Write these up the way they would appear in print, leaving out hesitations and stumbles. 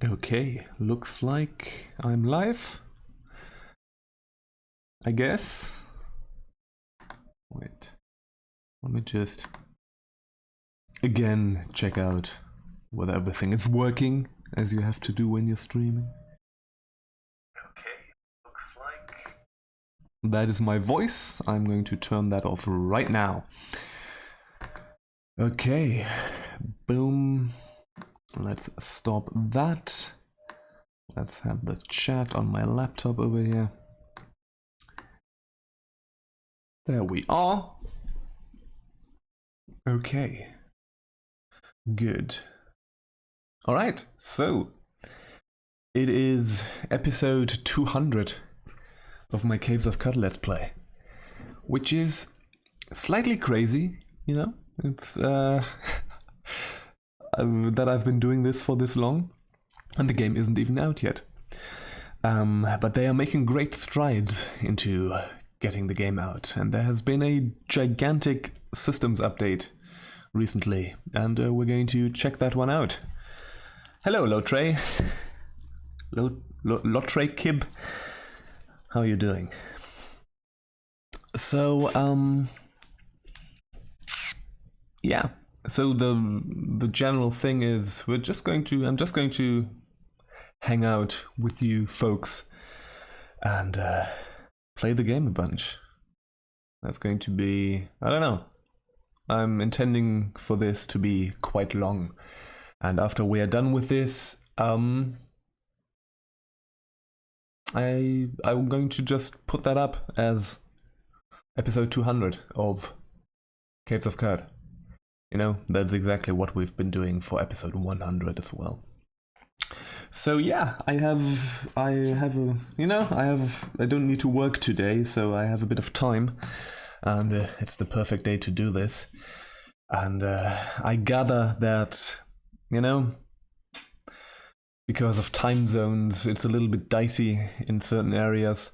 Okay, looks like I'm live, I guess. Wait, let me just again check out whether everything is working, as you have to do when you're streaming. Okay, looks like that is my voice. I'm going to turn that off right now. Okay, boom. Let's stop that. Let's have the chat on my laptop over here. There we are. Okay. Good. All right, so it is episode 200 of my Caves of Qud Let's Play, which is slightly crazy, you know? It's that I've been doing this for this long, and the game isn't even out yet. But they are making great strides into getting the game out, and there has been a gigantic systems update recently, and we're going to check that one out. Hello, Lotre. Lotre Kib. How are you doing? So, yeah. So the general thing is I'm just going to hang out with you folks and play the game a bunch. That's going to be, I don't know. I'm intending for this to be quite long. And after we are done with this, I'm going to just put that up as episode 200 of Caves of Qud. You know, that's exactly what we've been doing for episode 100 as well. So yeah, I don't need to work today, so I have a bit of time, and it's the perfect day to do this. And I gather that, you know, because of time zones, it's a little bit dicey in certain areas.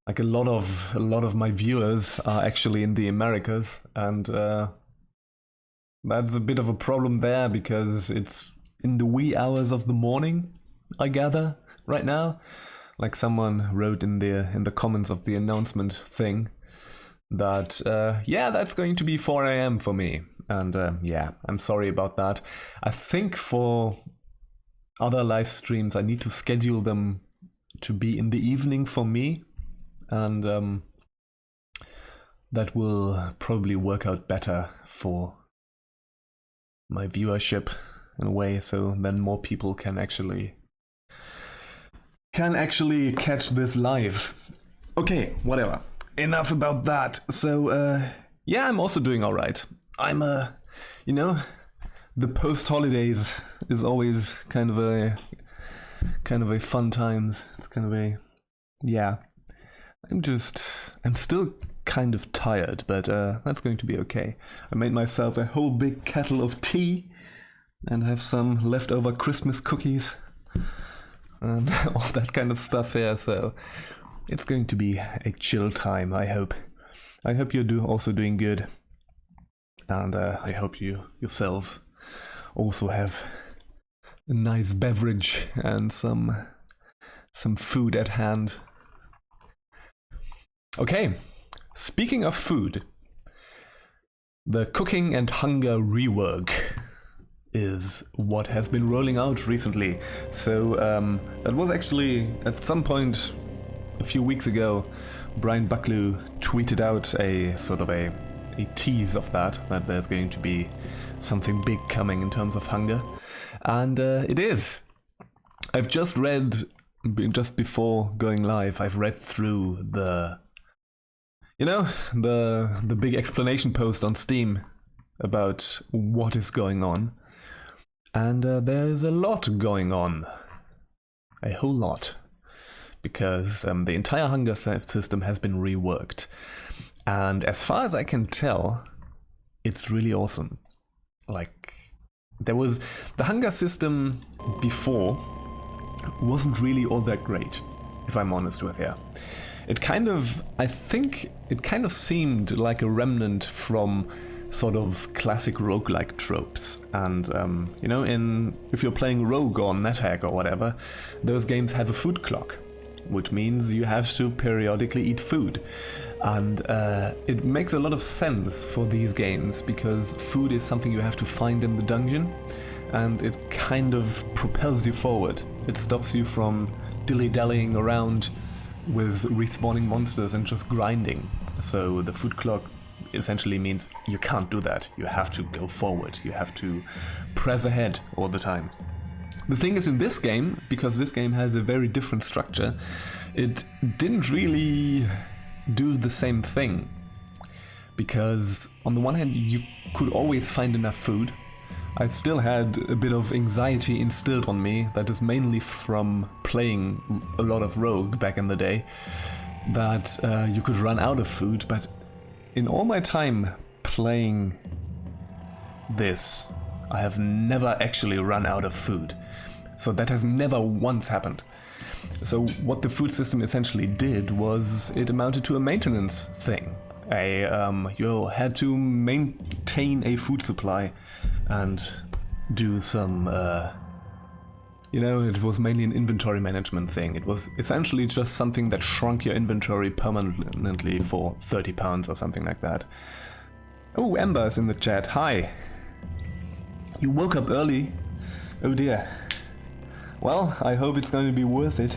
Like a lot of my viewers are actually in the Americas, and that's a bit of a problem there because it's in the wee hours of the morning, I gather, right now. Like someone wrote in the comments of the announcement thing that, yeah, that's going to be 4 AM for me. And yeah, I'm sorry about that. I think for other live streams, I need to schedule them to be in the evening for me. And that will probably work out better for my viewership in a way, so then more people can actually catch this live. Okay, whatever. Enough about that. So yeah, I'm also doing all right. I'm you know, the post holidays is always kind of a fun times. It's kind of a, yeah. I'm still kind of tired, but that's going to be okay. I made myself a whole big kettle of tea and have some leftover Christmas cookies and all that kind of stuff here, so it's going to be a chill time, I hope. I hope you're also doing good, and I hope you yourselves also have a nice beverage and some food at hand. Okay. Speaking of food, the cooking and hunger rework is what has been rolling out recently. So that was actually at some point a few weeks ago, Brian Bucklew tweeted out a sort of a tease of that there's going to be something big coming in terms of hunger, and it is. I've just read, just before going live, I've read through the big explanation post on Steam about what is going on. And there is a lot going on. A whole lot. Because the entire hunger system has been reworked. And as far as I can tell, it's really awesome. Like, there was... The hunger system before wasn't really all that great, if I'm honest with you. I think it kind of seemed like a remnant from sort of classic roguelike tropes. And, you know, if you're playing Rogue or NetHack or whatever, those games have a food clock, which means you have to periodically eat food. And it makes a lot of sense for these games, because food is something you have to find in the dungeon, and it kind of propels you forward. It stops you from dilly-dallying around with respawning monsters and just grinding. So the food clock essentially means you can't do that. You have to go forward. You have to press ahead all the time. The thing is, in this game, because this game has a very different structure, it didn't really do the same thing. Because on the one hand, you could always find enough food. I still had a bit of anxiety instilled on me, that is mainly from playing a lot of Rogue back in the day, that you could run out of food, but in all my time playing this, I have never actually run out of food. So that has never once happened. So what the food system essentially did was it amounted to a maintenance thing. You had to maintain a food supply and do some, you know, it was mainly an inventory management thing. It was essentially just something that shrunk your inventory permanently for 30 pounds or something like that. Oh, Ember's in the chat. Hi. You woke up early. Oh dear. Well, I hope it's going to be worth it.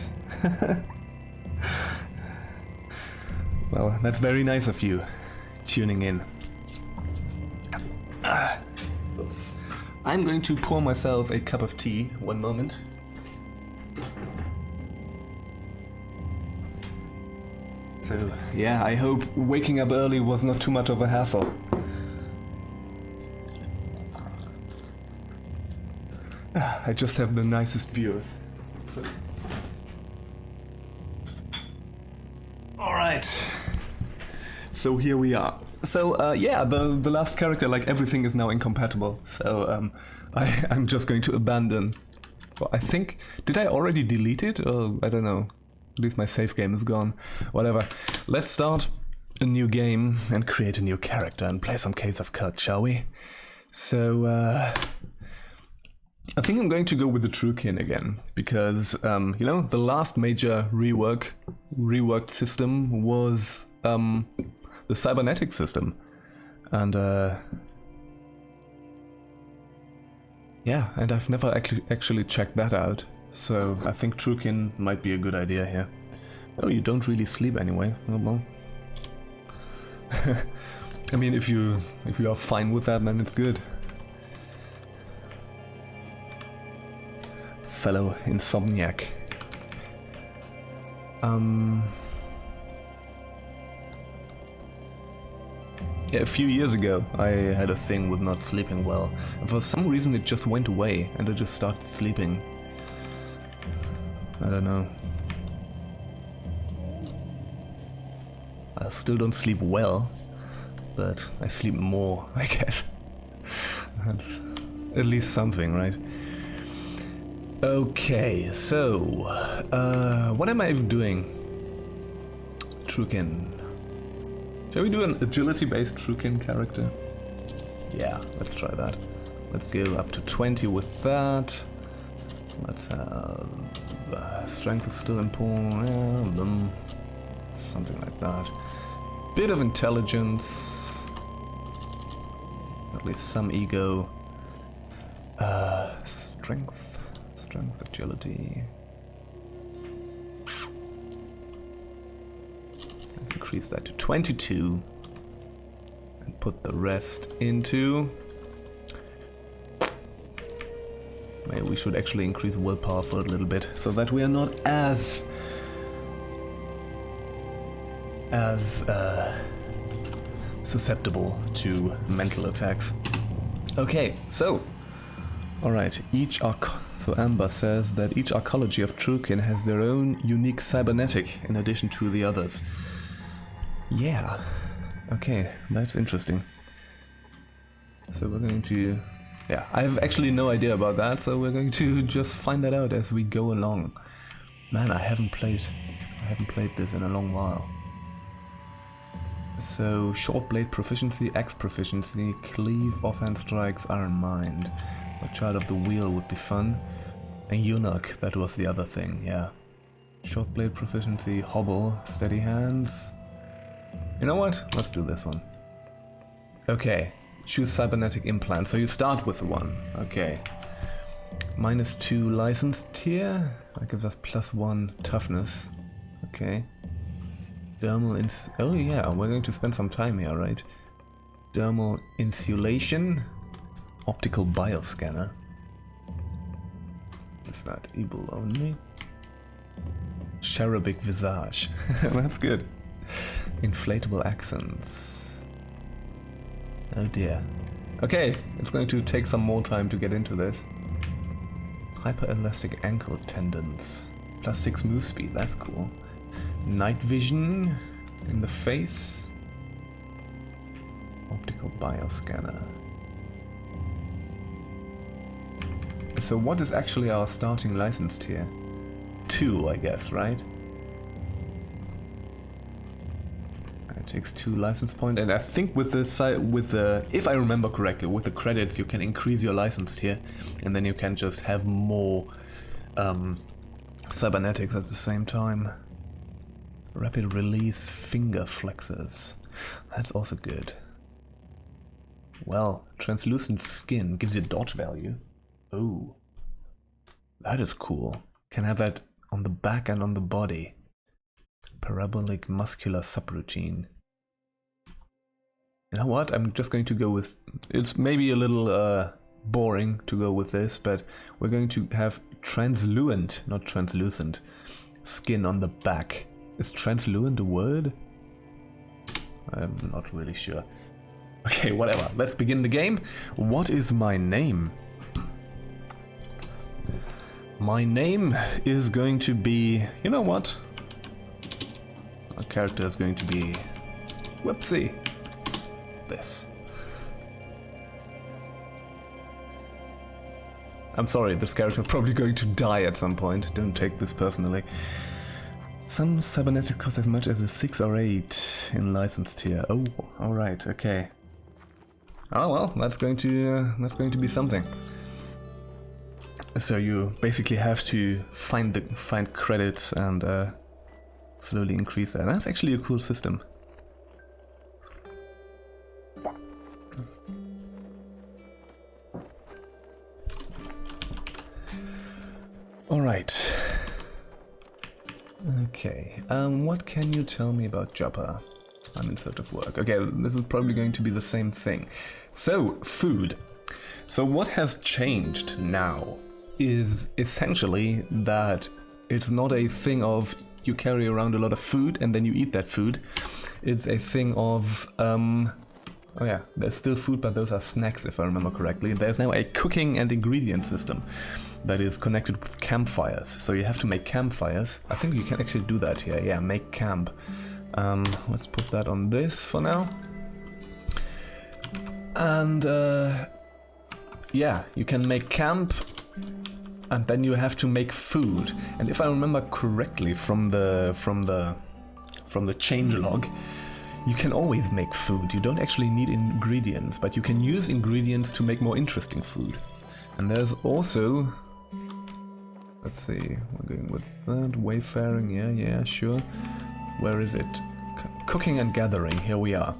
Well, that's very nice of you, tuning in. I'm going to pour myself a cup of tea, one moment. So, yeah, I hope waking up early was not too much of a hassle. I just have the nicest viewers. So. Alright. So here we are. So, yeah, the last character, like, everything is now incompatible. So, I'm just going to abandon. Well, I think... Did I already delete it? Or, I don't know. At least my save game is gone. Whatever. Let's start a new game and create a new character and play some Caves of Qud, shall we? So, I think I'm going to go with the Truekin again, because, you know, the last major reworked system was, the cybernetic system. And, yeah, and I've never actually checked that out, so I think Truekin might be a good idea here. Oh, you don't really sleep anyway. Oh, well. I mean, if you are fine with that, then it's good. Fellow insomniac. Yeah, a few years ago I had a thing with not sleeping well, and for some reason it just went away and I just started sleeping. I don't know. I still don't sleep well, but I sleep more, I guess. That's at least something, right? Okay, so, what am I doing? Truekin. Shall we do an agility-based Truekin character? Yeah, let's try that. Let's go up to 20 with that. Let's have... strength is still important. Something like that. Bit of intelligence. At least some ego. Strength, agility. Let's increase that to 22. And put the rest into... Maybe we should actually increase willpower for a little bit, so that we are not as susceptible to mental attacks. Okay, so, alright, so Amber says that each arcology of Truekin has their own unique cybernetic in addition to the others. Yeah, okay, that's interesting. So we're going to... Yeah, I have actually no idea about that, so we're going to just find that out as we go along. Man, I haven't played this in a long while. So, short blade proficiency, axe proficiency, cleave, offhand strikes, iron mind. A child of the wheel would be fun. A eunuch, that was the other thing, yeah. Short blade proficiency, hobble, steady hands. You know what? Let's do this one. Okay, choose cybernetic implant. So you start with one. Okay. -2 licensed tier. That gives us +1 toughness. Okay. Dermal oh yeah, we're going to spend some time here, right? Dermal insulation. Optical bioscanner. Is that evil only? Cherubic visage. That's good. Inflatable accents. Oh dear. Okay, it's going to take some more time to get into this. Hyper-elastic ankle tendons. +6 move speed, that's cool. Night vision in the face. Optical bioscanner. So what is actually our starting license tier? 2, I guess, right? It takes 2 license points, and I think with the if I remember correctly, with the credits you can increase your license tier, and then you can just have more cybernetics at the same time. Rapid release finger flexors. That's also good. Well, translucent skin gives you dodge value. Oh, that is cool. Can have that on the back and on the body. Parabolic muscular subroutine. You know what? I'm just going to go with... It's maybe a little boring to go with this, but we're going to have transluent, not translucent, skin on the back. Is translucent a word? I'm not really sure. Okay, whatever. Let's begin the game. What is my name? My name is going to be... You know what? Our character is going to be... Whoopsie. This. I'm sorry, this character is probably going to die at some point. Don't take this personally. Some cybernetics cost as much as a 6 or 8 in licensed tier. Oh, alright, okay. Oh well, that's going to be something. So you basically have to find credits and slowly increase that. That's actually a cool system. Alright. Okay, what can you tell me about Joppa? I'm in search of work. Okay, this is probably going to be the same thing. So, food. So what has changed now is essentially that it's not a thing of you carry around a lot of food and then you eat that food. It's a thing of, oh yeah, there's still food, but those are snacks if I remember correctly. There's now a cooking and ingredient system that is connected with campfires. So you have to make campfires. I think you can actually do that here. Yeah, make camp. Let's put that on this for now. And yeah, you can make camp, and then you have to make food. And if I remember correctly from the changelog, you can always make food. You don't actually need ingredients, but you can use ingredients to make more interesting food. And there's also, let's see, we're going with that, wayfaring, yeah, sure. Where is it? Cooking and gathering, here we are.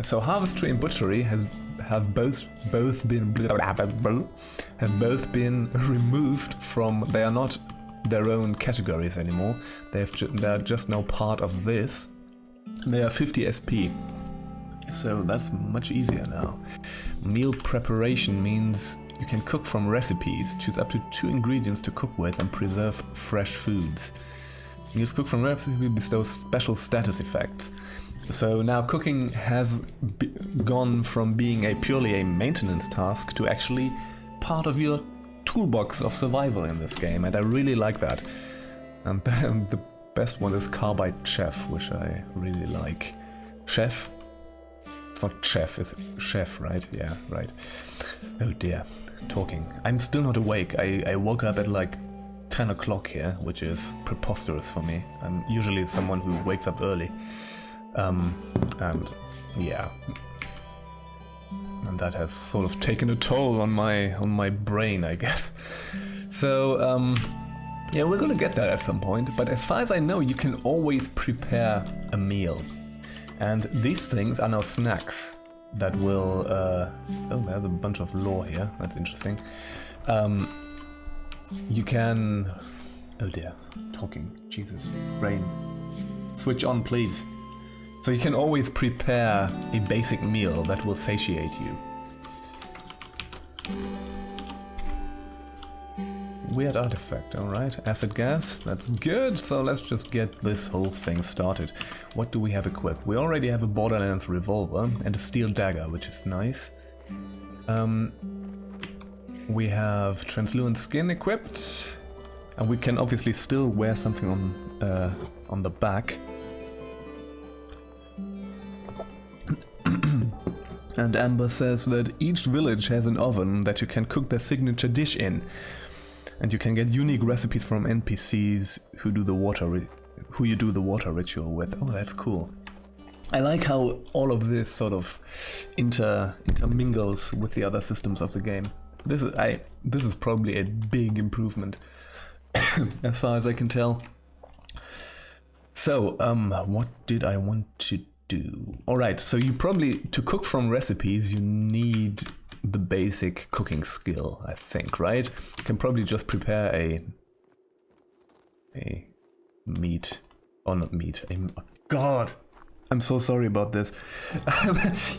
So harvestry and butchery have both been removed from, they are not their own categories anymore. They're just now part of this. They are 50 SP. So that's much easier now. Meal preparation means you can cook from recipes, choose up to 2 ingredients to cook with and preserve fresh foods. Meals cooked from recipes bestow special status effects. So now cooking has gone from being purely a maintenance task to actually part of your toolbox of survival in this game, and I really like that. And then the best one is Carbide Chef, which I really like. Chef? It's not chef, it's chef, right? Yeah, right. Oh dear, talking. I'm still not awake. I woke up at like 10 o'clock here, which is preposterous for me. I'm usually someone who wakes up early. And yeah, and that has sort of taken a toll on my brain, I guess. So yeah, we're gonna get there at some point, but as far as I know, you can always prepare a meal. And these things are now snacks that will... oh, there's a bunch of lore here, that's interesting. You can... Oh dear, talking, Jesus, brain. Switch on, please. So you can always prepare a basic meal that will satiate you. Weird artifact, alright. Acid gas, that's good. So let's just get this whole thing started. What do we have equipped? We already have a Borderlands revolver and a steel dagger, which is nice. We have translucent skin equipped. And we can obviously still wear something on the back. And Amber says that each village has an oven that you can cook their signature dish in. And you can get unique recipes from NPCs who you do the water ritual with. Oh, that's cool. I like how all of this sort of intermingles with the other systems of the game. This is probably a big improvement, as far as I can tell. So, what did I want to do? Alright, so you probably, to cook from recipes, you need the basic cooking skill, I think, right? You can probably just prepare a meat, or not meat, God, I'm so sorry about this.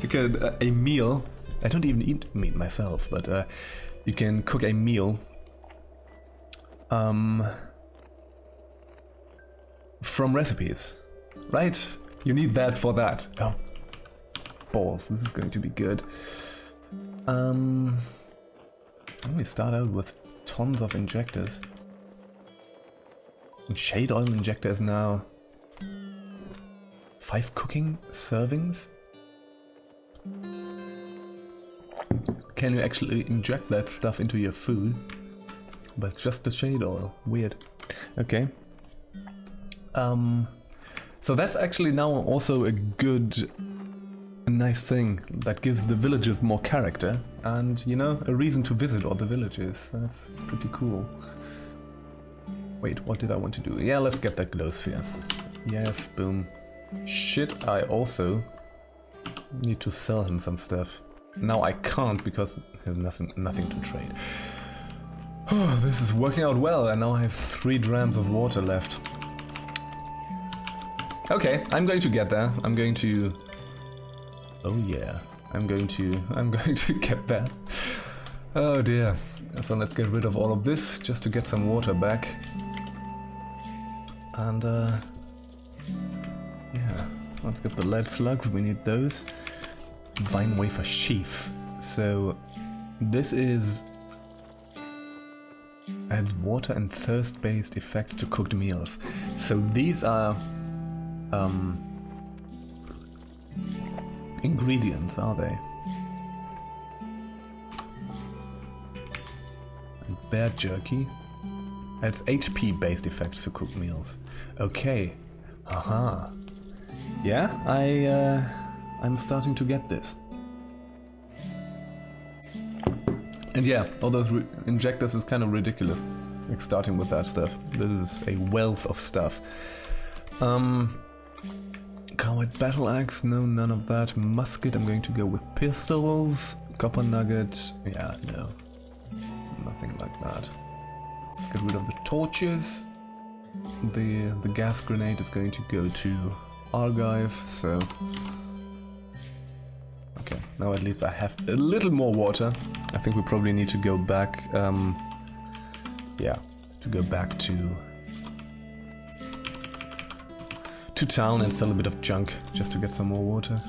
You can, a meal, I don't even eat meat myself, but you can cook a meal from recipes, right? You need that for that. Oh, balls, this is going to be good. Let me start out with tons of injectors. And shade oil injector is now 5 cooking servings? Can you actually inject that stuff into your food? But just the shade oil. Weird. Okay. So that's actually now also a nice thing that gives the villages more character and, you know, a reason to visit all the villages. That's pretty cool. Wait, what did I want to do? Yeah, let's get that glow sphere. Yes, boom. Shit, I also need to sell him some stuff. Now I can't because there's nothing to trade. Oh, this is working out well, and now I have 3 drams of water left. Okay, I'm going to get there. I'm going to... Oh yeah, I'm going to get there. Oh dear. So let's get rid of all of this just to get some water back. And yeah, let's get the lead slugs, we need those. Vine wafer sheaf. So this adds water and thirst based effects to cooked meals. So these are ingredients, are they? And bear jerky adds HP based effects to cooked meals. Okay. Aha. Yeah, I'm starting to get this. And yeah, all those injectors is kind of ridiculous. Like starting with that stuff. This is a wealth of stuff. Cowhide battle axe, no, none of that. Musket, I'm going to go with pistols. Copper nugget, yeah, no. Nothing like that. Let's get rid of the torches. The gas grenade is going to go to Archive, so... Okay, now at least I have a little more water. I think we probably need to go back, yeah, to go back to town and sell a bit of junk just to get some more water.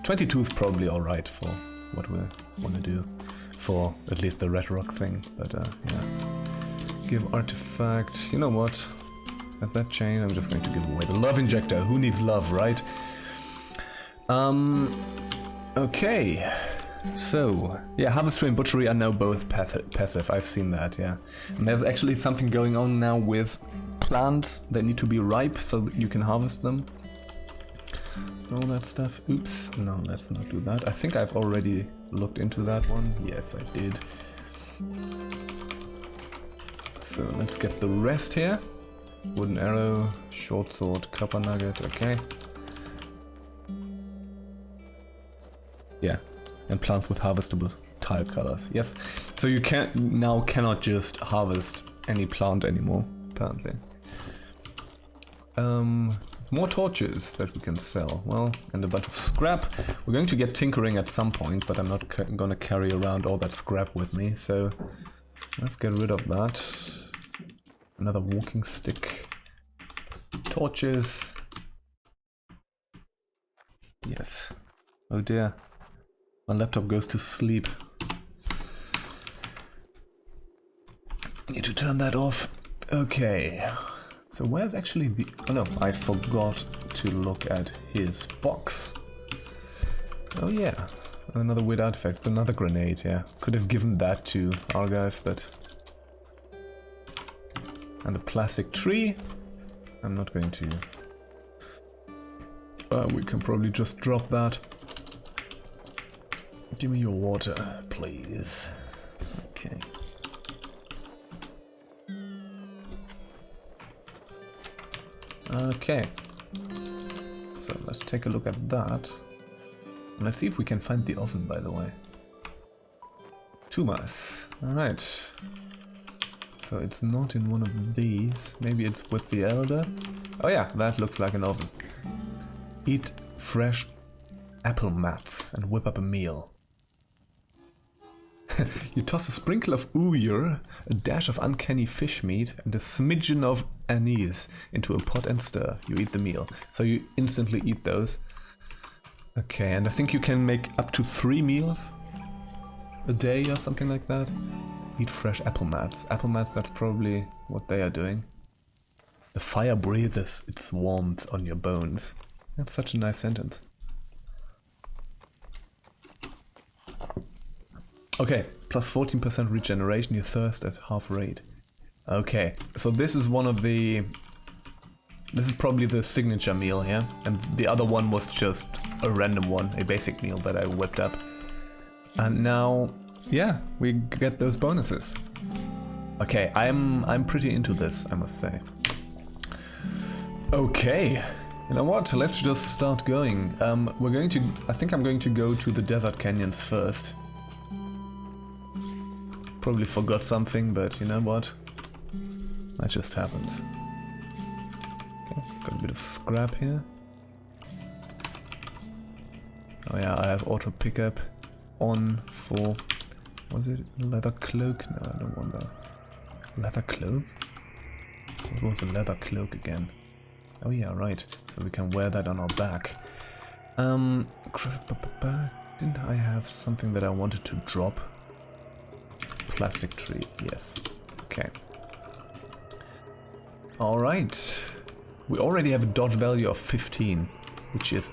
22 is probably alright for what we want to do, for at least the red rock thing, but yeah. Give artifact, you know what? As that chain, I'm just going to give away the love injector. Who needs love, right? Okay. So, yeah, Harvestry and Butchery are now both passive. I've seen that, yeah. And there's actually something going on now with plants that need to be ripe so that you can harvest them. all that stuff. Oops, no, let's not do that. I think I've already looked into that one. Yes, I did. So let's get the rest here. Wooden arrow, short sword, copper nugget, okay. Yeah, and plants with harvestable tile colors. Yes, so you cannot just harvest any plant anymore, apparently. More torches that we can sell. Well, and a bunch of scrap. We're going to get tinkering at some point, but I'm not gonna carry around all that scrap with me, so let's get rid of that. Another walking stick. Torches. Yes. Oh dear. My laptop goes to sleep. Need to turn that off. Okay. So where's actually the... Oh no, I forgot to look at his box. Oh yeah. Another weird artifact. Another grenade, yeah. Could have given that to Archive, but... And a plastic tree. I'm not going to... we can probably just drop that. Give me your water, please. Okay. Okay. So let's take a look at that. Let's see if we can find the oven, by the way. Tumas. Alright. So it's not in one of these. Maybe it's with the elder. Oh yeah, that looks like an oven. Eat fresh apple mats and whip up a meal. You toss a sprinkle of ooyer, a dash of uncanny fish meat, and a smidgen of anise into a pot and stir. You eat the meal. So you instantly eat those. Okay, and I think you can make up to 3 meals a day or something like that. Eat fresh apple mats. Apple mats, that's probably what they are doing. The fire breathes its warmth on your bones. That's such a nice sentence. Okay, plus 14% regeneration, you thirst at half rate. Okay, so this is one of the... This is probably the signature meal here, and the other one was just a random one, a basic meal that I whipped up. And now, yeah, we get those bonuses. Okay, I'm pretty into this, I must say. Okay, you know what? Let's just start going. We're going to... I think I'm going to go to the desert canyons first. Probably forgot something, but you know what? That just happens. Okay, got a bit of scrap here. Oh yeah, I have auto pickup on for... Was it leather cloak? No, I don't want that. Leather cloak? What was a leather cloak again? Oh yeah, right. So we can wear that on our back. Didn't I have something that I wanted to drop? Plastic tree, yes. Okay. Alright. We already have a dodge value of 15, which is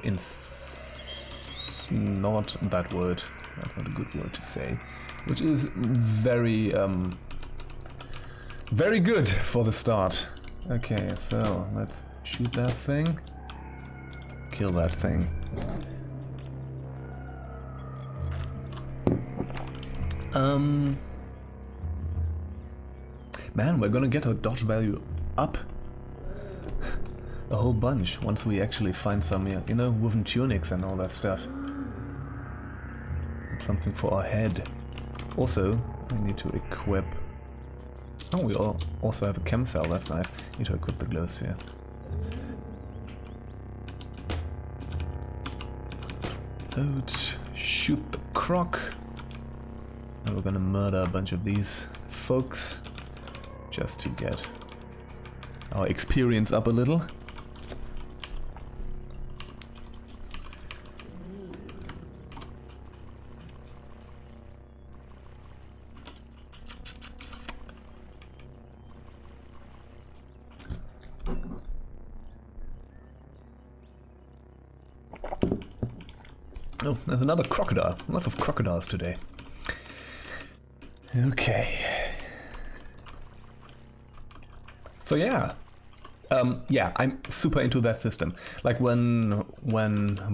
not that word. That's not a good word to say. Which is very, very good for the start. Okay, so let's shoot that thing. Kill that thing. Man, we're gonna get our dodge value up a whole bunch once we actually find some, you know, woven tunics and all that stuff. Something for our head. Also, we need to equip... Oh, we also have a chem cell, that's nice. Need to equip the glow sphere. Load, shoot the croc. And we're gonna murder a bunch of these folks. Just to get our experience up a little. Oh, there's another crocodile. Lots of crocodiles today. Okay. So yeah, Yeah, I'm super into that system. Like when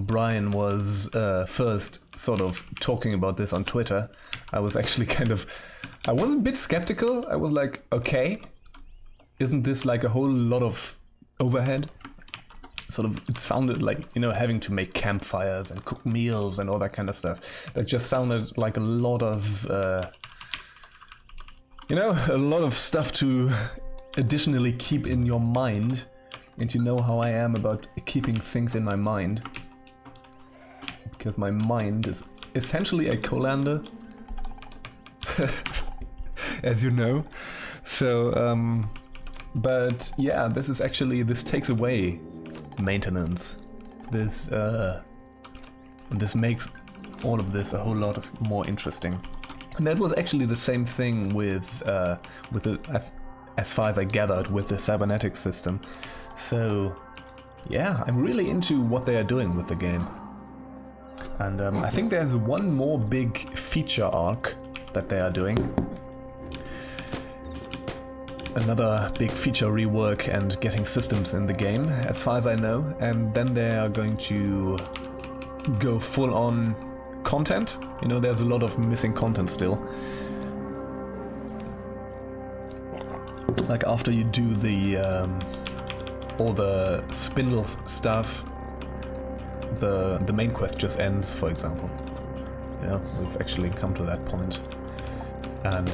Brian was first sort of talking about this on Twitter, I was actually I was a bit skeptical. I was like, okay, isn't this like a whole lot of overhead? Sort of, it sounded like, you know, having to make campfires and cook meals and all that kind of stuff. That just sounded like a lot of, you know, a lot of stuff to additionally keep in your mind. And you know how I am about keeping things in my mind. Because my mind is essentially a colander. As you know. So, but yeah, this takes away maintenance. This makes all of this a whole lot more interesting. And that was actually the same thing with as far as I gathered, with the cybernetics system. So yeah, I'm really into what they are doing with the game. And I think there's one more big feature arc that they are doing. Another big feature rework and getting systems in the game, as far as I know. And then they are going to go full on content. You know, there's a lot of missing content still. Like after you do the all the spindle stuff, the main quest just ends, for example. Yeah, we've actually come to that point. And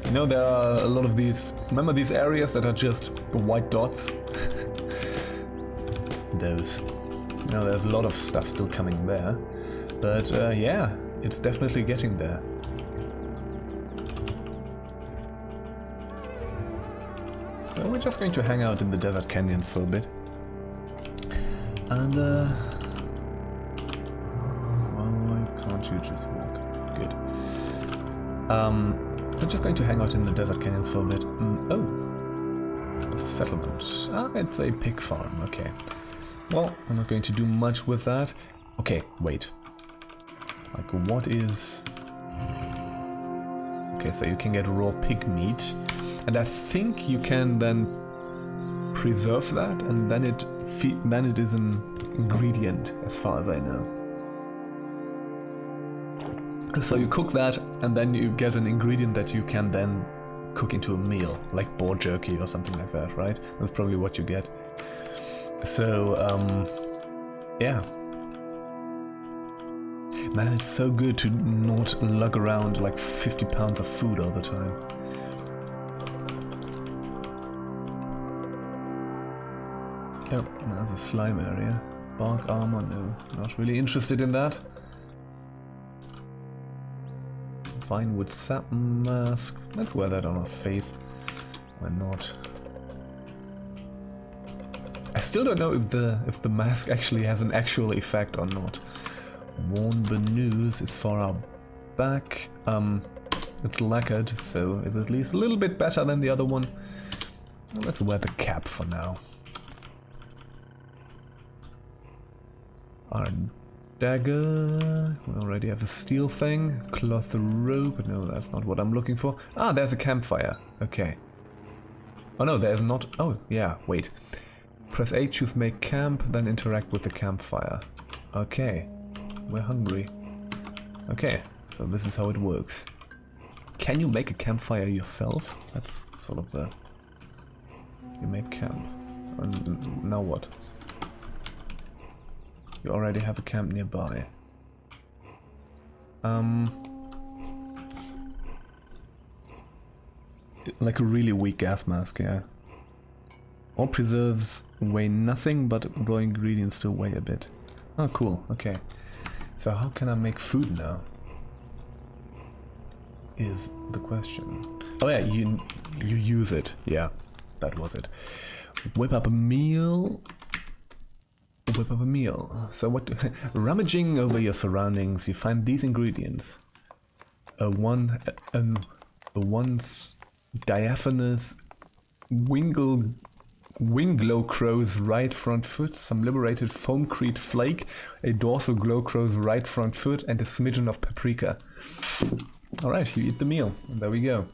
you know, there are a lot of these, remember these areas that are just white dots? Those. You know, there's a lot of stuff still coming there. But yeah, it's definitely getting there. So we're just going to hang out in the desert canyons for a bit. And why can't you just walk? Good. We're just going to hang out in the desert canyons for a bit. Oh, it's a settlement. Ah, it's a pig farm. Okay. Well, I'm not going to do much with that. Okay, wait. Like, what is... Okay, so you can get raw pig meat. And I think you can then preserve that, and then it is an ingredient, as far as I know. So you cook that, and then you get an ingredient that you can then cook into a meal, like boar jerky or something like that, right? That's probably what you get. So, yeah. Man, it's so good to not lug around like 50 pounds of food all the time. Oh, there's a slime area. Bark armor, no. Not really interested in that. Fine wood sap mask. Let's wear that on our face. Why not? I still don't know if the mask actually has an actual effect or not. Worn burnous is for our back. It's lacquered, so it's at least a little bit better than the other one. Let's wear the cap for now. Our dagger. We already have a steel thing. Cloth rope. No, that's not what I'm looking for. Ah, there's a campfire. Okay. Oh no, there's not. Oh, yeah, wait. Press A, choose make camp, then interact with the campfire. Okay. We're hungry. Okay, so this is how it works. Can you make a campfire yourself? That's sort of the... You make camp. And now what? You already have a camp nearby. Like a really weak gas mask, yeah. All preserves weigh nothing, but raw ingredients still weigh a bit. Oh, cool, okay. So how can I make food now? Is the question. Oh yeah, you use it. Yeah, that was it. Whip up a meal. Whip up a meal. So what? Rummaging over your surroundings, you find these ingredients. A once diaphanous Winglow crow's right front foot, some liberated foamcrete flake, a dorsal glow crow's right front foot, and a smidgen of paprika. Alright, you eat the meal, and there we go.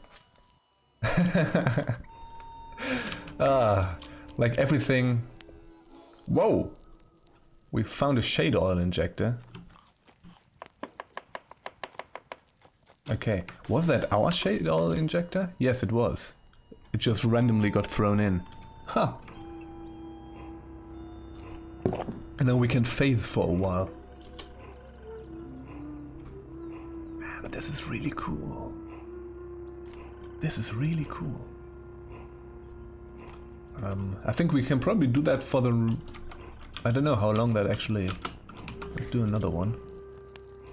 Like everything... Whoa! We found a shade oil injector. Okay, was that our shade oil injector? Yes, it was. It just randomly got thrown in. Huh. And now we can phase for a while. Man, this is really cool. This is really cool. I think we can probably do that for the... I don't know how long that actually... Let's do another one.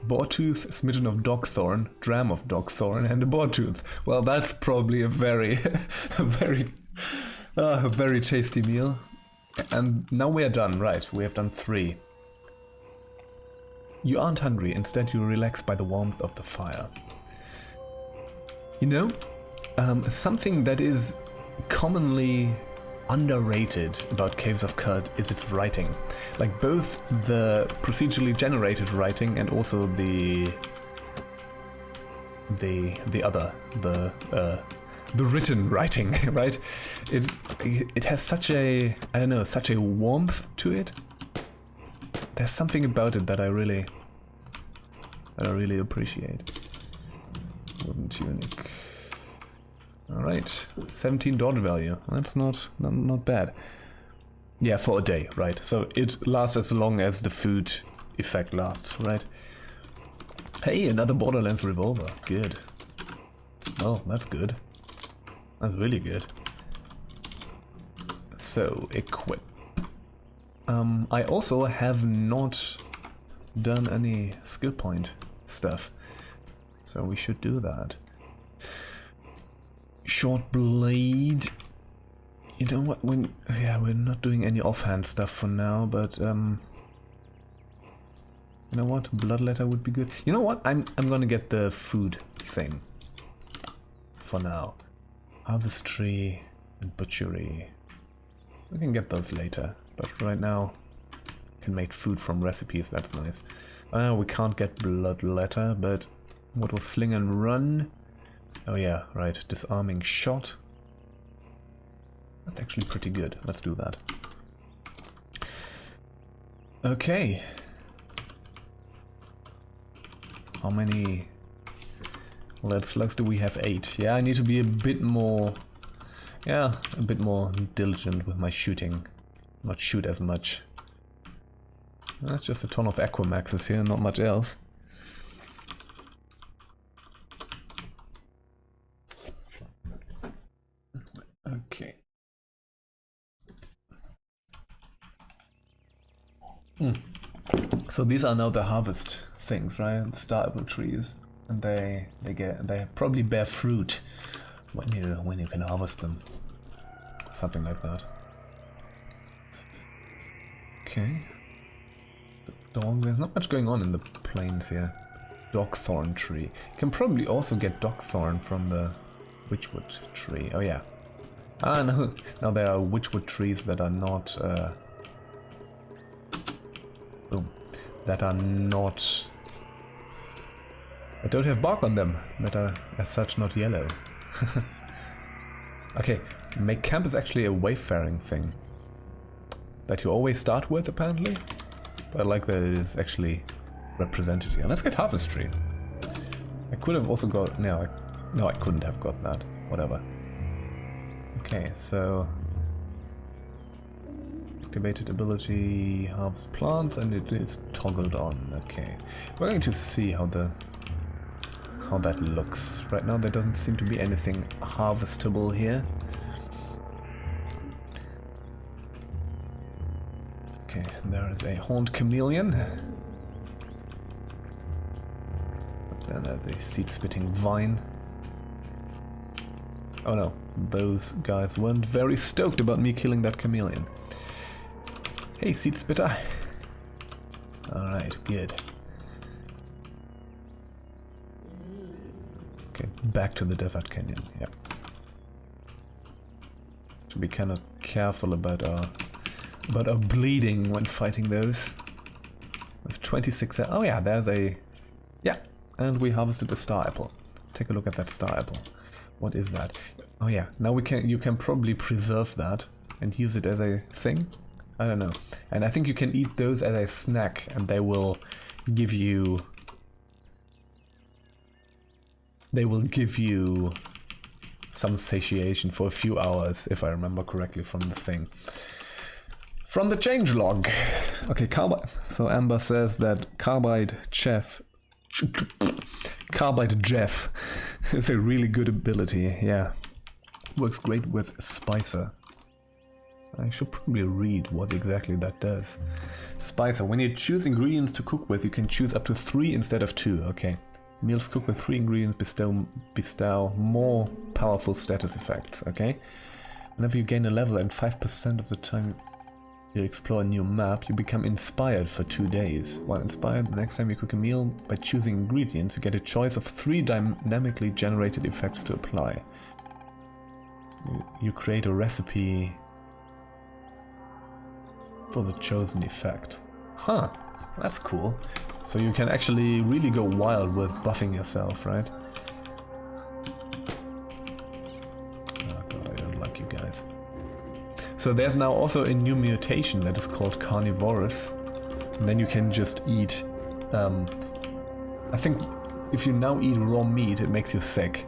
Boartooth, a smidgen of dogthorn, dram of dogthorn, and a boartooth. Well, that's probably a very, a very tasty meal. And now we are done, right? We have done 3. You aren't hungry, instead you relax by the warmth of the fire. You know, something that is commonly underrated about Caves of Qud is its writing. Like both the procedurally generated writing and also the written writing, right? It has such a, I don't know, such a warmth to it. There's something about it that I really appreciate. Wooden tunic. Alright, 17 dodge value. That's not bad. Yeah, for a day, right. So it lasts as long as the food effect lasts, right? Hey, another Borderlands revolver. Good. Oh, that's good. That's really good. So, equip. I also have not done any skill point stuff. So we should do that. Short blade. You know what? Yeah, we're not doing any offhand stuff for now, but you know what? Bloodletter would be good. You know what? I'm gonna get the food thing for now. Harvest tree and butchery. We can get those later, but right now can make food from recipes. That's nice. We can't get bloodletter, but what was sling and run? Oh yeah, right, disarming shot. That's actually pretty good. Let's do that. Okay. How many lead slugs do we have? 8. Yeah, I need to be a bit more... Yeah, a bit more diligent with my shooting. Not shoot as much. That's just a ton of Aquamaxes here, not much else. Okay. So these are now the harvest things, right? The star apple trees, and they probably bear fruit when you can harvest them. Something like that. Okay. The dog. There's not much going on in the plains here. Dogthorn tree. You can probably also get dogthorn from the witchwood tree. Oh yeah. Ah, no. Now there are witchwood trees that are not... boom. That are not... that don't have bark on them. That are, as such, not yellow. Okay. Make camp is actually a wayfaring thing. That you always start with, apparently. But I like that it is actually represented here. Let's get harvest tree. I could have also got... No, I couldn't have got that. Whatever. Okay, so activated ability harvest plants, and it is toggled on. Okay, we're going to see how that looks. Right now, there doesn't seem to be anything harvestable here. Okay, there is a horned chameleon. Then there's a seed-spitting vine. Oh no, those guys weren't very stoked about me killing that chameleon. Hey, seed spitter. Alright, good. Okay, back to the desert canyon, yep. Should be kind of careful about our bleeding when fighting those. With 26, oh yeah, there's a... Yeah, and we harvested a star apple. Let's take a look at that star apple. What is that? Oh yeah, now you can probably preserve that and use it as a thing? I don't know. And I think you can eat those as a snack, and they will give you... some satiation for a few hours, if I remember correctly from the thing. From the changelog. Okay, carbide. So Amber says that Carbide Jeff is a really good ability, yeah. Works great with Spicer. I should probably read what exactly that does. Spicer, when you choose ingredients to cook with, you can choose up to 3 instead of 2, okay. Meals cooked with 3 ingredients bestow more powerful status effects, okay. Whenever you gain a level and 5% of the time you explore a new map, you become inspired for 2 days. While inspired, the next time you cook a meal, by choosing ingredients, you get a choice of 3 dynamically generated effects to apply. You create a recipe for the chosen effect. Huh, that's cool. So you can actually really go wild with buffing yourself, right? Oh god, I don't like you guys. So there's now also a new mutation that is called carnivorous. And then you can just eat... I think if you now eat raw meat, it makes you sick.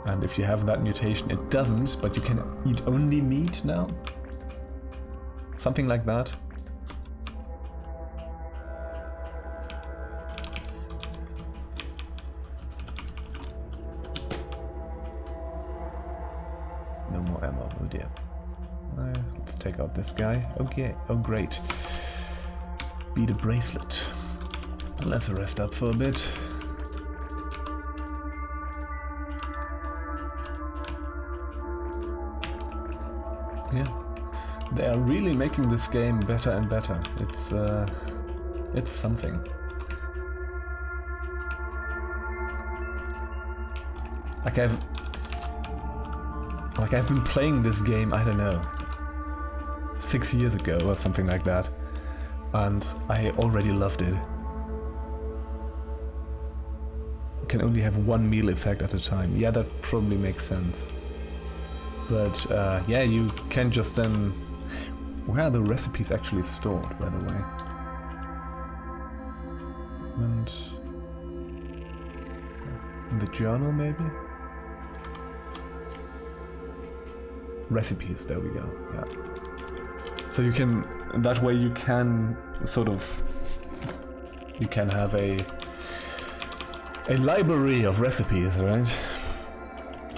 And if you have that mutation, it doesn't, but you can eat only meat now? Something like that. No more ammo, oh dear. Let's take out this guy. Okay, oh great. Beat a bracelet. Let's rest up for a bit. Yeah, they are really making this game better and better. It's something. Like I've been playing this game, I don't know, 6 years ago or something like that, and I already loved it. You can only have 1 meal effect at a time. Yeah, that probably makes sense. But yeah, you can just then... Where are the recipes actually stored, by the way? And... in the journal, maybe? Recipes, there we go, yeah. So you can... that way you can sort of... you can have a library of recipes, right?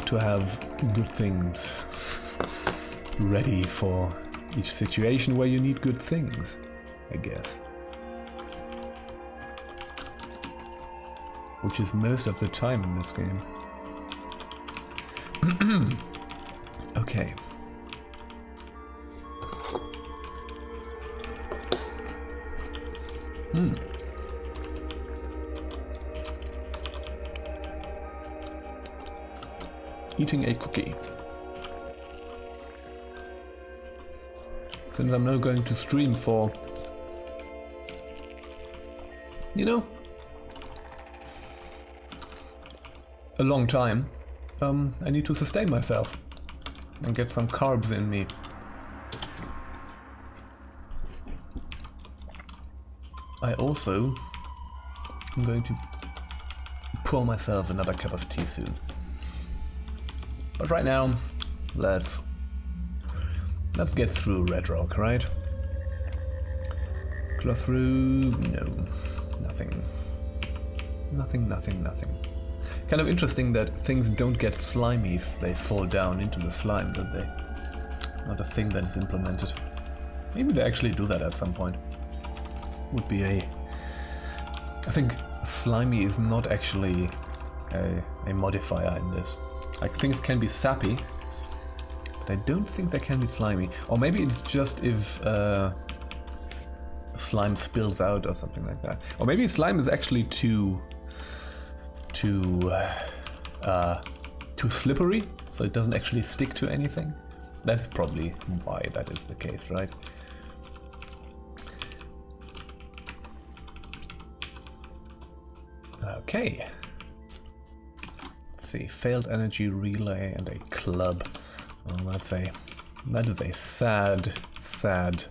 To have good things ready for each situation where you need good things, I guess. Which is most of the time in this game. Okay. Eating a cookie. Since I'm now going to stream for, you know, a long time, I need to sustain myself and get some carbs in me. I also am going to pour myself another cup of tea soon. But right now, let's get through Red Rock, right? Claw through... no. Nothing. Nothing. Kind of interesting that things don't get slimy if they fall down into the slime, don't they? Not a thing that is implemented. Maybe they actually do that at some point. Would be a... I think slimy is not actually a modifier in this. Like, things can be sappy, but I don't think they can be slimy. Or maybe it's just if slime spills out or something like that. Or maybe slime is actually too slippery, so it doesn't actually stick to anything. That's probably why that is the case, right? Okay. Let's see, failed energy relay and a club. Well, that's a That is a sad, sad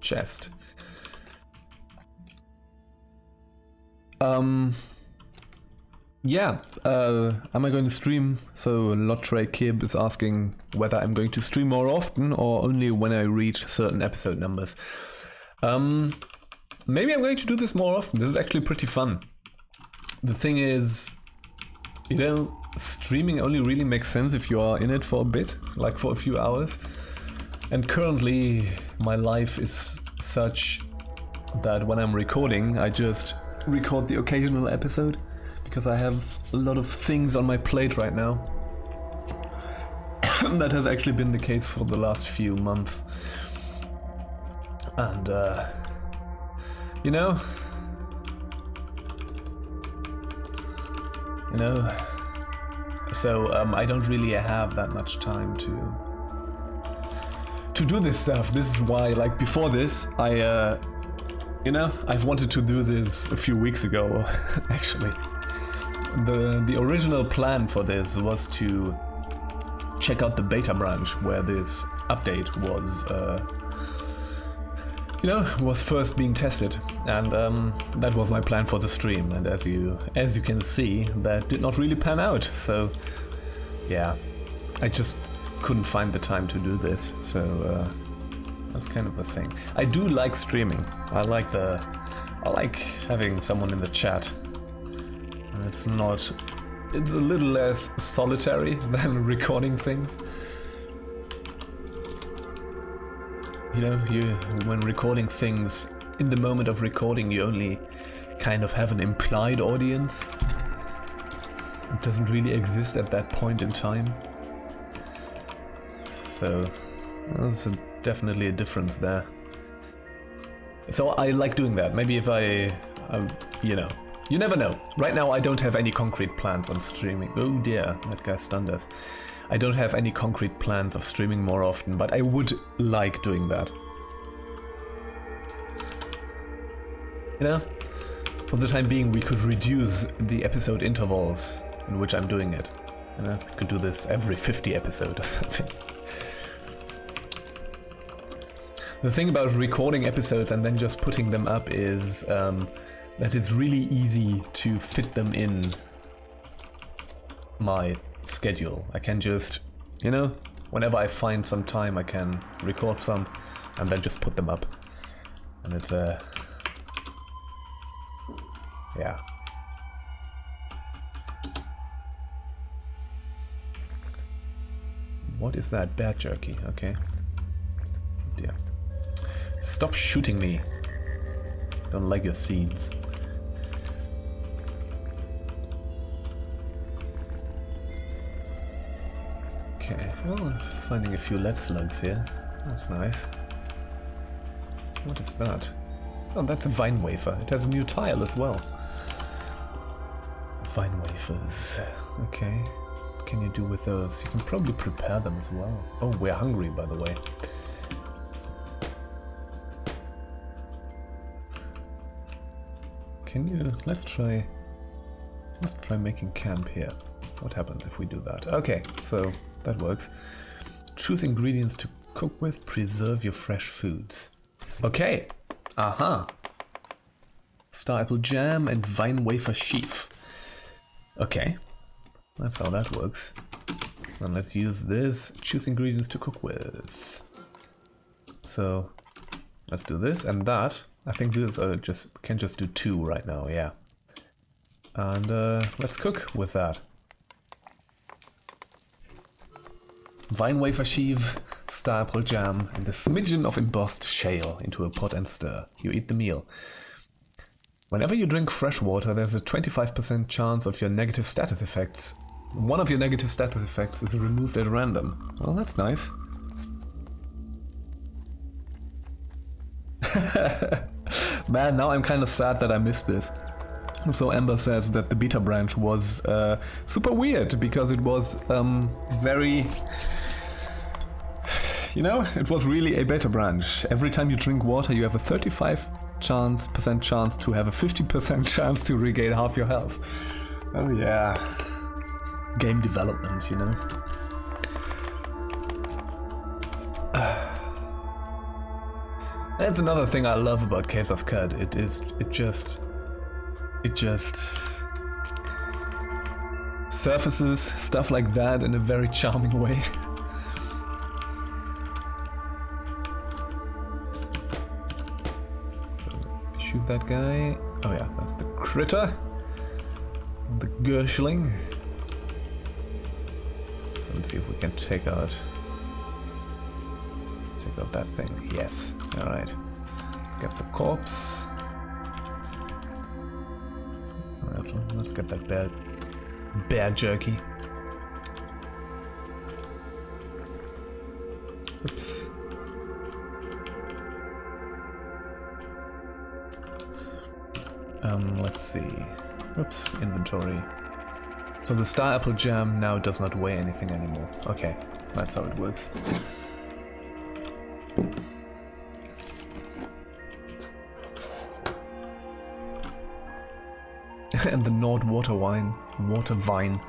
chest. Yeah, am I going to stream? So Lotre Kib is asking whether I'm going to stream more often or only when I reach certain episode numbers. Maybe I'm going to do this more often. This is actually pretty fun. The thing is, you know, streaming only really makes sense if you are in it for a bit, like for a few hours. And currently my life is such that when I'm recording, I just record the occasional episode. Because I have a lot of things on my plate right now. That has actually been the case for the last few months. And, you know, so I don't really have that much time to do this stuff. This is why, like, before this, I've wanted to do this a few weeks ago, actually. The original plan for this was to check out the beta branch where this update was, was first being tested, and that was my plan for the stream. And as you can see, that did not really pan out. So, yeah, I just couldn't find the time to do this. So that's kind of the thing. I do like streaming. I like having someone in the chat. It's a little less solitary than recording things. You know, when recording things, in the moment of recording, you only kind of have an implied audience. It doesn't really exist at that point in time. So, there's definitely a difference there. So I like doing that. Maybe if you never know. Right now I don't have any concrete plans on streaming. Oh dear, that guy stunned us. I don't have any concrete plans of streaming more often, but I would like doing that. You know, for the time being we could reduce the episode intervals in which I'm doing it. You know, we could do this every 50 episodes or something. The thing about recording episodes and then just putting them up is that it's really easy to fit them in my schedule. I can just, whenever I find some time, I can record some and then just put them up. And it's yeah. What is that? Bear jerky, okay. Yeah. Stop shooting me. Don't like your seeds. Okay, well, I'm finding a few lead slugs here. That's nice. What is that? Oh, that's a vine wafer. It has a new tile as well. Vine wafers. Okay. What can you do with those? You can probably prepare them as well. Oh, we're hungry, by the way. Can you... Let's try making camp here. What happens if we do that? Okay, so that works. Choose ingredients to cook with, preserve your fresh foods. Okay, aha. Star apple jam and vine wafer sheaf. Okay, that's how that works. And let's use this. Choose ingredients to cook with. So let's do this and that. I think these can just do 2 right now, yeah. And let's cook with that. Vine wafer sheaf, star apple jam, and a smidgen of embossed shale into a pot and stir. You eat the meal. Whenever you drink fresh water, there's a 25% chance of your negative status effects. One of your negative status effects is removed at random. Well, that's nice. Man, now I'm kind of sad that I missed this. So Amber says that the beta branch was super weird because it was very... it was really a beta branch. Every time you drink water you have a 35% chance to have a 50% chance to regain half your health. Oh yeah. Game development, That's another thing I love about Caves of Qud. It just surfaces stuff like that in a very charming way. So, shoot that guy. Oh yeah, that's the critter. The Gershling. So let's see if we can take out that thing. Yes. Alright. Let's get the corpse. Alright, let's get that bear jerky. Oops. Let's see. Oops, inventory. So the star apple jam now does not weigh anything anymore. Okay, that's how it works. And the Nord water vine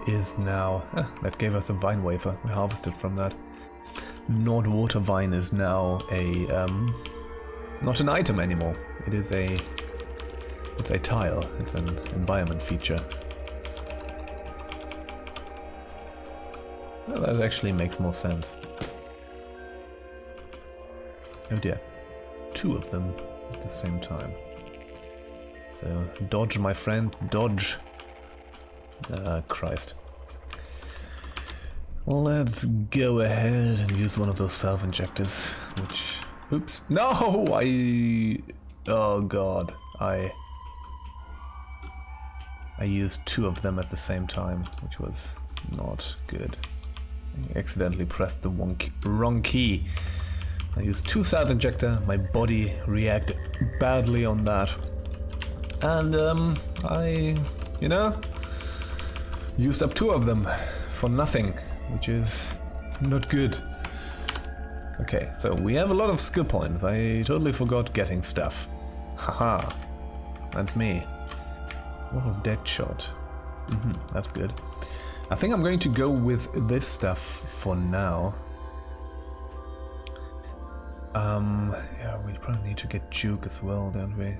is now... that gave us a vine wafer. We harvested from that. Nord water vine is now a... not an item anymore. It is a... it's a tile. It's an environment feature. Well, that actually makes more sense. Oh dear. 2 of them at the same time. So, dodge, my friend, dodge. Christ. Let's go ahead and use one of those self-injectors, which... Oops. No! Oh god. I used 2 of them at the same time, which was not good. I accidentally pressed the wrong key. I used 2 self-injector, my body reacted badly on that. And I, you know, used up 2 of them for nothing, which is not good. Okay, so we have a lot of skill points. I totally forgot getting stuff. Haha, that's me. What was dead shot? That's good. I think I'm going to go with this stuff for now. Yeah, we probably need to get juke as well, don't we?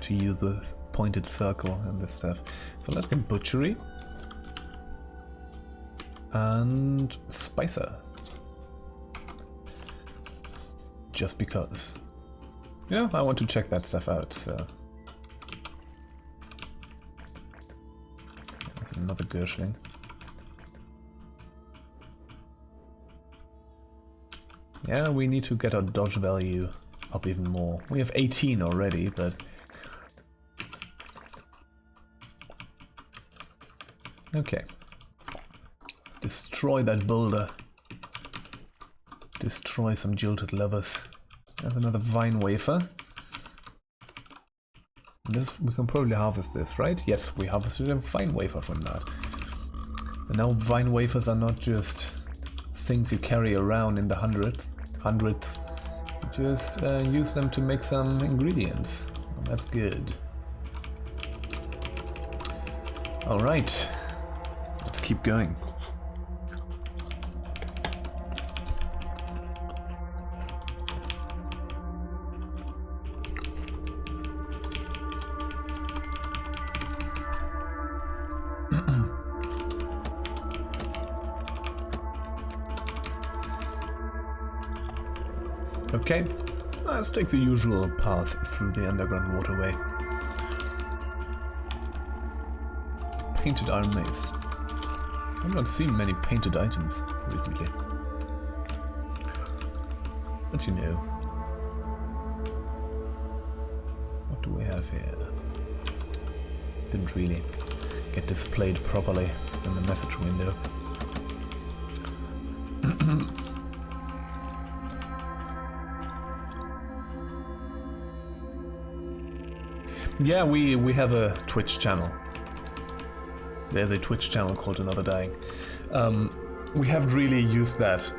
To use the pointed circle and this stuff. So let's get butchery. And spicer. Just because. Yeah, I want to check that stuff out, so... There's another Gershling. Yeah, we need to get our dodge value up even more. We have 18 already, but... Okay. Destroy that boulder. Destroy some jilted lovers. There's another vine wafer. This, we can probably harvest this, right? Yes, we harvested a vine wafer from that. And now vine wafers are not just things you carry around in the hundreds. You just use them to make some ingredients. Well, that's good. Alright. Let's keep going. Okay, let's take the usual path through the underground waterway. Painted iron mace. I've not seen many painted items recently. But you know. What do we have here? Didn't really get displayed properly in the message window. Yeah, we have a Twitch channel. There's a Twitch channel called Another Dying. We haven't really used that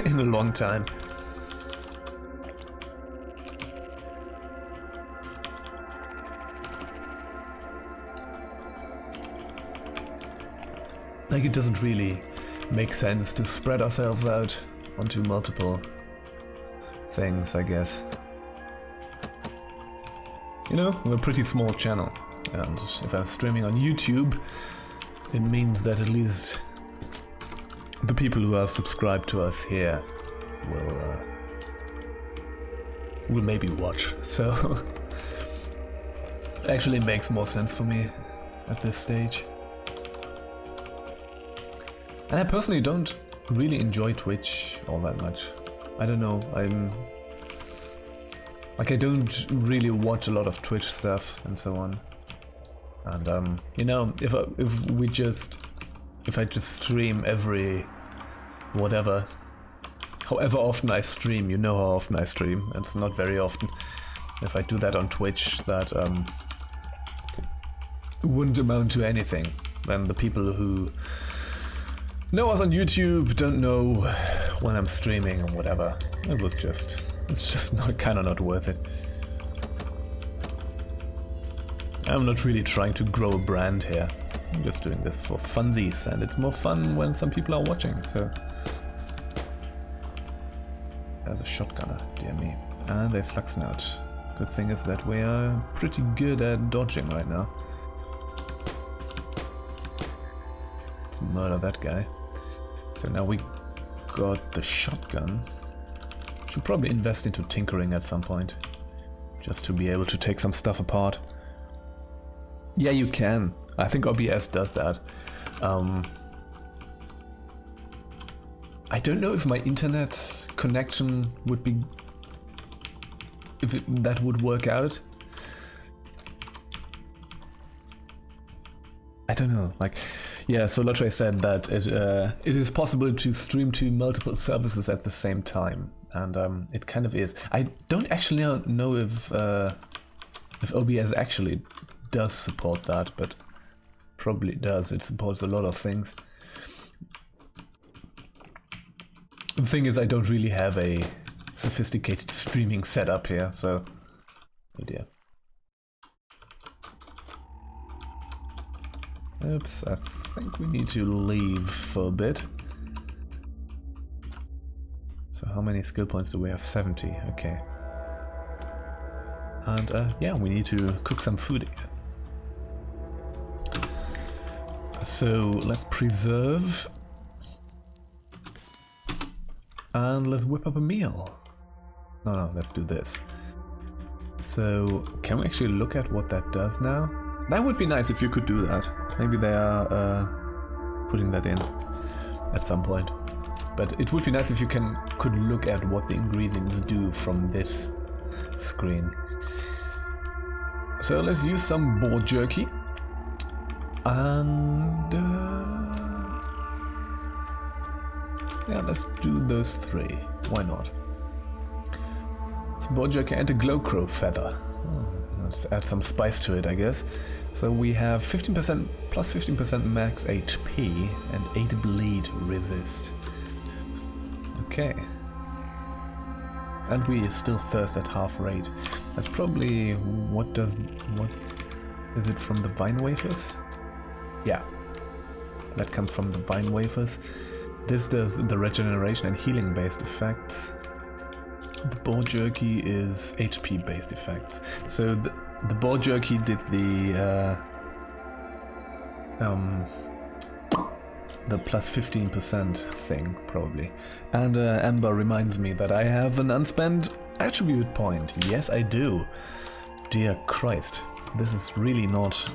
in a long time. Like, it doesn't really make sense to spread ourselves out onto multiple things, I guess. You know, we're a pretty small channel, and if I'm streaming on YouTube, it means that at least the people who are subscribed to us here will maybe watch. So it actually makes more sense for me at this stage. And I personally don't really enjoy Twitch all that much. I don't know, I don't really watch a lot of Twitch stuff and so on. And you know, if I just stream every whatever, however often I stream, you know how often I stream, and it's not very often. If I do that on Twitch, that wouldn't amount to anything. And the people who know us on YouTube don't know when I'm streaming or whatever. It's just not kind of not worth it. I'm not really trying to grow a brand here. I'm just doing this for funsies, and it's more fun when some people are watching, so. There's a shotgunner, dear me. And there's slug snout. Good thing is that we are pretty good at dodging right now. Let's murder that guy. So now we got the shotgun. Should probably invest into tinkering at some point, just to be able to take some stuff apart. Yeah, you can. I think OBS does that. I don't know if my internet connection would be... that would work out. I don't know, like... Yeah, so Lotray said that it is possible to stream to multiple services at the same time. And it kind of is. I don't actually know if OBS actually does support that, but probably does. It supports a lot of things. The thing is, I don't really have a sophisticated streaming setup here, so... Oh dear. Oops, I think we need to leave for a bit. So how many skill points do we have? 70, okay. And yeah, we need to cook some food again. So let's preserve. And let's whip up a meal. No, let's do this. So can we actually look at what that does now? That would be nice if you could do that. Maybe they are putting that in at some point. But it would be nice if you could look at what the ingredients do from this screen. So let's use some boar jerky. And yeah, let's do those 3. Why not? Some boar jerky and a glow crow feather. Let's add some spice to it, I guess. So we have 15% plus 15% max HP and 8 bleed resist. Okay. And we still thirst at half rate. That's probably what is it from the vine wafers? Yeah. That comes from the vine wafers. This does the regeneration and healing based effects. The boar jerky is HP based effects. So the boar jerky did the plus 15% thing, probably. And Amber reminds me that I have an unspent attribute point. Yes, I do. Dear Christ, this is really not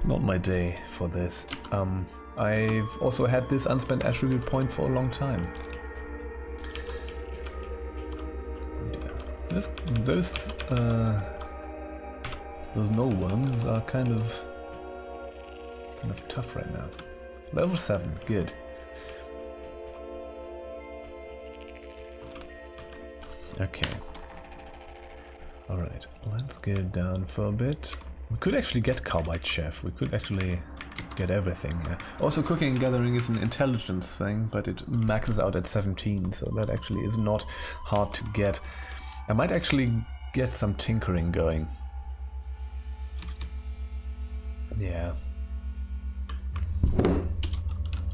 not my day for this. I've also had this unspent attribute point for a long time. Those nullworms are kind of tough right now. Level 7, good. Okay. Alright, let's get down for a bit. We could actually get Carbide Chef, we could actually get everything here. Also, cooking and gathering is an intelligence thing, but it maxes out at 17, so that actually is not hard to get. I might actually get some tinkering going. Yeah. You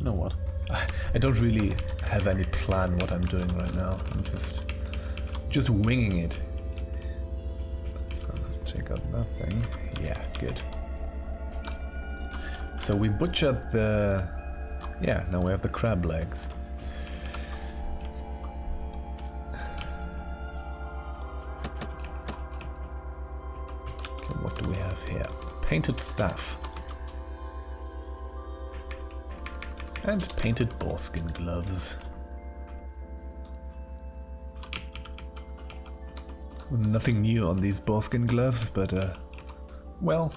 know what? I don't really have any plan what I'm doing right now. I'm just winging it. So let's check out that thing. Yeah, good. So we butchered the... Yeah, now we have the crab legs. Okay, what do we have here? Painted staff. And painted boarskin gloves. Nothing new on these boarskin gloves, but well,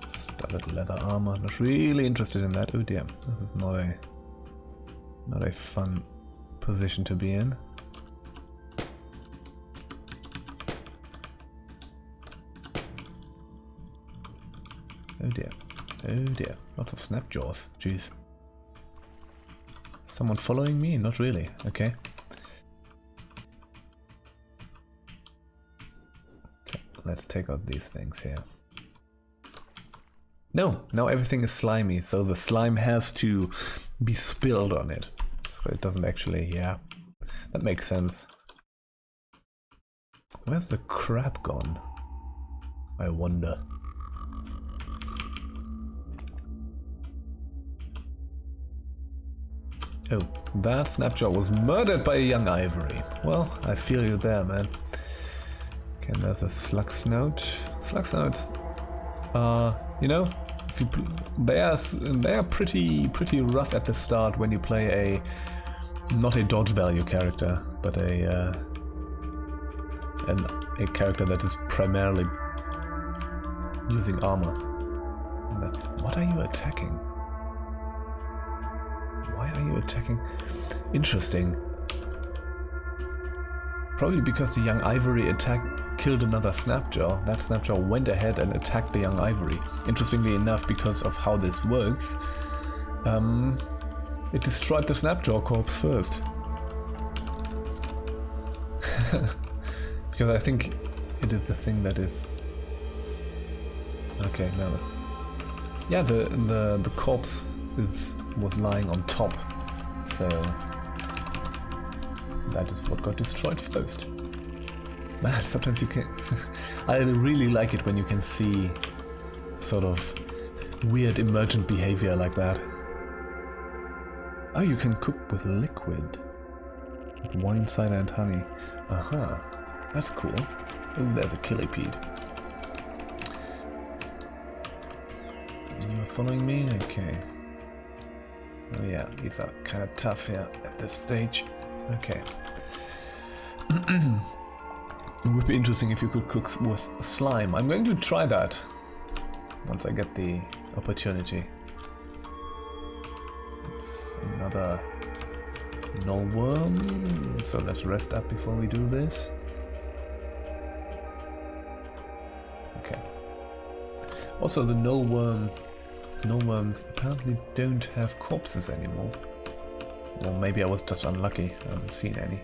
studded leather armor. Not really interested in that. Oh dear, this is not a fun position to be in. Oh dear. Oh dear, lots of snapjaws. Jeez. Someone following me? Not really. Okay. Okay, let's take out these things here. No, now everything is slimy, so the slime has to be spilled on it. So it doesn't actually, yeah. That makes sense. Where's the crab gone? I wonder. Oh, that snapjaw was murdered by a young ivory. Well, I feel you there, man. Okay, there's a slug snout. Slug snouts, you know, if you they are pretty rough at the start when you play not a dodge value character, but a character that is primarily using armor. What are you attacking? Why are you attacking? Interesting. Probably because the young ivory killed another snapjaw. That snapjaw went ahead and attacked the young ivory. Interestingly enough, because of how this works, it destroyed the snapjaw corpse first. Because I think it is the thing that is... Okay, no. Yeah, the corpse was lying on top, so that is what got destroyed first. Man, sometimes you can... I really like it when you can see sort of weird emergent behavior like that. Oh, you can cook with liquid. With wine, cider and honey. Aha, that's cool. Oh, there's a killipede. You're following me? Okay. Oh yeah, these are kind of tough here at this stage. Okay. It would be interesting if you could cook with slime. I'm going to try that once I get the opportunity. It's another null worm, so let's rest up before we do this. Okay. Also, the null worms apparently don't have corpses anymore. Or maybe I was just unlucky, I haven't seen any.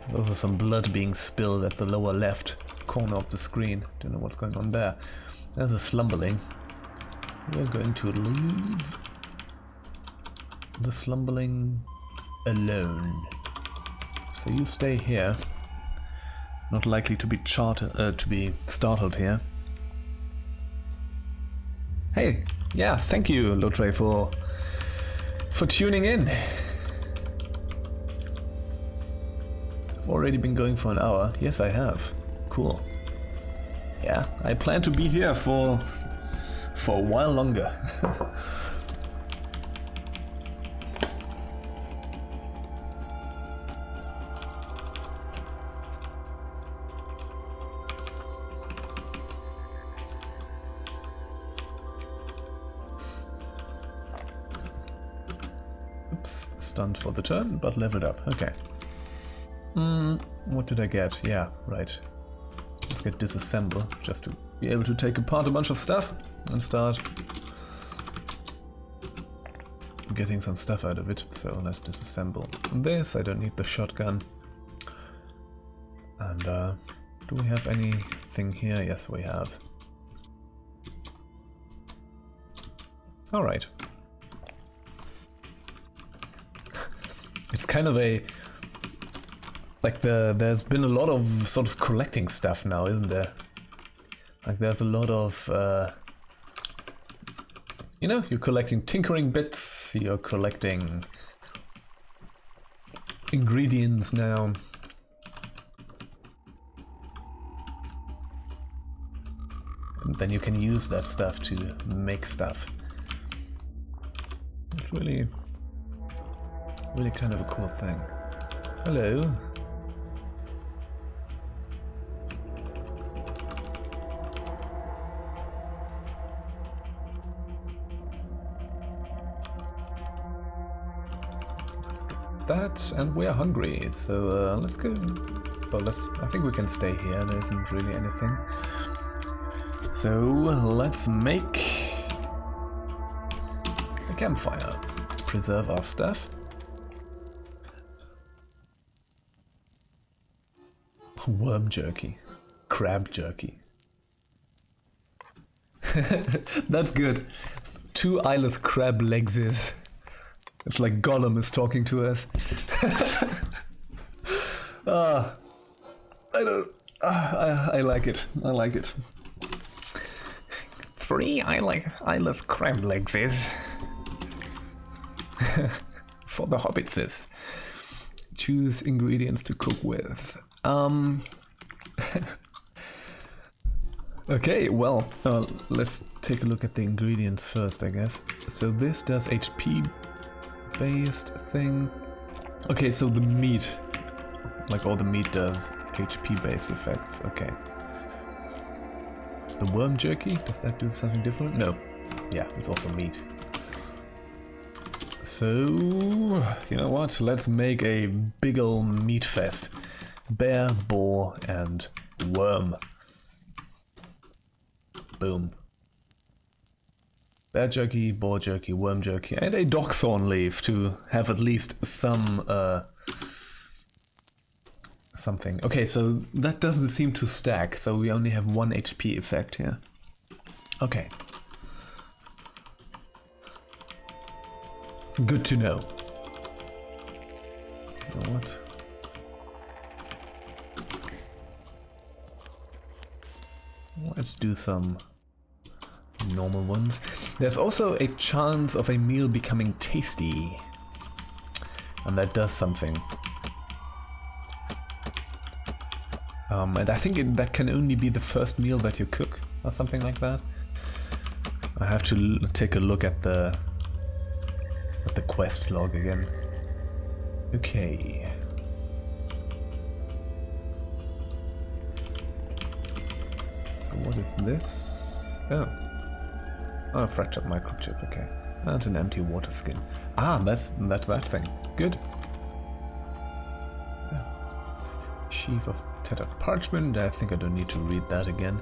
There's also some blood being spilled at the lower left corner of the screen. Don't know what's going on there. There's a slumberling. We're going to leave the slumberling alone. So you stay here. Not likely to be startled here. Hey, yeah, thank you, Lotre, for tuning in. I've already been going for an hour. Yes, I have. Cool. Yeah, I plan to be here for a while longer. Oops, stunned for the turn, but leveled up. Okay. What did I get? Yeah, right. Let's get Disassemble, just to be able to take apart a bunch of stuff and start getting some stuff out of it. So let's disassemble this. I don't need the shotgun. And do we have anything here? Yes, we have. Alright, It's kind of a... Like there's been a lot of sort of collecting stuff now, isn't there? Like there's a lot of... you know, you're collecting tinkering bits, you're collecting ingredients now. And then you can use that stuff to make stuff. It's really kind of a cool thing. Hello. That, and we're hungry, so let's go. Well, I think we can stay here. There isn't really anything. So let's make a campfire. Preserve our stuff. Worm jerky, crab jerky. That's good. 2 eyeless crab legses. It's like Gollum is talking to us. I like it. I like it. 3 eyeless crab legses. For the hobbitses. Choose ingredients to cook with. Okay, well, let's take a look at the ingredients first, I guess. So this does HP based thing. Okay, so the meat, like all the meat does HP based effects. Okay. The worm jerky, does that do something different? No. Yeah, it's also meat. So, you know what? Let's make a big ol' meat fest. Bear, boar, and worm. Boom. Bear jerky, boar jerky, worm jerky, and a dockthorn leaf to have at least some, something. Okay, so that doesn't seem to stack, so we only have 1 HP effect here. Okay. Good to know. You know what? Let's do some normal ones. There's also a chance of a meal becoming tasty. And that does something. And I think that can only be the first meal that you cook, or something like that. I have to take a look at the quest log again. Okay. So what is this? Oh, fractured microchip. Okay, and an empty water skin. Ah, that's that thing. Good. Sheaf of tattered parchment. I think I don't need to read that again.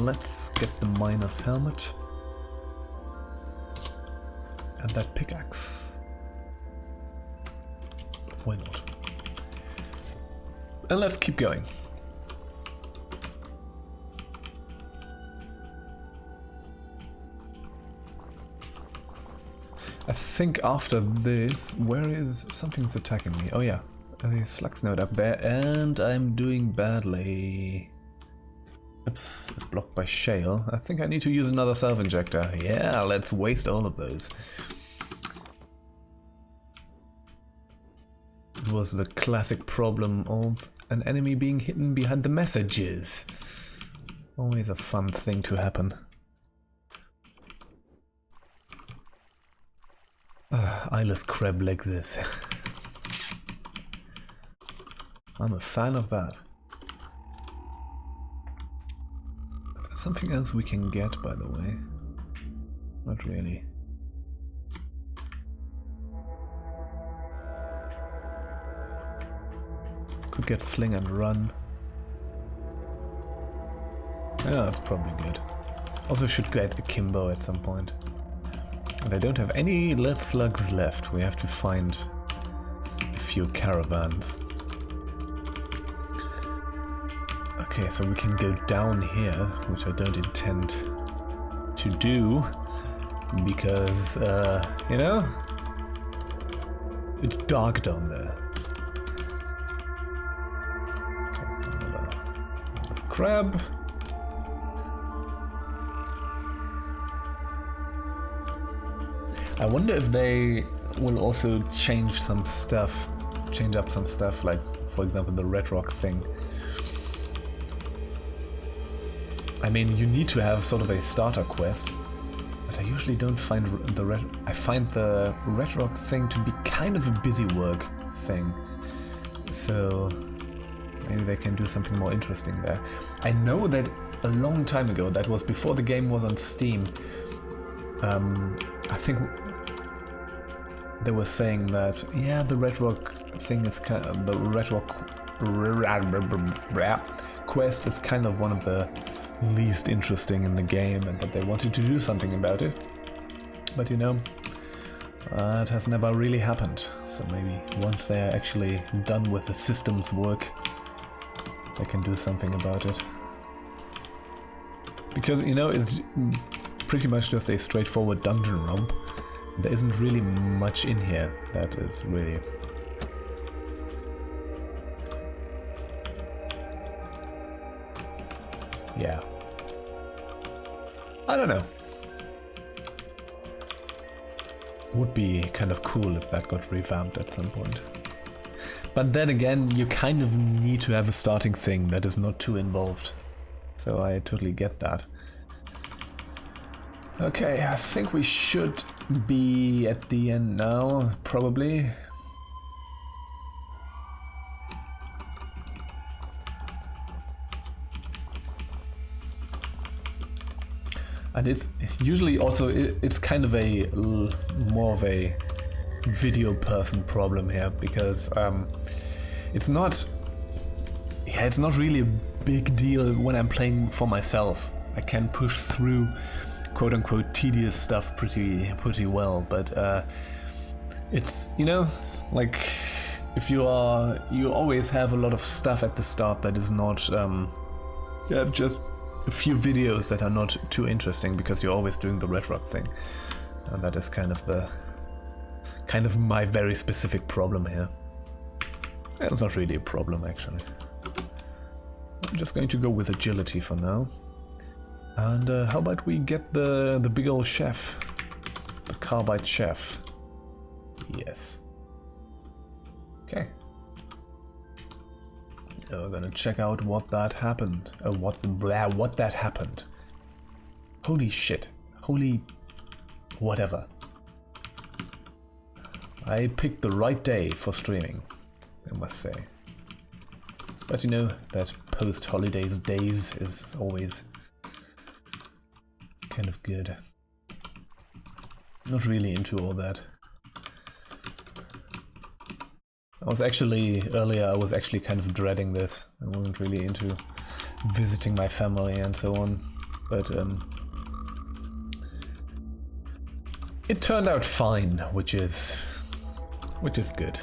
Let's get the miner's helmet. And that pickaxe. Why not? And let's keep going. I think after this, where is something's attacking me? Oh yeah, a slug's node up there, and I'm doing badly. Oops, it's blocked by shale. I think I need to use another self-injector. Yeah, let's waste all of those. It was the classic problem of an enemy being hidden behind the messages. Always a fun thing to happen. Eyeless crab legses. I'm a fan of that. Is there something else we can get, by the way? Not really. Could get sling and run. Yeah, that's probably good. Also should get akimbo at some point. And I don't have any lead slugs left. We have to find a few caravans. Okay, so we can go down here, which I don't intend to do, because, you know, It's dark down there. Okay, another crab. I wonder if they will also change some stuff, change up some stuff, like for example the red rock thing. I mean, you need to have sort of a starter quest, but I usually don't find I find the red rock thing to be kind of a busy work thing. So maybe they can do something more interesting there. I know that a long time ago, that was before the game was on Steam, I think they were saying that, yeah, the red rock thing is kind of, the red rock quest is kind of one of the least interesting in the game, and that they wanted to do something about it. But you know, it has never really happened. So maybe once they're actually done with the system's work, they can do something about it. Because, you know, it's pretty much just a straightforward dungeon romp. There isn't really much in here that is really... yeah. I don't know. Would be kind of cool if that got revamped at some point. But then again, you kind of need to have a starting thing that is not too involved. So I totally get that. Okay, I think we should be at the end now, probably. And it's usually also, it's kind of a more of a video person problem here, because it's not really a big deal when I'm playing for myself. I can push through quote-unquote tedious stuff pretty well, but it's, you know, like if you always have a lot of stuff at the start that is not you have just a few videos that are not too interesting because you're always doing the red rock thing, and that is kind of my very specific problem here. It's not really a problem, actually. I'm just going to go with agility for now. And how about we get the big old chef, the carbide chef? Yes. Okay. Now we're gonna check out what that happened. What that happened. Holy shit. Holy whatever. I picked the right day for streaming, I must say. But you know, that post-holidays days is always kind of good. Not really into all that. Earlier I was actually kind of dreading this. I wasn't really into visiting my family and so on. But it turned out fine, which is good.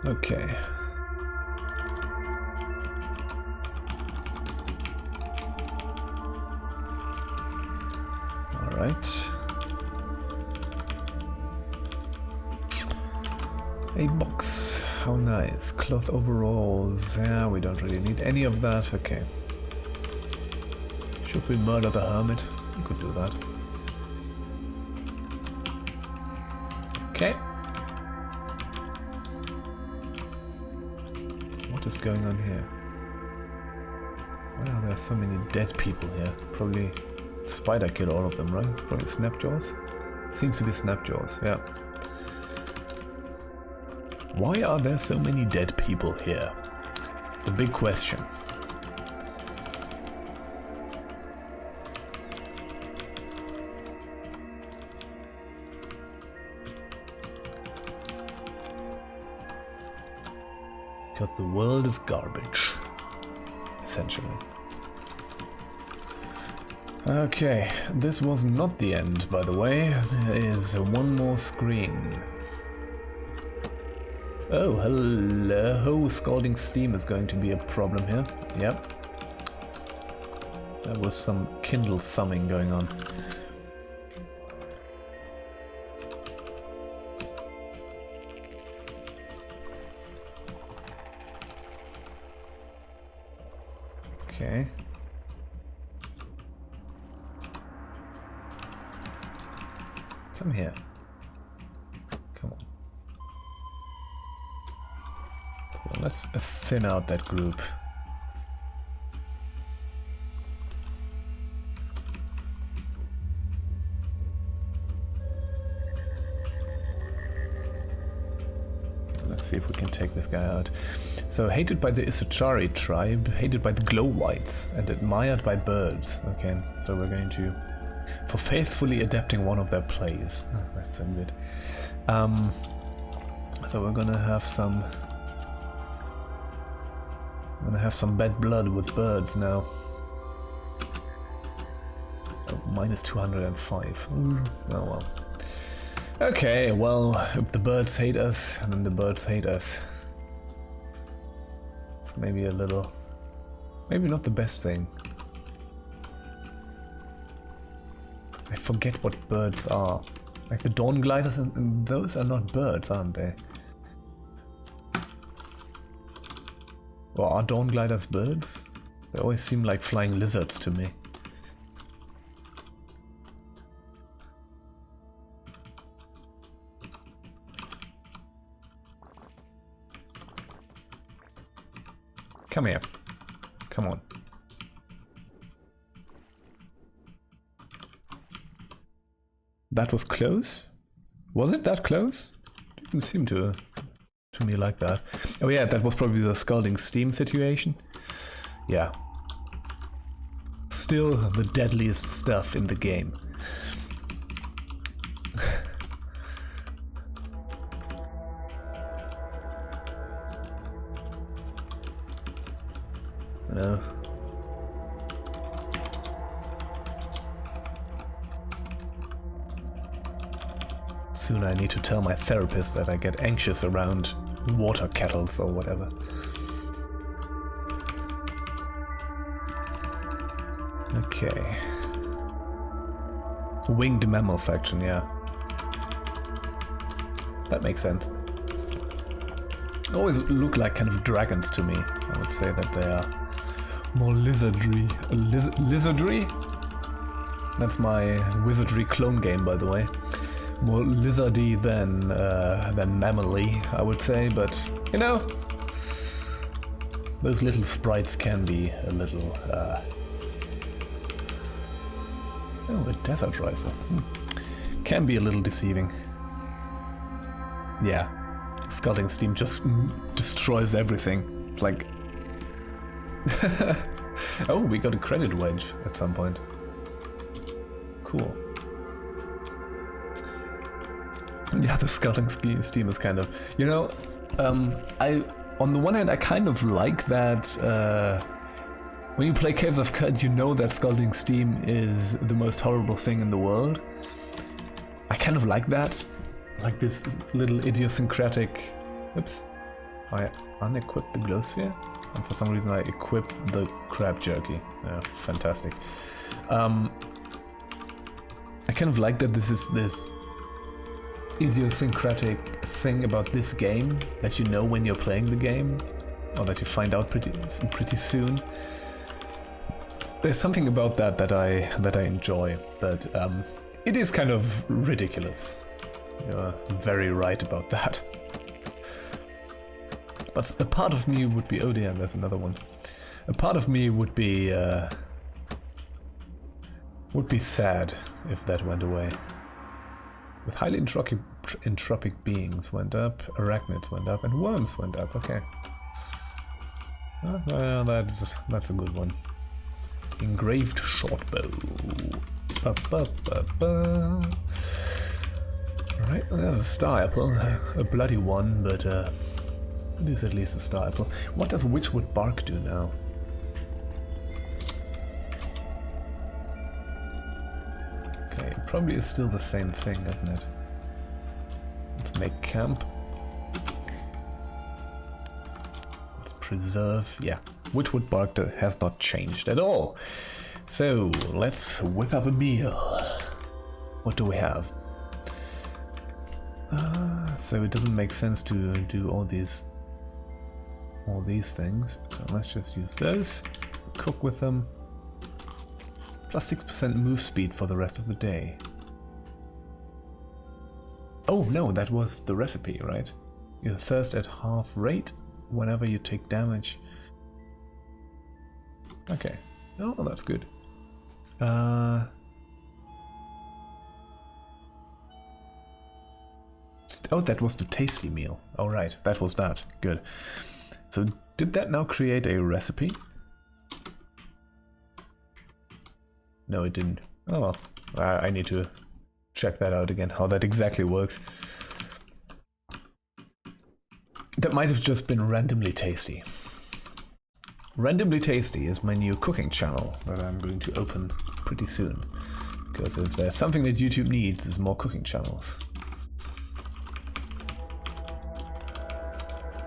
Okay. All right. A box. How nice. Cloth overalls. Yeah, we don't really need any of that. Okay. Should we murder the hermit? We could do that. Okay. What is going on here? Why are there so many dead people here? Probably spider killed all of them, right? Probably Snapjaws? Seems to be Snapjaws, yeah. Why are there so many dead people here? The big question. Because the world is garbage, essentially. Okay, this was not the end, by the way. There is one more screen. Oh, hello. Scalding steam is going to be a problem here. Yep. There was some Kindle thumbing going on. Okay. Come here. Come on. So let's thin out that group. Let's see if we can take this guy out. So, hated by the Isuchari tribe, hated by the Glow Whites, and admired by birds. Okay, so we're going to... For faithfully adapting one of their plays. Oh, that's so good. So we're gonna have some... I'm gonna have some bad blood with birds now. Oh, minus 205. Oh well. Okay, well, if the birds hate us, then the birds hate us. It's maybe a little... Maybe not the best thing. I forget what birds are. Like the dawn gliders, and those are not birds, aren't they? Or are dawn gliders birds? They always seem like flying lizards to me. Come here. Come on. That was close? Was it that close? Didn't seem to me like that. Oh yeah, that was probably the scalding steam situation. Yeah. Still the deadliest stuff in the game. No. Soon I need to tell my therapist that I get anxious around water kettles or whatever. Okay. Winged mammal faction, yeah. That makes sense. Always look like kind of dragons to me. I would say that they are more lizardry. Lizardry? That's my wizardry clone game, by the way. More lizardy than mammally, I would say, but you know, those little sprites can be a little. Oh, a desert rifle. Can be a little deceiving. Yeah, scalding steam just destroys everything. It's like, oh, we got a credit wedge at some point. Cool. Yeah, the scalding steam is kind of, you know, on the one hand, I kind of like that when you play Caves of Qud, you know that scalding steam is the most horrible thing in the world. I kind of like that, like this little idiosyncratic. Oops, I unequipped the glow sphere, and for some reason I equipped the crab jerky. Yeah, fantastic. I kind of like that this is this idiosyncratic thing about this game that you know when you're playing the game, or that you find out pretty soon. There's something about that I enjoy, but it is kind of ridiculous. You're very right about that. But a part of me would be, oh dear, there's another one. A part of me would be sad if that went away. With highly entropic beings went up, arachnids went up, and worms went up. Okay. Well, that's a good one. Engraved shortbow. Alright, there's a star apple. A bloody one, but It is at least a star apple. What does witchwood bark do now? Okay, it probably is still the same thing, isn't it? Let's make camp. Let's preserve. Yeah, witchwood bark has not changed at all. So let's whip up a meal. What do we have? So it doesn't make sense to do all these things. So let's just use those. Cook with them. Plus 6% move speed for the rest of the day. Oh no, that was the recipe, right? You thirst at half rate whenever you take damage. Okay. Oh, that's good. Oh, that was the tasty meal. Oh, right, that was that. Good. So, did that now create a recipe? No, it didn't. Oh, well. I need to check that out again, how that exactly works. That might have just been randomly tasty. Randomly Tasty is my new cooking channel that I'm going to open pretty soon. Because if there's something that YouTube needs, is more cooking channels.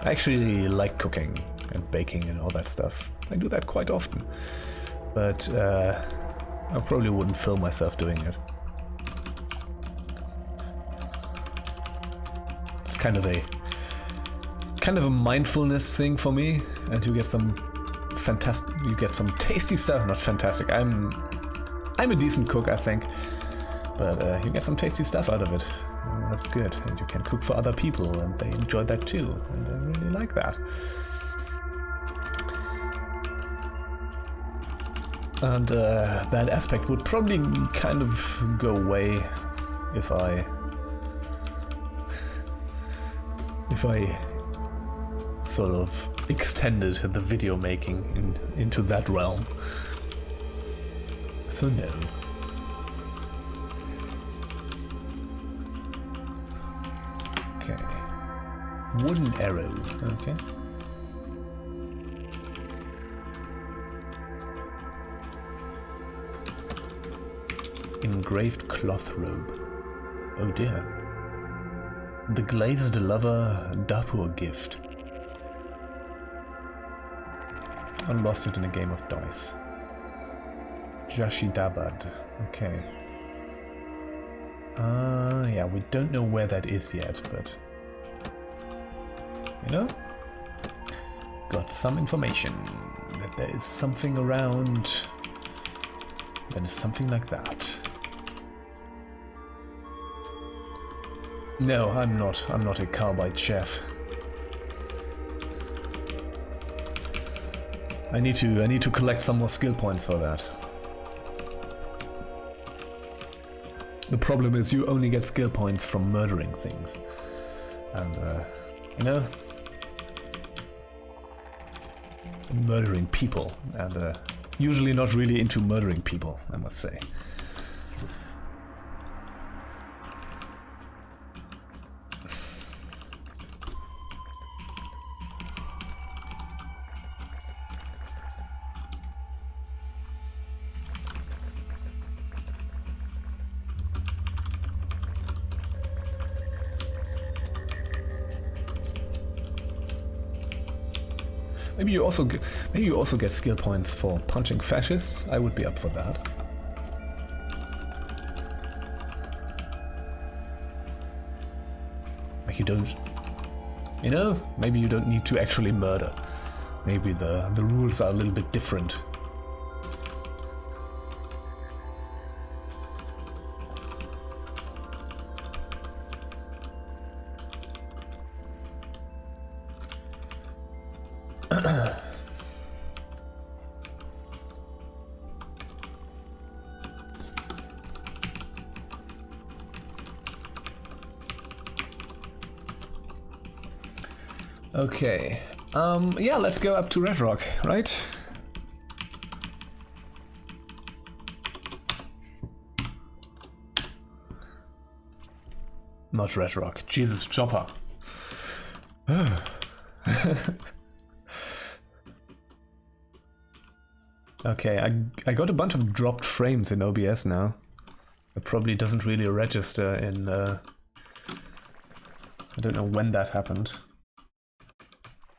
I actually like cooking and baking and all that stuff. I do that quite often. But I probably wouldn't film myself doing it. It's kind of a mindfulness thing for me, and you get some tasty stuff. Not fantastic. I'm a decent cook, I think, but you get some tasty stuff out of it. That's good, and you can cook for other people, and they enjoy that too, and I really like that. And that aspect would probably kind of go away if I sort of extended the video making into that realm. So no. Okay. Wooden arrow, okay. Engraved cloth robe. Oh dear. The glazed lover Dapur gift. I lost it in a game of dice. Jashidabad. Okay. Yeah, we don't know where that is yet, but you know, got some information that there is something around. That is something like that. No, I'm not a carbide chef. I need to collect some more skill points for that. The problem is you only get skill points from murdering things. And you know, murdering people, and usually not really into murdering people, I must say. Maybe you also get skill points for punching fascists. I would be up for that. Like you don't, you know, maybe you don't need to actually murder. Maybe the rules are a little bit different. Okay, yeah, let's go up to Red Rock, right? Not Red Rock, Jesus, Joppa. Okay, I got a bunch of dropped frames in OBS now. It probably doesn't really register in... I don't know when that happened.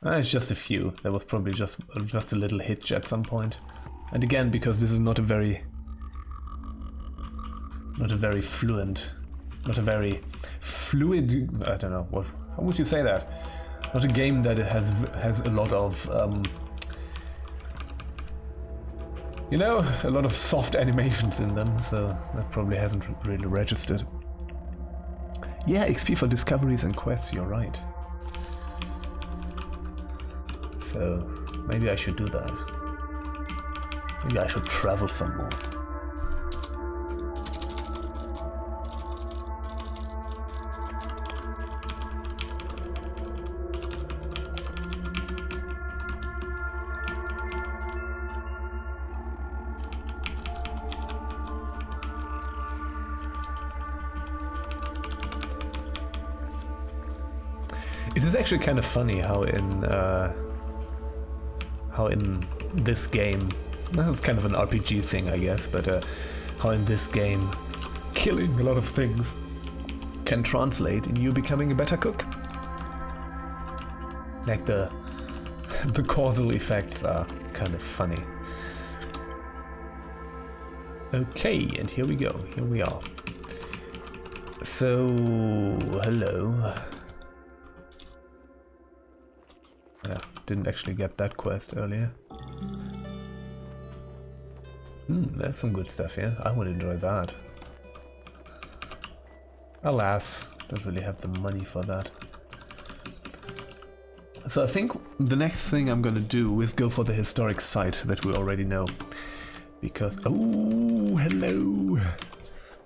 It's just a few. There was probably just a little hitch at some point. And again, because this is not a very fluid, I don't know, how would you say that? Not a game that has a lot of, you know, a lot of soft animations in them, so that probably hasn't really registered. Yeah, XP for discoveries and quests, you're right. So, maybe I should do that. Maybe I should travel some more. It is actually kind of funny how in this game, this is kind of an RPG thing, I guess, but how in this game killing a lot of things can translate in you becoming a better cook. Like the causal effects are kind of funny. Okay, and here we go. Here we are. So, hello. Yeah, didn't actually get that quest earlier. There's some good stuff here. I would enjoy that. Alas, don't really have the money for that. So I think the next thing I'm gonna do is go for the historic site that we already know. Because, oh, hello!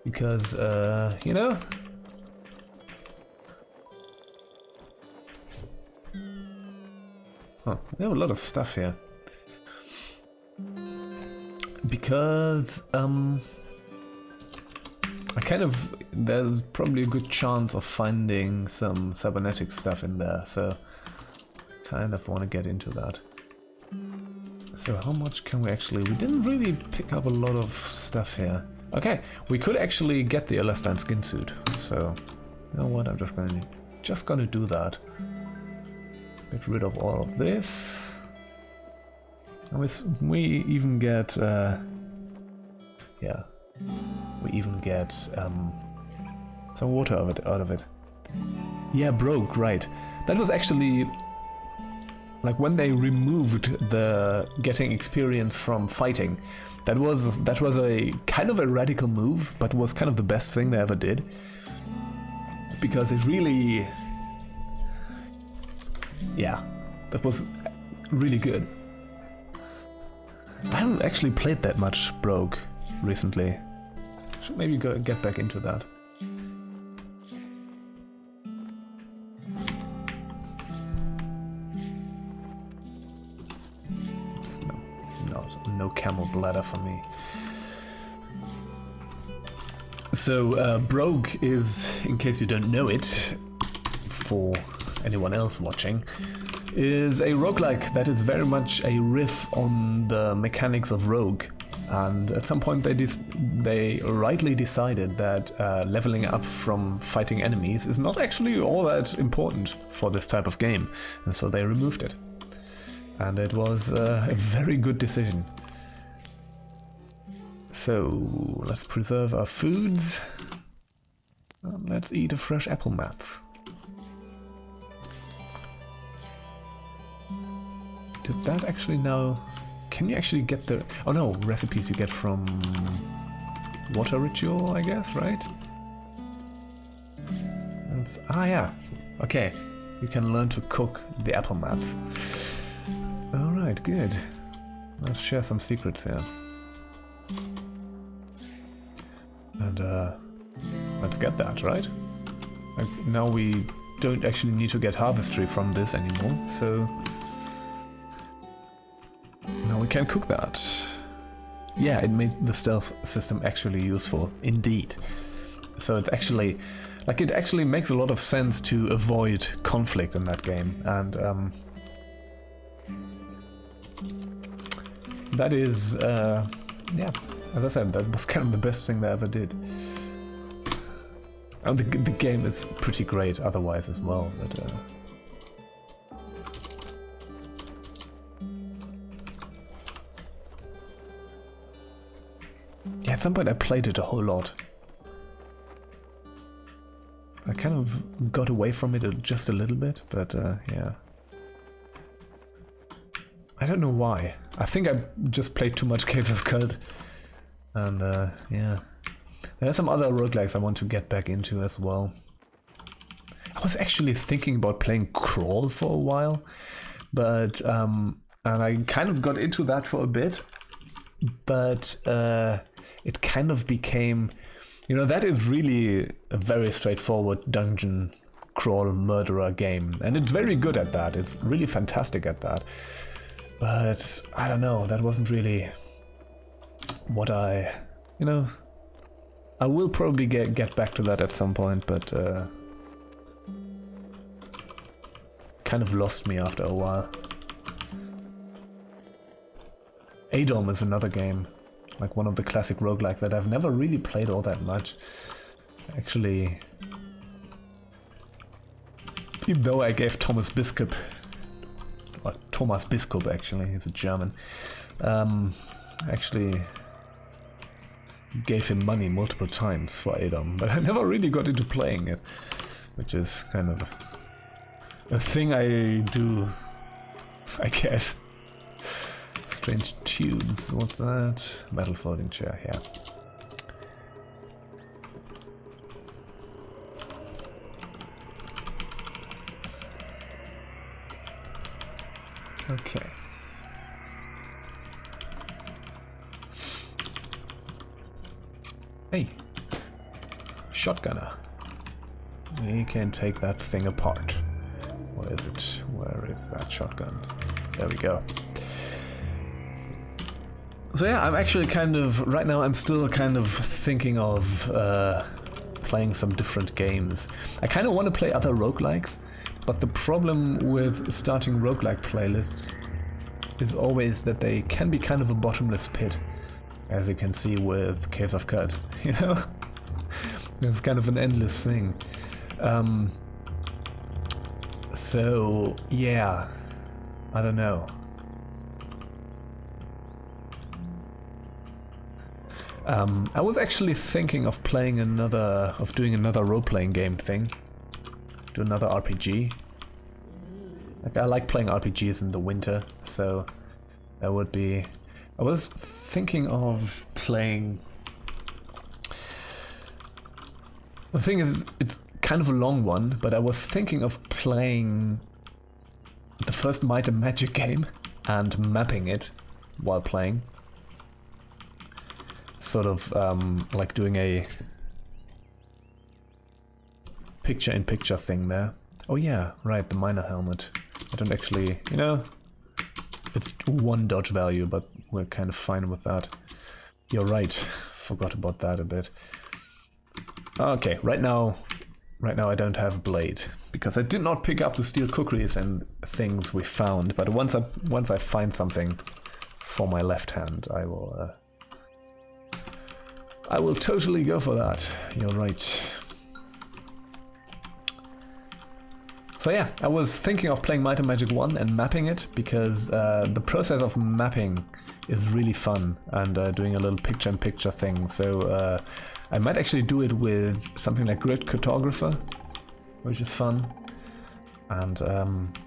Because, you know? Huh, we have a lot of stuff here. Because, there's probably a good chance of finding some cybernetic stuff in there, so kind of want to get into that. So how much can we actually... We didn't really pick up a lot of stuff here. Okay, we could actually get the Elastine skin suit, so you know what, I'm just gonna do that. Get rid of all of this. And we even get yeah, we even get some water out of it. Yeah, broke, right. That was actually like when they removed the getting experience from fighting. That was a kind of a radical move, but was kind of the best thing they ever did. Because it really, yeah, that was really good. I haven't actually played that much Brogue recently. Should maybe get back into that. No camel bladder for me. So Brogue is, in case you don't know it, for anyone else watching, is a roguelike that is very much a riff on the mechanics of Rogue. And at some point they rightly decided that leveling up from fighting enemies is not actually all that important for this type of game. And so they removed it. And it was a very good decision. So let's preserve our foods. And let's eat a fresh apple mats. Did that actually now... Can you actually get the... Oh no, recipes you get from Water Ritual, I guess, right? Ah yeah, okay. You can learn to cook the apple mats. Alright, good. Let's share some secrets here. And let's get that, right? Like, now we don't actually need to get harvestry from this anymore, so... Now we can cook that. Yeah, it made the stealth system actually useful, indeed. So it's actually Like, it actually makes a lot of sense to avoid conflict in that game, and that is, yeah, as I said, that was kind of the best thing they ever did. And the game is pretty great otherwise as well, but yeah, at some point I played it a whole lot. I kind of got away from it just a little bit, but yeah. I don't know why. I think I just played too much Caves of Qud. And yeah. There are some other roguelikes I want to get back into as well. I was actually thinking about playing Crawl for a while, but and I kind of got into that for a bit, but it kind of became, you know, that is really a very straightforward dungeon crawl murderer game, and it's very good at that. It's really fantastic at that. But I don't know, that wasn't really what I, you know, I will probably get back to that at some point, but kind of lost me after a while. Adom is another game, like one of the classic roguelikes that I've never really played all that much. Actually, even though I gave Thomas Biskup actually, he's a German, actually gave him money multiple times for Adom, but I never really got into playing it, which is kind of a thing I do, I guess. Strange tunes, what's that? Metal folding chair, yeah. Okay. Hey, shotgunner. We can take that thing apart. What is it? Where is that shotgun? There we go. So yeah, I'm actually kind of, right now I'm still kind of thinking of playing some different games. I kind of want to play other roguelikes, but the problem with starting roguelike playlists is always that they can be kind of a bottomless pit, as you can see with Caves of Qud, you know? It's kind of an endless thing. So, yeah, I don't know. I was actually thinking of doing another role-playing game thing. Do another RPG. Like, I like playing RPGs in the winter, so that would be... I was thinking of playing... The thing is, it's kind of a long one, but I was thinking of playing the first Might and Magic game and mapping it while playing. Sort of like doing a picture-in-picture thing there. Oh yeah, right, the miner helmet. I don't actually, you know, it's 1 dodge value, but we're kind of fine with that. You're right, forgot about that a bit. Okay, right now I don't have a blade, because I did not pick up the steel kukris and things we found, but once I find something for my left hand, I will totally go for that. You're right. So yeah, I was thinking of playing Might and Magic 1 and mapping it, because the process of mapping is really fun, and doing a little picture-in-picture thing. So I might actually do it with something like Grid Cartographer, which is fun. And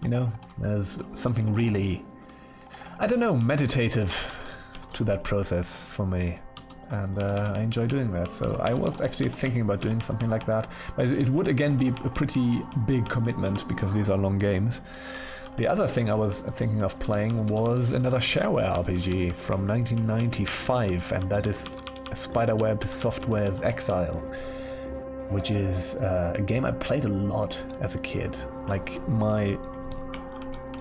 you know, there's something really, I don't know, meditative to that process for me. And I enjoy doing that, so I was actually thinking about doing something like that, but it would again be a pretty big commitment because these are long games. The other thing I was thinking of playing was another shareware RPG from 1995, and that is Spiderweb Software's Exile, which is a game I played a lot as a kid. Like, my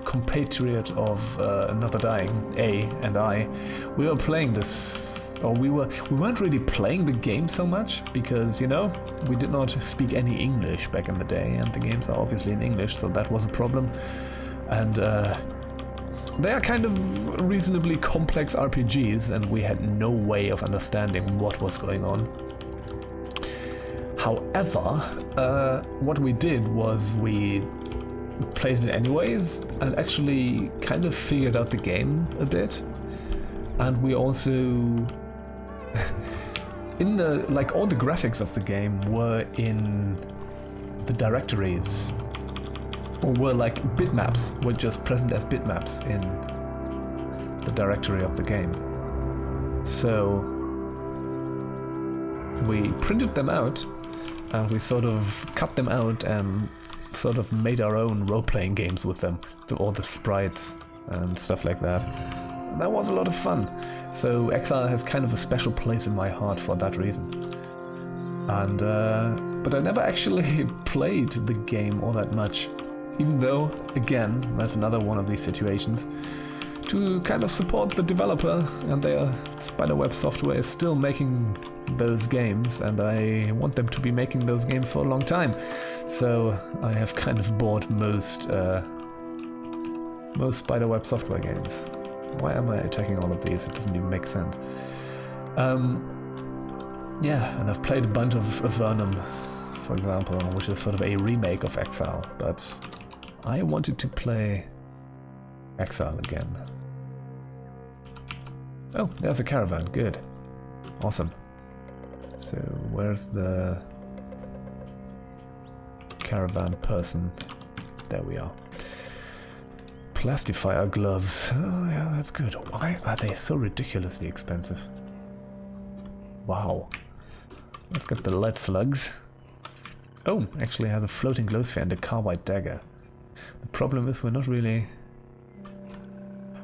compatriot of Another Dying, A, and I, we were playing this or we weren't really playing the game so much because, you know, we did not speak any English back in the day, and the games are obviously in English, so that was a problem. And they are kind of reasonably complex RPGs, and we had no way of understanding what was going on. However, what we did was we played it anyways and actually kind of figured out the game a bit. And we also, like all the graphics of the game were in the directories, or were like bitmaps, were just present as bitmaps in the directory of the game. So we printed them out and we sort of cut them out and sort of made our own role-playing games with them, so all the sprites and stuff like that. That was a lot of fun. So Exile has kind of a special place in my heart for that reason. And but I never actually played the game all that much, even though, again, that's another one of these situations. To kind of support the developer, and their spiderweb software is still making those games, and I want them to be making those games for a long time. So I have kind of bought most spiderweb software games. Why am I attacking all of these? It doesn't even make sense. Yeah, and I've played a bunch of Avernum, for example, which is sort of a remake of Exile, but I wanted to play Exile again. Oh, there's a caravan. Good. Awesome. So, where's the caravan person? There we are. Plastifier gloves. Oh, yeah, that's good. Why are they so ridiculously expensive? Wow. Let's get the lead slugs. Oh, actually has a floating glow sphere and a carbide dagger. The problem is we're not really...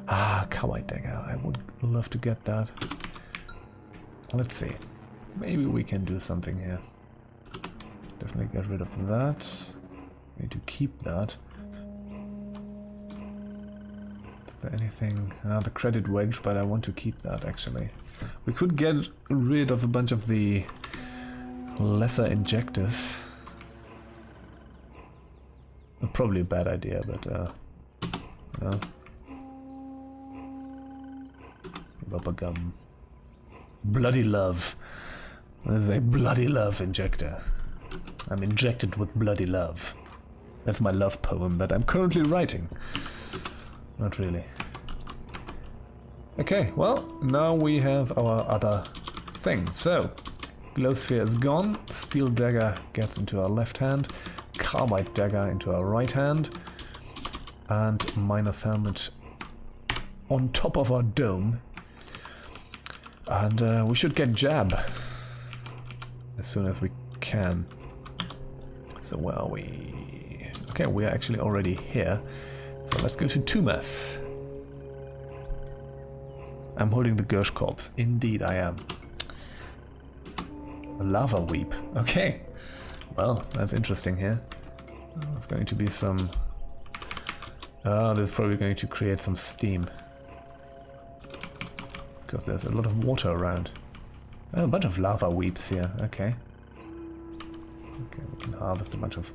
Ah, carbide dagger. I would love to get that. Let's see. Maybe we can do something here. Definitely get rid of that. Need to keep that. Is there anything? The credit wedge, but I want to keep that actually. We could get rid of a bunch of the lesser injectors. Probably a bad idea, but no. Bubblegum. Bloody love. This is a bloody love injector. I'm injected with bloody love. That's my love poem that I'm currently writing. Not really. Okay, well, now we have our other thing. So, glow sphere is gone, steel dagger gets into our left hand, carbide dagger into our right hand, and miner's helmet on top of our dome. And we should get jab as soon as we can. So where are we? Okay, we are actually already here. So let's go to Tumas. I'm holding the Gersh corpse. Indeed I am. A lava weep. Okay. Well, that's interesting here. There's going to be some... there's probably going to create some steam. Because there's a lot of water around. Oh, a bunch of lava weeps here. Okay. Okay, we can harvest a bunch of...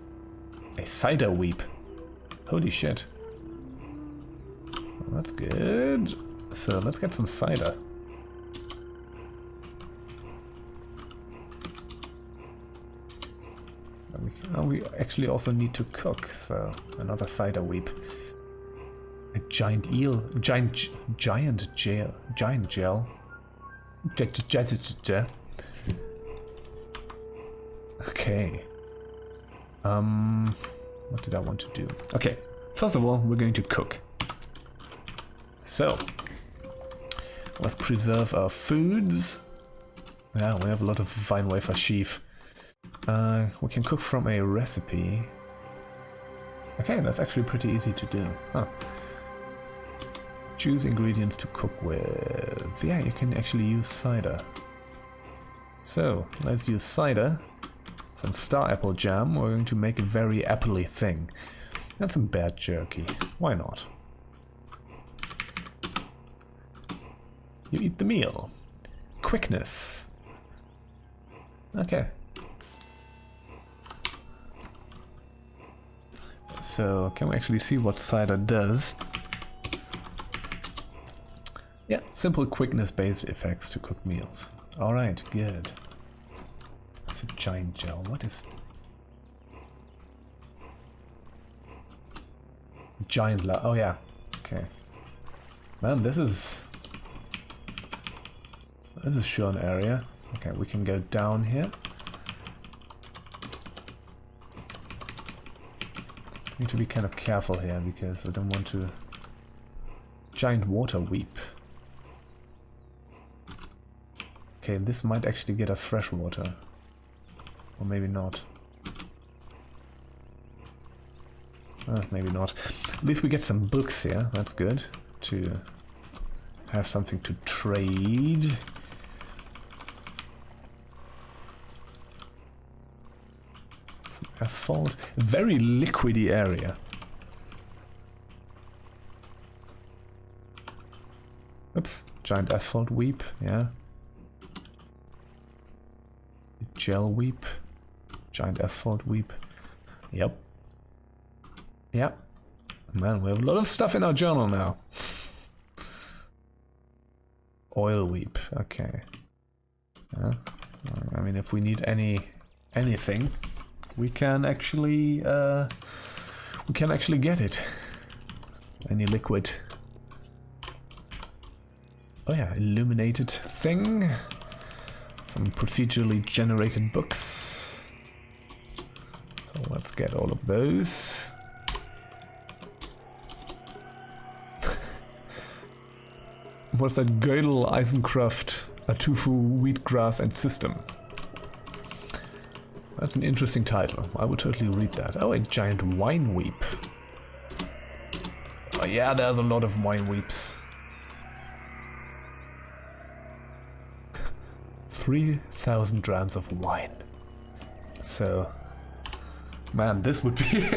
A cider weep. Holy shit. Well, that's good. So let's get some cider. We actually also need to cook, so another cider weep. A giant eel, giant gel. Okay. What did I want to do? Okay, first of all, we're going to cook. So, let's preserve our foods. Yeah, we have a lot of fine wafer sheaf. We can cook from a recipe. Okay, that's actually pretty easy to do. Huh. Choose ingredients to cook with. Yeah, you can actually use cider. So, let's use cider. Some star apple jam. We're going to make a very appley thing. And some bad jerky. Why not? You eat the meal. quickness. Okay. So can we actually see what cider does? Yeah, simple quickness-based effects to cook meals. Alright, good. It's a giant gel. What is... Giant oh yeah. Okay. Man, this is sure an area. Okay, we can go down here. Need to be kind of careful here because I don't want to... Giant water weep. Okay, this might actually get us fresh water. Or maybe not. Maybe not. At least we get some books here. That's good. To have something to trade. Some asphalt. Very liquidy area. Oops. Giant asphalt weep. Yeah. Gel weep. Giant asphalt weep. Yep. Yep. Man, we have a lot of stuff in our journal now. Oil weep. Okay. I mean, if we need anything, we can actually get it. Any liquid. Oh yeah, illuminated thing. Some procedurally generated books. So let's get all of those. What's that? Gödel, Eisencraft, Atufu, Wheatgrass and System. That's an interesting title. I would totally read that. Oh, a giant wine weep. Oh yeah, there's a lot of wine weeps. 3,000 drams of wine. So, man, this would be...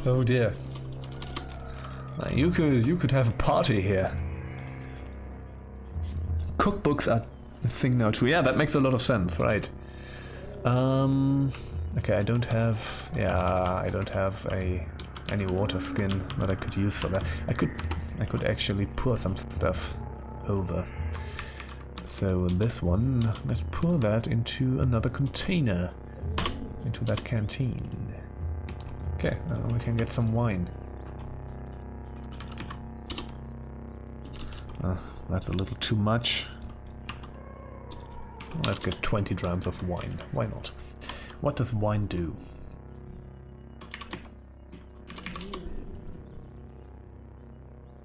Oh dear. You could have a party here. Cookbooks are a thing now too. Yeah, that makes a lot of sense, right? Okay, I don't have any water skin that I could use for that. I could actually pour some stuff over. So this one, let's pour that into another container, into that canteen. Okay, now we can get some wine. That's a little too much. Let's get 20 drams of wine. Why not? What does wine do?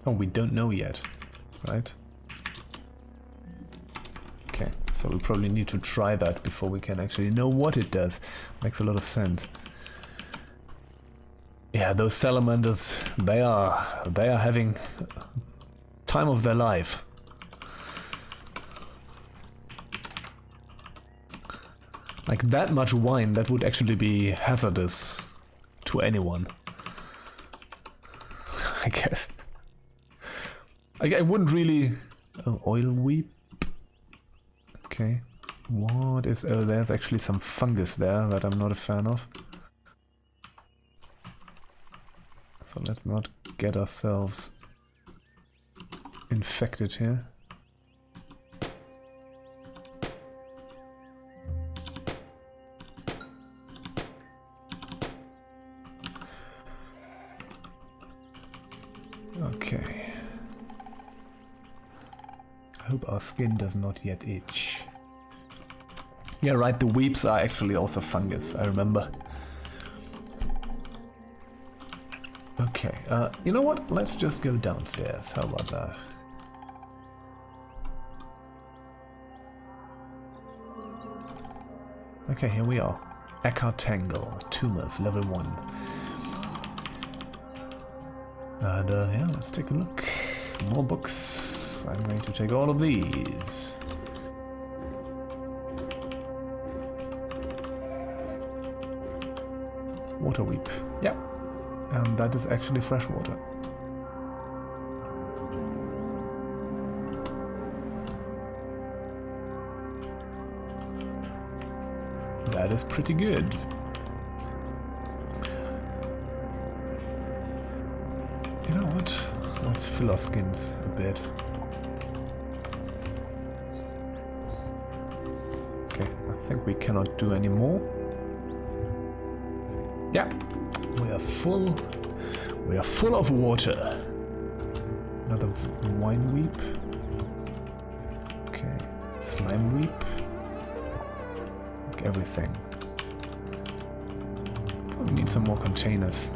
Oh, we don't know yet, right? Okay, so we probably need to try that before we can actually know what it does. Makes a lot of sense. Yeah, those salamanders, they are having time of their life. Like that much wine, that would actually be hazardous to anyone. I guess. I wouldn't really... Oh, oil weep? Okay. What is... Oh, there's actually some fungus there that I'm not a fan of. So let's not get ourselves infected here. Okay. I hope our skin does not yet itch. Yeah, right, the weeps are actually also fungus, I remember. Okay, you know what? Let's just go downstairs. How about that? Okay, here we are. Eckhart Tangle, Tumors, level 1. And yeah, let's take a look. More books. I'm going to take all of these. Water weep. Yep. And that is actually fresh water. That is pretty good. You know what? Let's fill our skins a bit. Okay, I think we cannot do any more. Yeah, we are full. We are full of water. Another wine weep. Okay, slime weep. Like everything. Probably need some more containers.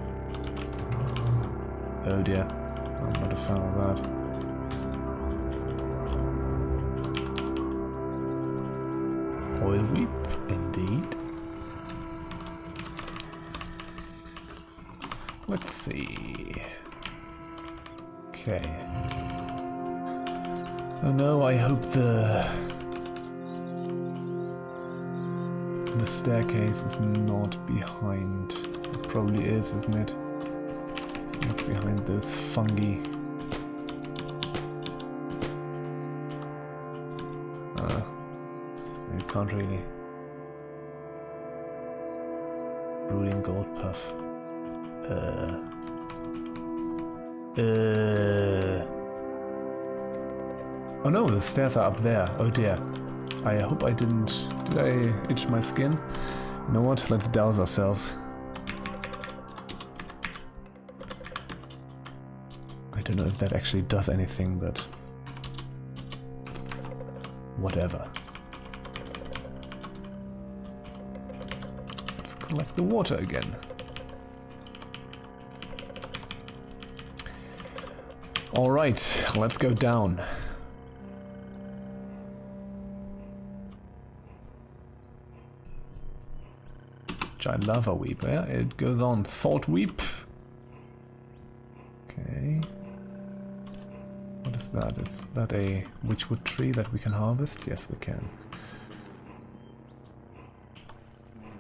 Oh dear, I'm not a fan of that. Oil weep, indeed. Let's see. Okay. Oh no, I hope the staircase is not behind. It probably is, isn't it? It's not behind those fungi. You can't really. Brooding gold puff. Oh no, the stairs are up there. Oh dear. I hope I didn't... Did I itch my skin? You know what? Let's douse ourselves. I don't know if that actually does anything, but... whatever. Let's collect the water again. Alright, let's go down. Giant lava weep, yeah, it goes on. Salt weep. Okay. What is that? Is that a witchwood tree that we can harvest? Yes, we can.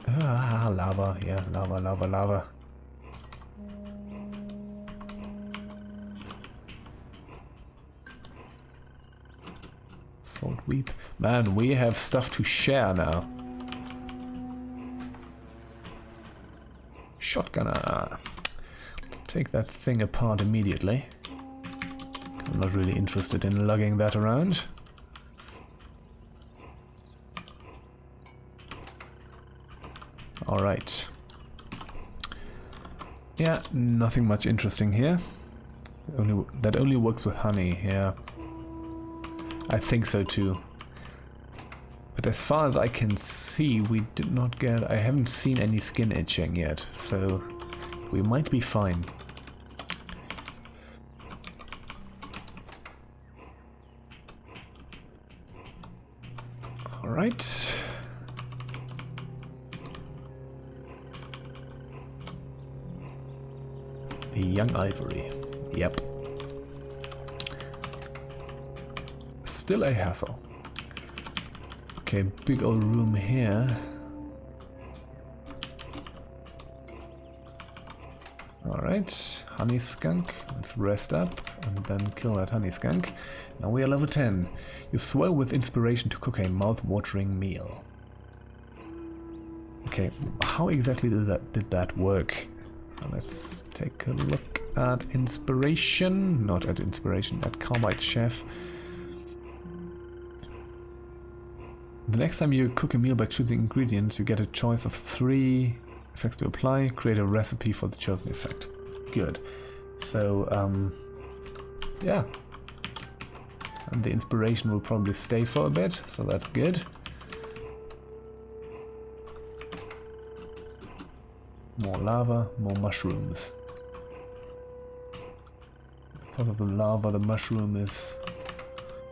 Ah, lava, yeah, lava, lava, lava. Salt weep. Man, we have stuff to share now. Shotgunner. Let's take that thing apart immediately. I'm not really interested in lugging that around. Alright. Yeah, nothing much interesting here. That only works with honey, yeah. I think so too. But as far as I can see, we did not get... I haven't seen any skin itching yet, so we might be fine. Alright. Young ivory. Yep. Still a hassle. Okay, big old room here. Alright, honey skunk. Let's rest up and then kill that honey skunk. Now we are level 10. You swell with inspiration to cook a mouth-watering meal. Okay, how exactly did that work? So let's take a look at inspiration. Not at inspiration, at Carbide Chef. The next time you cook a meal by choosing ingredients, you get a choice of 3 effects to apply. Create a recipe for the chosen effect. Good. So, yeah. And the inspiration will probably stay for a bit, so that's good. More lava, more mushrooms. Because of the lava, the mushroom is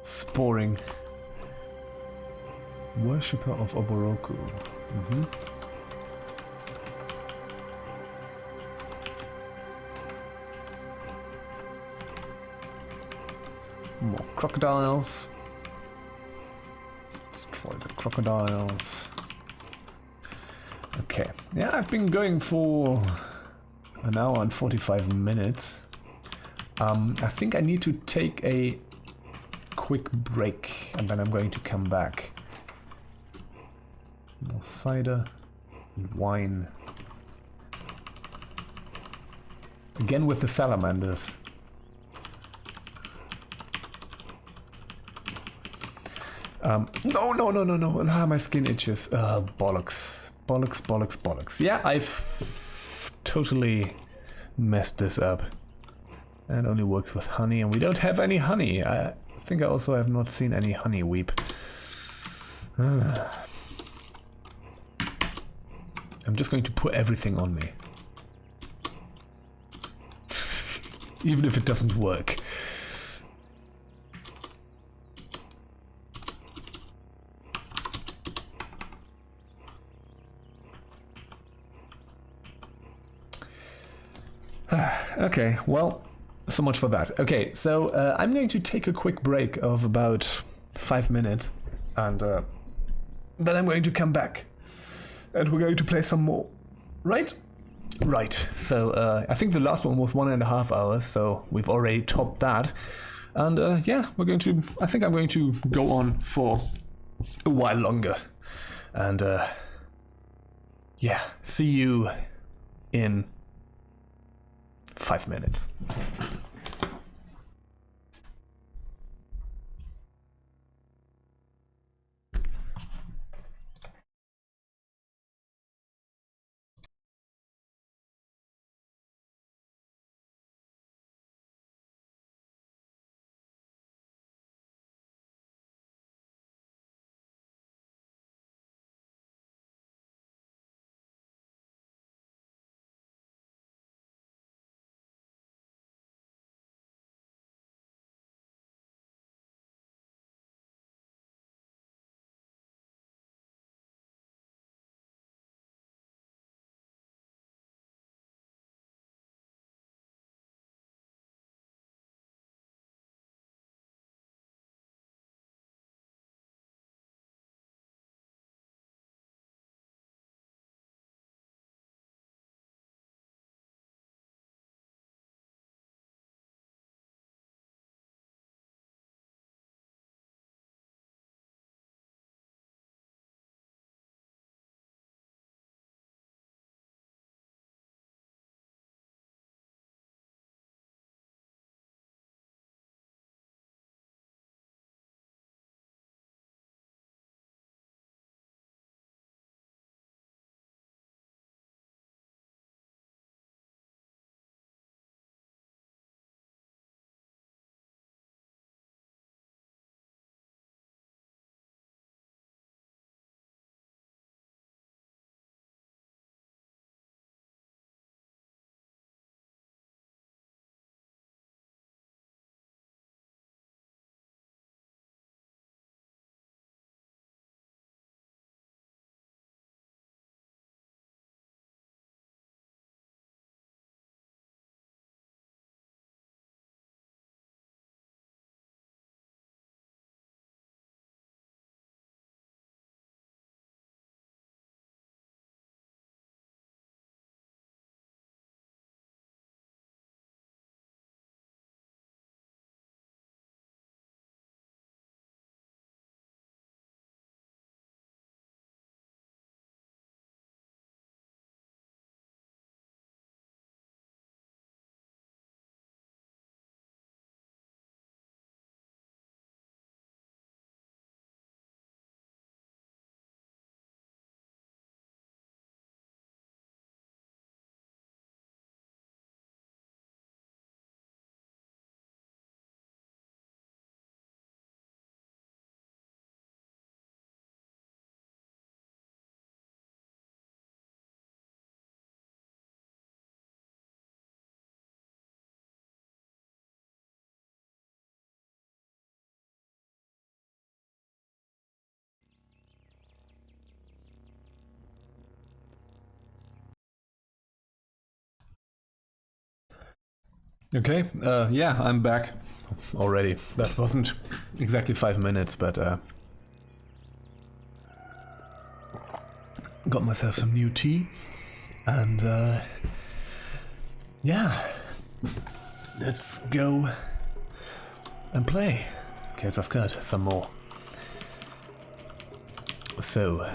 sporing. Worshipper of Oboroku. More crocodiles. Destroy the crocodiles. Okay. Yeah, I've been going for an hour and 45 minutes. I think I need to take a quick break and then I'm going to come back. More cider. Wine. Again with the salamanders. No. Ah, my skin itches. Bollocks. Bollocks. Yeah, I've totally messed this up. And it only works with honey, and we don't have any honey. I think I also have not seen any honey weep. I'm just going to put everything on me. Even if it doesn't work. Okay, well, so much for that. Okay, so I'm going to take a quick break of about 5 minutes, and then I'm going to come back, and we're going to play some more. Right? Right. So I think the last one was 1.5 hours, so we've already topped that. And yeah, we're going to. I think I'm going to go on for a while longer, and yeah, see you in 5 minutes. Okay, yeah, I'm back already. That wasn't exactly 5 minutes, but got myself some new tea, and yeah, let's go and play Caves of Qud some more. So,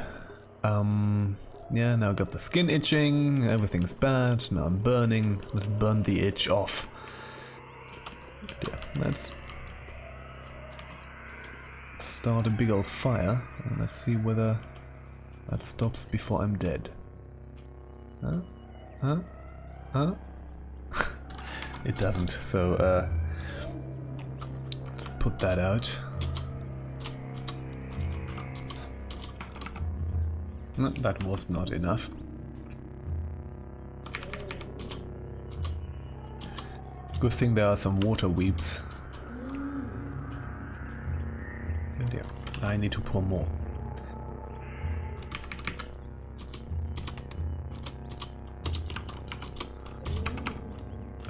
Yeah, now I got the skin itching, everything's bad, now I'm burning, let's burn the itch off. Yeah, let's start a big old fire, and let's see whether that stops before I'm dead. Huh? Huh? Huh? It doesn't, so let's put that out. No, that was not enough. Good thing there are some water weeps. Oh dear, I need to pour more.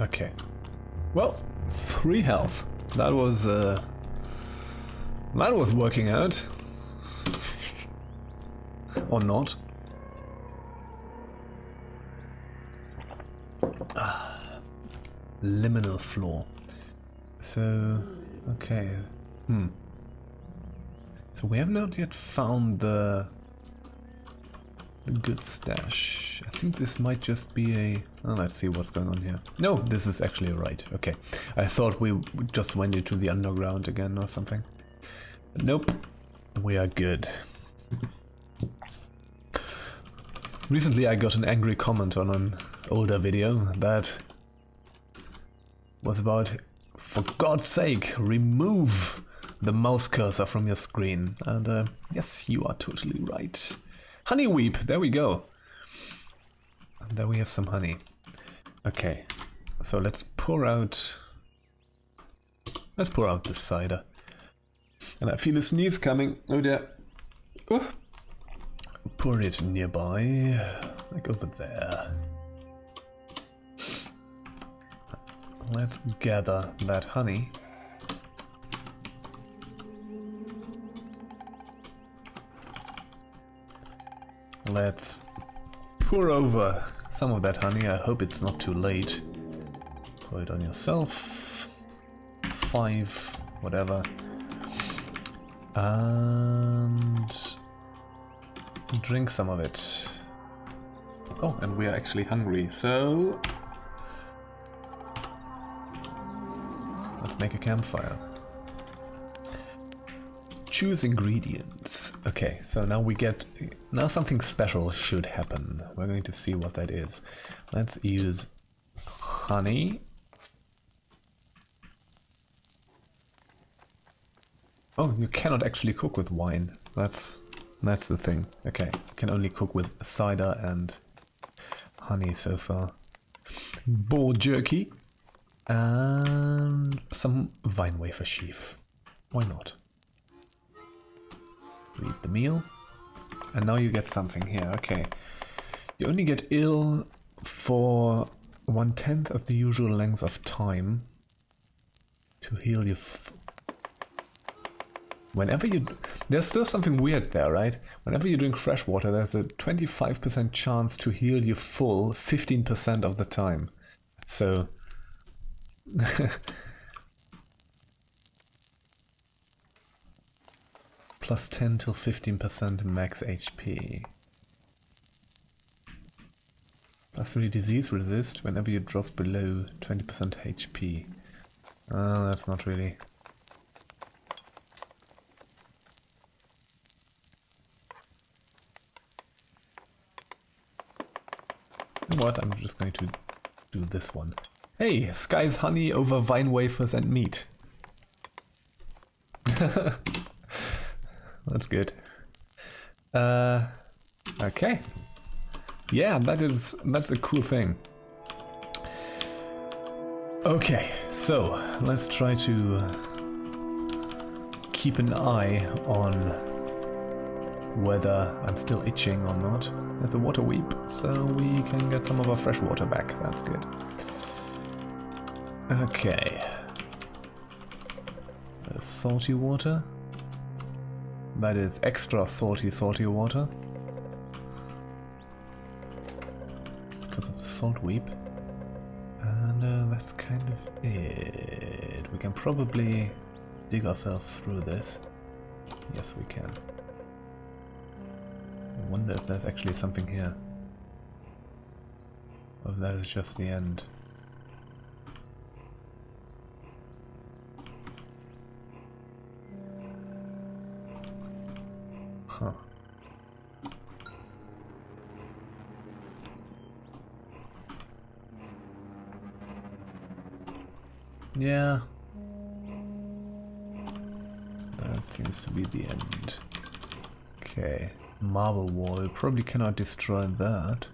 Okay. Well, 3 health. That was working out. Or not. Liminal floor. So, okay. So we have not yet found the good stash. I think this might just be a... Oh, let's see what's going on here. No, this is actually right. Okay. I thought we just went into the underground again or something. But nope. We are good. Recently I got an angry comment on an older video that was about, for God's sake, remove the mouse cursor from your screen. And yes, you are totally right. Honey weep, there we go. And there we have some honey. Okay, so let's pour out this cider. And I feel a sneeze coming. Oh dear. Oh. Pour it nearby, like over there. Let's gather that honey. Let's pour over some of that honey. I hope it's not too late. Pour it on yourself. 5, whatever. And drink some of it. Oh, and we are actually hungry, so let's make a campfire. Choose ingredients. Okay, so now something special should happen. We're going to see what that is. Let's use honey. Oh, you cannot actually cook with wine. That's the thing. Okay, you can only cook with cider and honey so far. Boar jerky and some vine wafer sheaf. Why not? Eat the meal. And now you get something here. Okay. You only get ill for 1/10 of the usual length of time to heal your... Whenever you... There's still something weird there, right? Whenever you drink fresh water, there's a 25% chance to heal you full 15% of the time. So... Plus 10 till 15% max HP. Plus 3 disease resist whenever you drop below 20% HP. Oh, that's not really... What? I'm just going to do this one. Hey, Sky's honey over vine wafers and meat. That's good. Okay. Yeah, that's a cool thing. Okay, so let's try to keep an eye on whether I'm still itching or not. There's a water weep, so we can get some of our fresh water back. That's good. Okay. There's salty water. That is extra salty water. Because of the salt weep. And that's kind of it. We can probably dig ourselves through this. Yes, we can. wonder if there's actually something here. Or if that is just the end. Huh. Yeah. That seems to be the end. Okay. Marble wall. Probably cannot destroy that.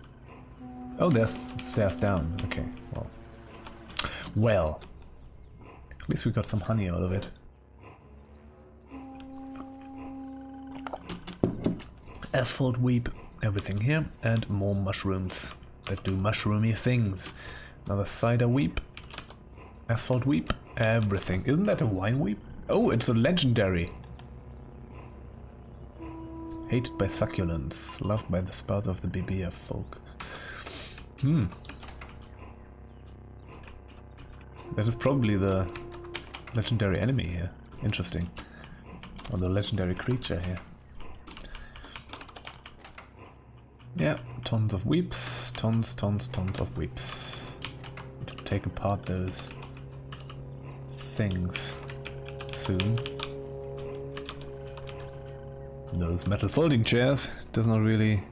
Oh, there's stairs down. Okay, well. Well. At least we got some honey out of it. Asphalt weep. Everything here. And more mushrooms that do mushroomy things. Another cider weep. Asphalt weep. Everything. Isn't that a wine weep? Oh, it's a legendary. Hated by succulents. Loved by the spout of the BBF folk. That is probably the legendary enemy here. Interesting. Or the legendary creature here. Yeah, tons of weeps. Tons of weeps. To take apart those things soon. Those metal folding chairs does not really...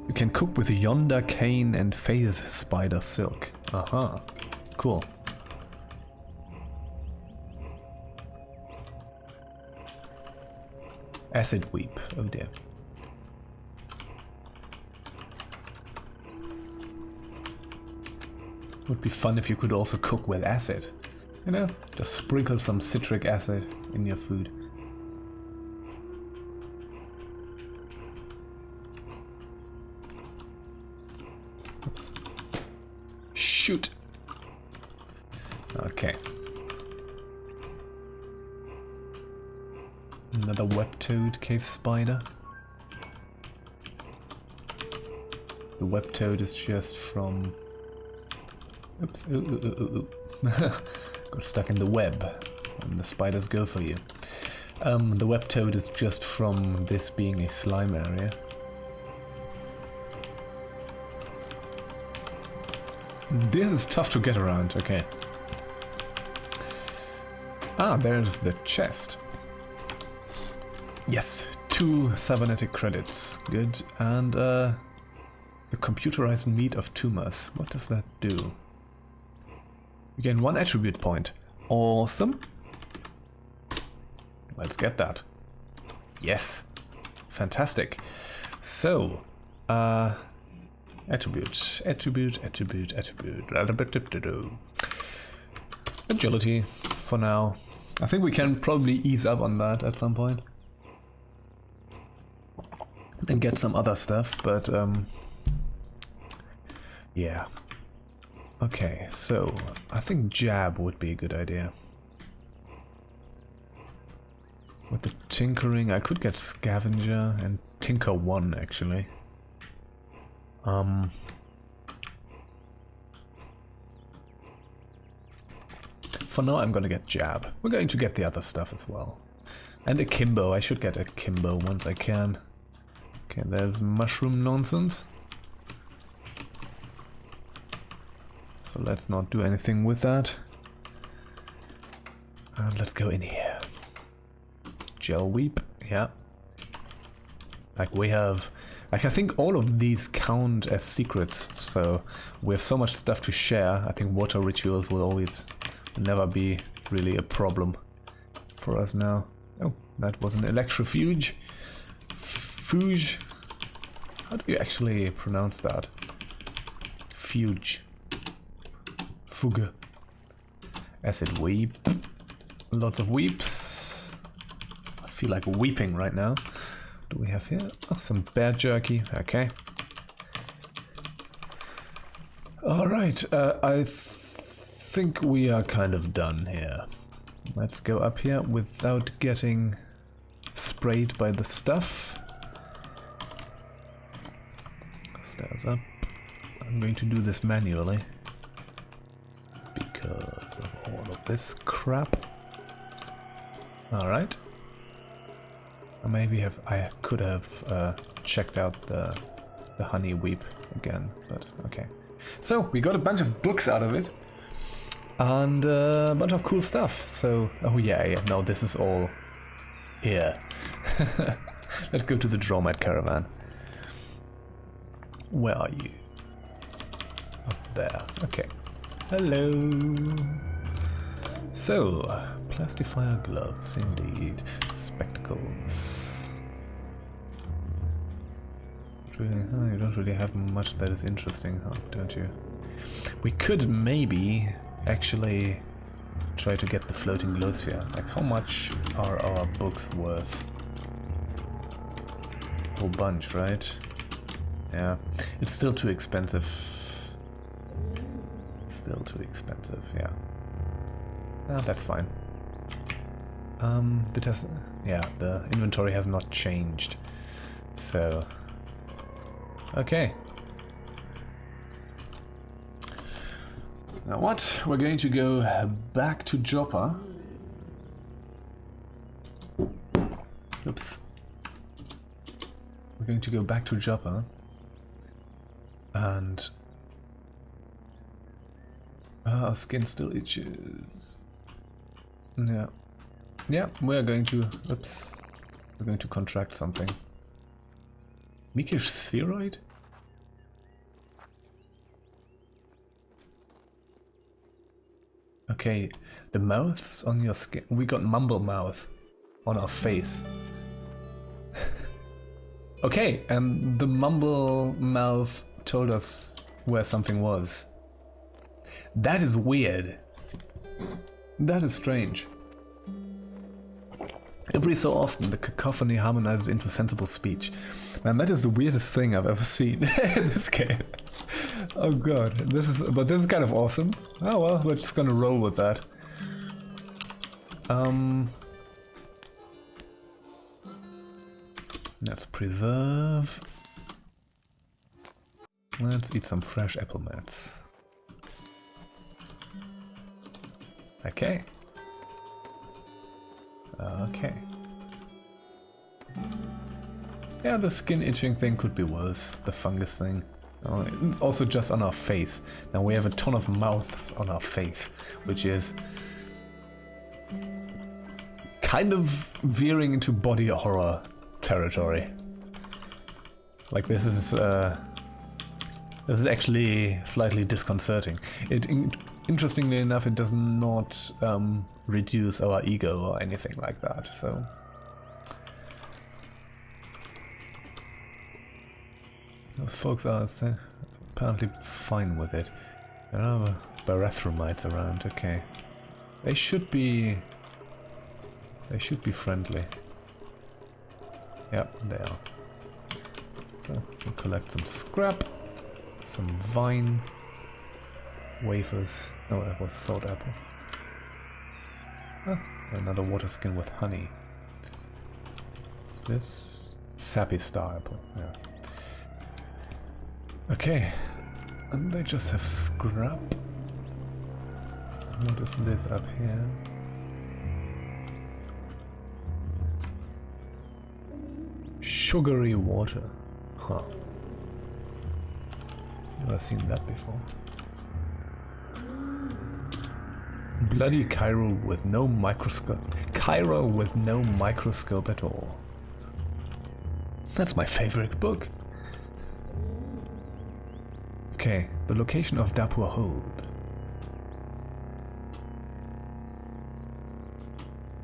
You can cook with yonder cane and phase spider silk. Aha, cool. Acid weep, oh dear. Would be fun if you could also cook with acid. You know, just sprinkle some citric acid in your food. Oops. Shoot! Okay. Another web-toad cave spider. The web-toad is just from... Oops, ooh. Got stuck in the web, and the spiders go for you. The web toad is just from this being a slime area. This is tough to get around, okay. Ah, there's the chest. Yes, 2 cybernetic credits, good. And the computerized meat of tumors, what does that do? You gain 1 attribute point. Awesome. Let's get that. Yes. Fantastic. So, attribute. Agility for now. I think we can probably ease up on that at some point. And get some other stuff, but yeah. Okay, so I think jab would be a good idea. With the tinkering, I could get scavenger and tinker 1 actually. For now I'm gonna get jab. We're going to get the other stuff as well. And a kimbo, I should get a kimbo once I can. Okay, there's mushroom nonsense. So let's not do anything with that. And let's go in here. Gel weep, yeah. Like we have... Like I think all of these count as secrets, so we have so much stuff to share. I think water rituals will always never be really a problem for us now. Oh, that was an electrofuge. Fuge. How do you actually pronounce that? Fuge. Fuge. Acid weep. Lots of weeps. I feel like weeping right now. What do we have here? Oh, some bear jerky. Okay. Alright, I think we are kind of done here. Let's go up here without getting sprayed by the stuff. Stairs up. I'm going to do this manually because of all of this crap. Alright. Or maybe I could have checked out the honey weep again, but okay. So we got a bunch of books out of it, and a bunch of cool stuff. So oh yeah, no, this is all here. Let's go to the Dromad caravan. Where are you? Up there. Okay. Hello. So, plastifier gloves, indeed. Spectacles. Really, oh, you don't really have much that is interesting, huh, don't you? We could maybe actually try to get the floating glow sphere. Like, how much are our books worth? A whole bunch, right? Yeah, it's still too expensive. Still too expensive, yeah. Ah, that's fine. The inventory has not changed. So, okay. Now what? We're going to go back to Joppa. Oops. We're going to go back to Joppa. And our skin still itches. Yeah. Yeah, we're going to contract something. Mikish spheroid? Okay, the mouths on your skin. We got mumble mouth on our face. Okay, and the mumble mouth told us where something was. That is weird. That is strange. Every so often the cacophony harmonizes into sensible speech. Man, that is the weirdest thing I've ever seen in this game. Oh god, this is kind of awesome. Oh well, we're just gonna roll with that. Let's preserve. Let's eat some fresh apple mats. Okay. Okay. Yeah, the skin itching thing could be worse. The fungus thing. Oh, it's also just on our face. Now we have a ton of mouths on our face, which is kind of veering into body horror territory. Like this is actually slightly disconcerting. Interestingly enough, it does not reduce our ego or anything like that, so... Those folks are apparently fine with it. There are Barathromites around, okay. They should be friendly. Yep, they are. So, we'll collect some scrap, some vine, wafers. Oh, that was salt apple. Ah, another water skin with honey. What's this? Sappy star apple, yeah. Okay, and they just have scrap. What is this up here? Sugary water. Huh. Never seen that before. Bloody Cairo with no microscope. Cairo with no microscope at all. That's my favorite book. Okay, the location of Dapur Hold.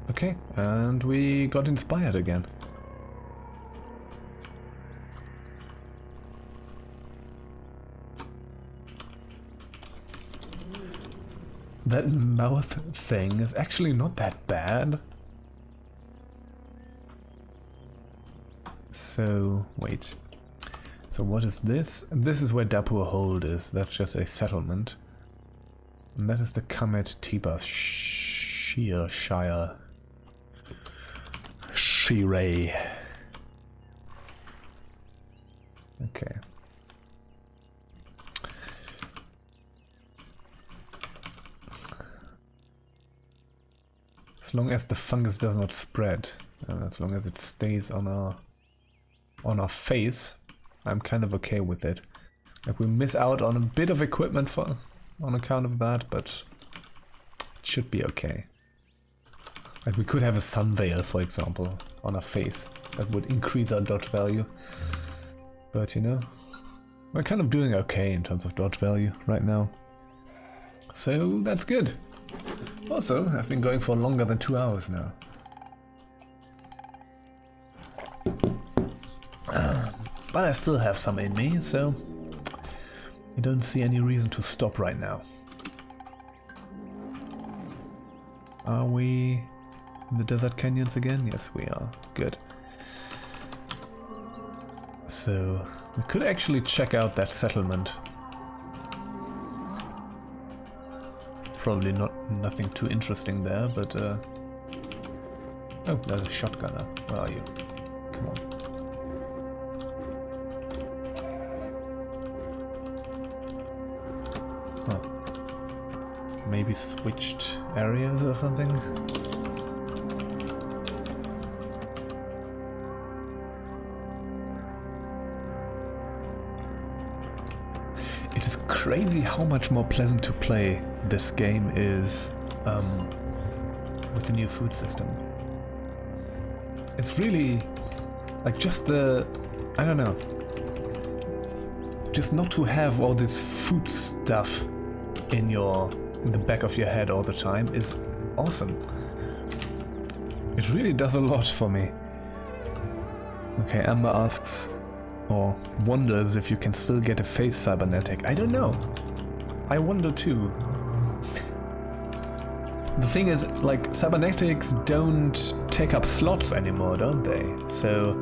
Okay, and we got inspired again. That mouth thing is actually not that bad. So, wait. So what is this? This is where Dapur Hold is. That's just a settlement. And that is the Kamet Tiba Shire. Shire. Okay. As long as the fungus does not spread. and as long as it stays on our face, I'm kind of okay with it. Like we miss out on a bit of equipment on account of that, but it should be okay. Like we could have a sun veil, for example, on our face. That would increase our dodge value. But you know, we're kind of doing okay in terms of dodge value right now. So that's good. Also, I've been going for longer than 2 hours now. But I still have some in me, so I don't see any reason to stop right now. Are we in the desert canyons again? Yes, we are. Good. So we could actually check out that settlement. Probably nothing too interesting there, but oh, there's a shotgunner. Where are you? Come on. Huh. Maybe switched areas or something? It is crazy how much more pleasant to play this game is with the new food system. It's really like just the, I don't know, just not to have all this food stuff in the back of your head all the time is awesome. It really does a lot for me. Okay, Amber asks or wonders if you can still get a face cybernetic. I don't know. I wonder too. The thing is, like, cybernetics don't take up slots anymore, don't they? So,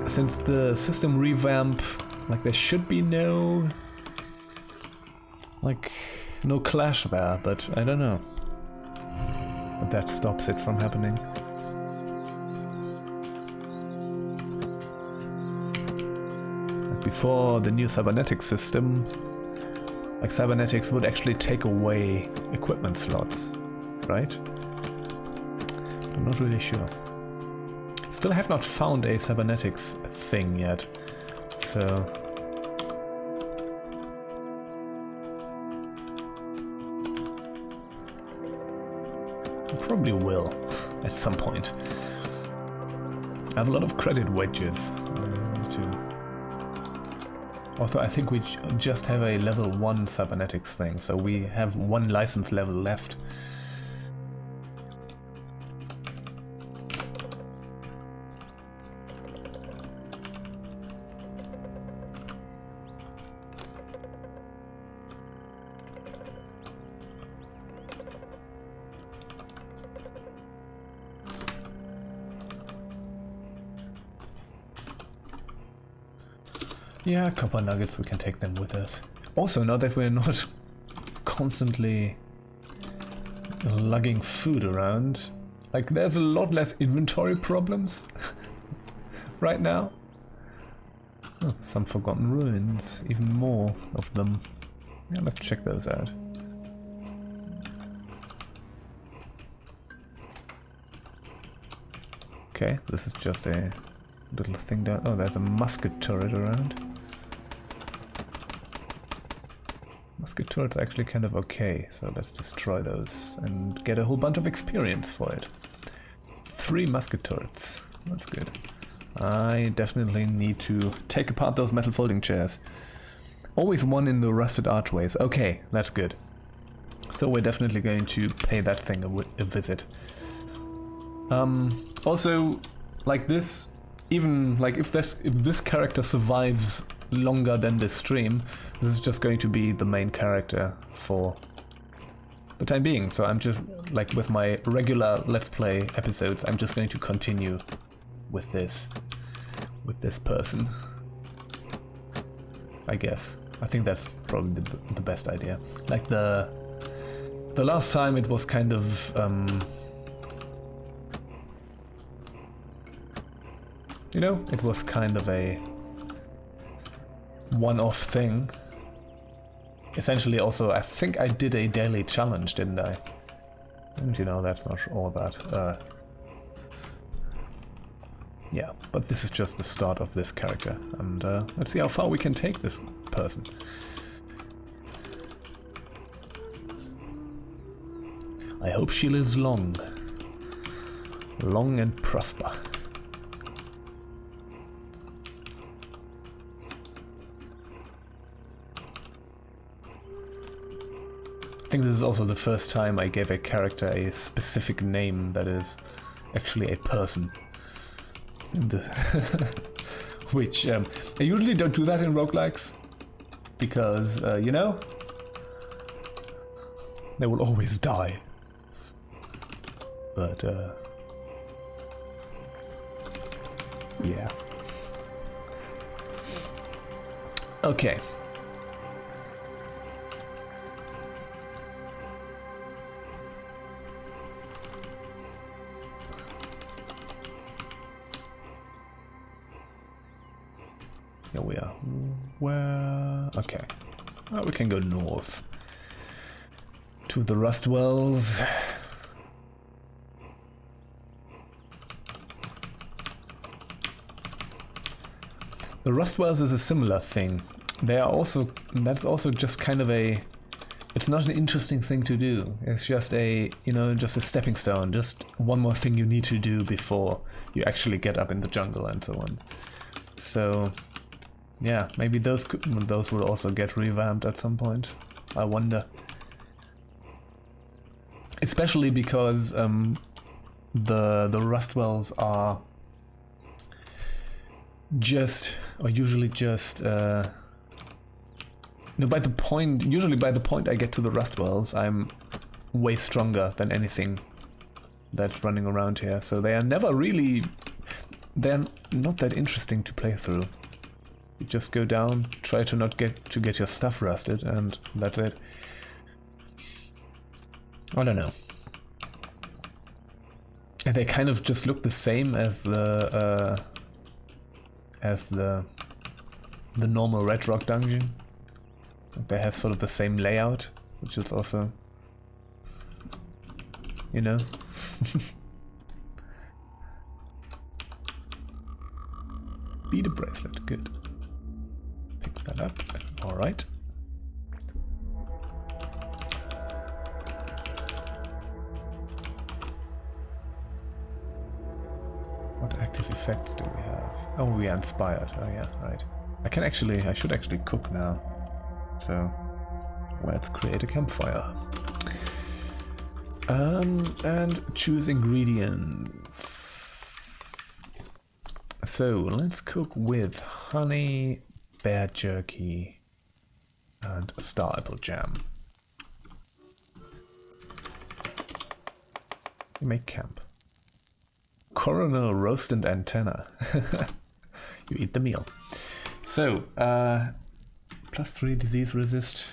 since the system revamp, like, there should be no clash there, but I don't know. But that stops it from happening. Like before the new cybernetics system, like cybernetics would actually take away equipment slots, right? I'm not really sure. Still have not found a cybernetics thing yet, so I probably will at some point. I have a lot of credit wedges to. Although I think we just have a level 1 cybernetics thing, so we have 1 license level left. Yeah, copper nuggets, we can take them with us. Also, now that we're not constantly lugging food around, like there's a lot less inventory problems right now. Oh, some forgotten ruins, even more of them. Yeah, let's check those out. Okay, this is just a little thing down. Oh, there's a musket turret around. Musket turrets are actually kind of okay, so let's destroy those and get a whole bunch of experience for it. 3 musket turrets, that's good. I definitely need to take apart those metal folding chairs. Always one in the rusted archways. Okay, that's good. So we're definitely going to pay that thing a visit. Also, like this, even like if this character survives longer than this stream, this is just going to be the main character for the time being. So I'm just like with my regular Let's Play episodes, I'm just going to continue with this person. I guess. I think that's probably the best idea. Like the last time it was kind of you know, it was kind of a one-off thing. Essentially also, I think I did a daily challenge, didn't I? And you know, that's not all that Yeah, but this is just the start of this character, and let's see how far we can take this person. I hope she lives long. Long and prosper. I think this is also the first time I gave a character a specific name that is actually a person. Which, I usually don't do that in roguelikes, because, you know, they will always die. But, yeah. Okay. Here we are. Where? Okay. Well, we can go north. To the Rust Wells. The Rust Wells is a similar thing. They are also, that's also just kind of a, it's not an interesting thing to do. It's just a, you know, just a stepping stone, just one more thing you need to do before you actually get up in the jungle and so on. So, yeah, maybe those will also get revamped at some point. I wonder. Especially because the Rust Wells are just, or usually just, no, usually by the point I get to the Rust Wells, I'm way stronger than anything that's running around here. So they are never really, they're not that interesting to play through. You just go down, try to not get your stuff rusted, and that's it. I don't know. And they kind of just look the same as the normal Red Rock dungeon. They have sort of the same layout, which is also, you know. Beat a bracelet, good. Pick that up. All right. What active effects do we have? Oh, we are inspired. Oh yeah, right. I should actually cook now. So, let's create a campfire. And choose ingredients. So, let's cook with honey, bear jerky, and star apple jam. You make camp. Coronal roast and antenna. You eat the meal. So, +3 disease resist.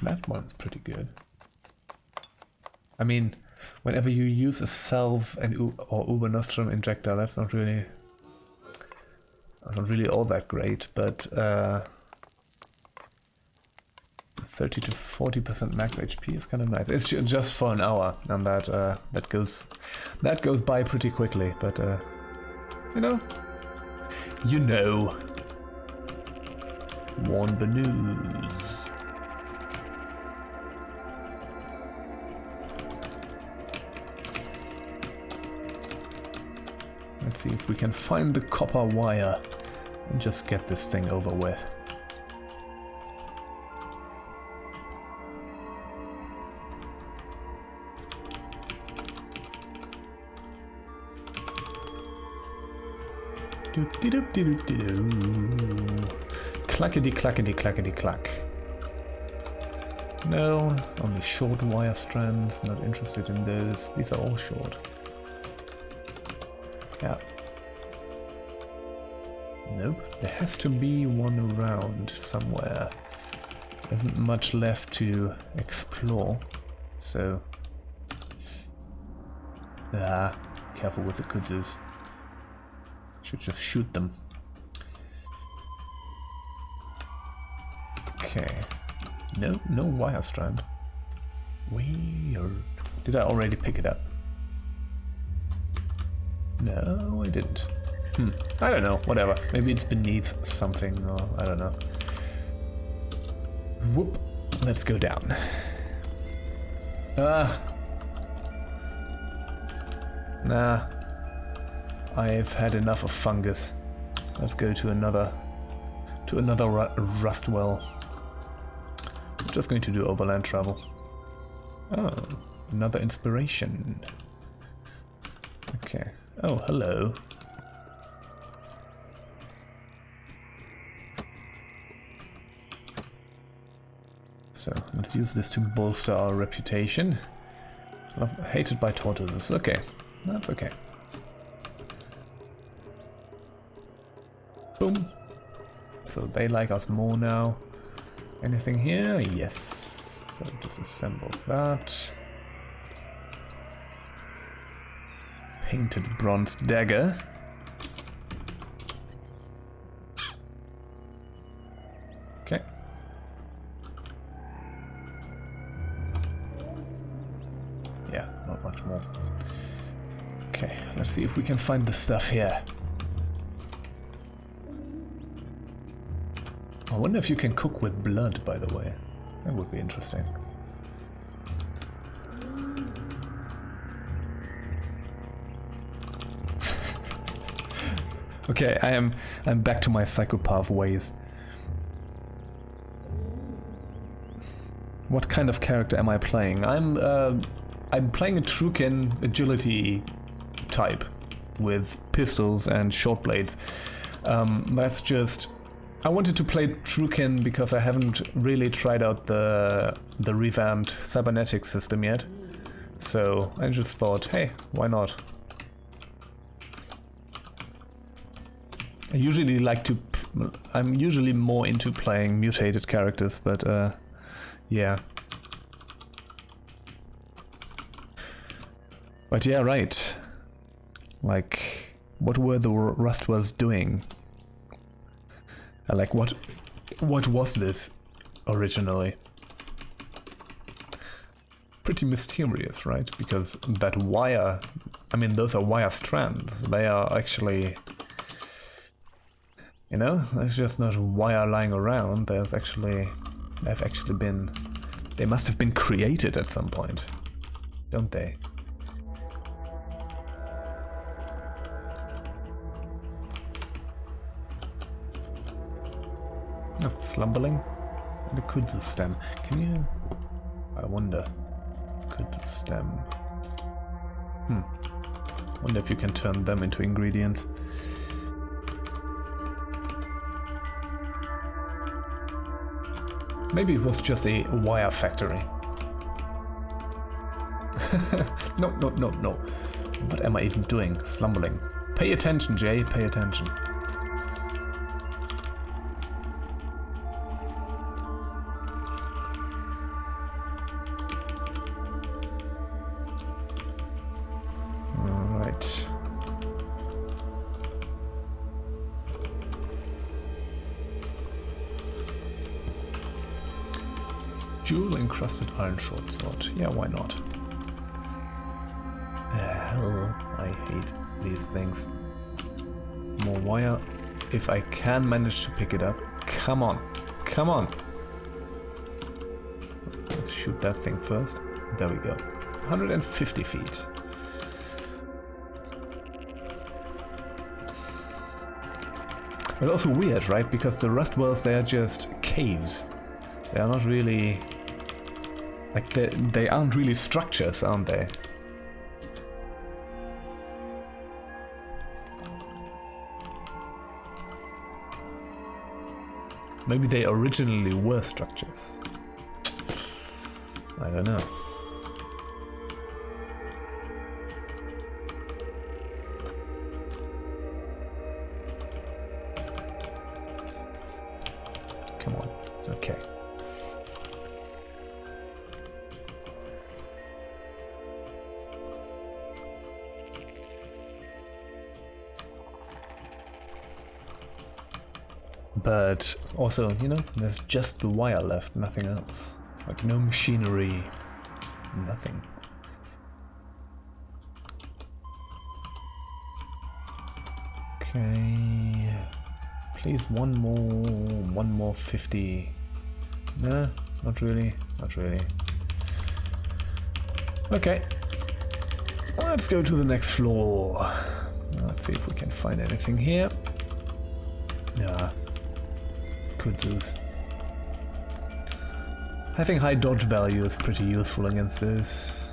That one's pretty good. I mean, whenever you use a salve or Uber Nostrum injector, that's not really all that great, but 30 to 40% max HP is kind of nice. It's just for an hour, and that goes by pretty quickly. But you know, warn the news. Let's see if we can find the copper wire and just get this thing over with. Clackety clackety clackety clack. No, only short wire strands, not interested in those. These are all short. Yeah. Nope, there has to be one around somewhere. There isn't much left to explore, so... careful with the kudzus. Should just shoot them. Okay. No wire strand. Way container. Did I already pick it up? No, I didn't. I don't know, whatever. Maybe it's beneath something, or I don't know. Whoop. Let's go down. Nah. I've had enough of fungus. Let's go to another rust well. I'm just going to do overland travel. Oh, another inspiration. Okay. Oh, hello. So let's use this to bolster our reputation. Hated by tortoises. Okay, that's okay. Boom. So they like us more now. Anything here? Yes. So disassemble that. Painted bronze dagger. Okay. Yeah, not much more. Okay, let's see if we can find the stuff here. I wonder if you can cook with blood, by the way. That would be interesting. Okay, I'm back to my psychopath ways. What kind of character am I playing? I'm playing a Trukin agility type with pistols and short blades. That's just... I wanted to play Trukin because I haven't really tried out the revamped cybernetics system yet. So I just thought, hey, why not? I'm usually more into playing mutated characters, but yeah. But yeah, right. Like, what were the Rustwells doing? Like, what was this originally? Pretty mysterious, right? Because that wire, I mean, those are wire strands. They are actually, you know, there's just not wire lying around. They must have been created at some point, don't they? Oh, slumbling? The Qud stem. Can you... I wonder. Qud stem. Wonder if you can turn them into ingredients. Maybe it was just a wire factory. No. What am I even doing? Slumbling. Pay attention, Jay. Pay attention. Jewel-encrusted iron short sword. Yeah, why not? Hell, I hate these things. More wire. If I can manage to pick it up. Come on. Come on. Let's shoot that thing first. There we go. 150 feet. But also weird, right? Because the Rustwells, they are just caves. They are not really... Like, they aren't really structures, aren't they? Maybe they originally were structures. I don't know. Come on. Okay. But also, you know, there's just the wire left, nothing else. Like no machinery, nothing. Okay, please one more 50. No, not really, not really. Okay, let's go to the next floor. Let's see if we can find anything here. Yeah, kudzus. Having high dodge value is pretty useful against this.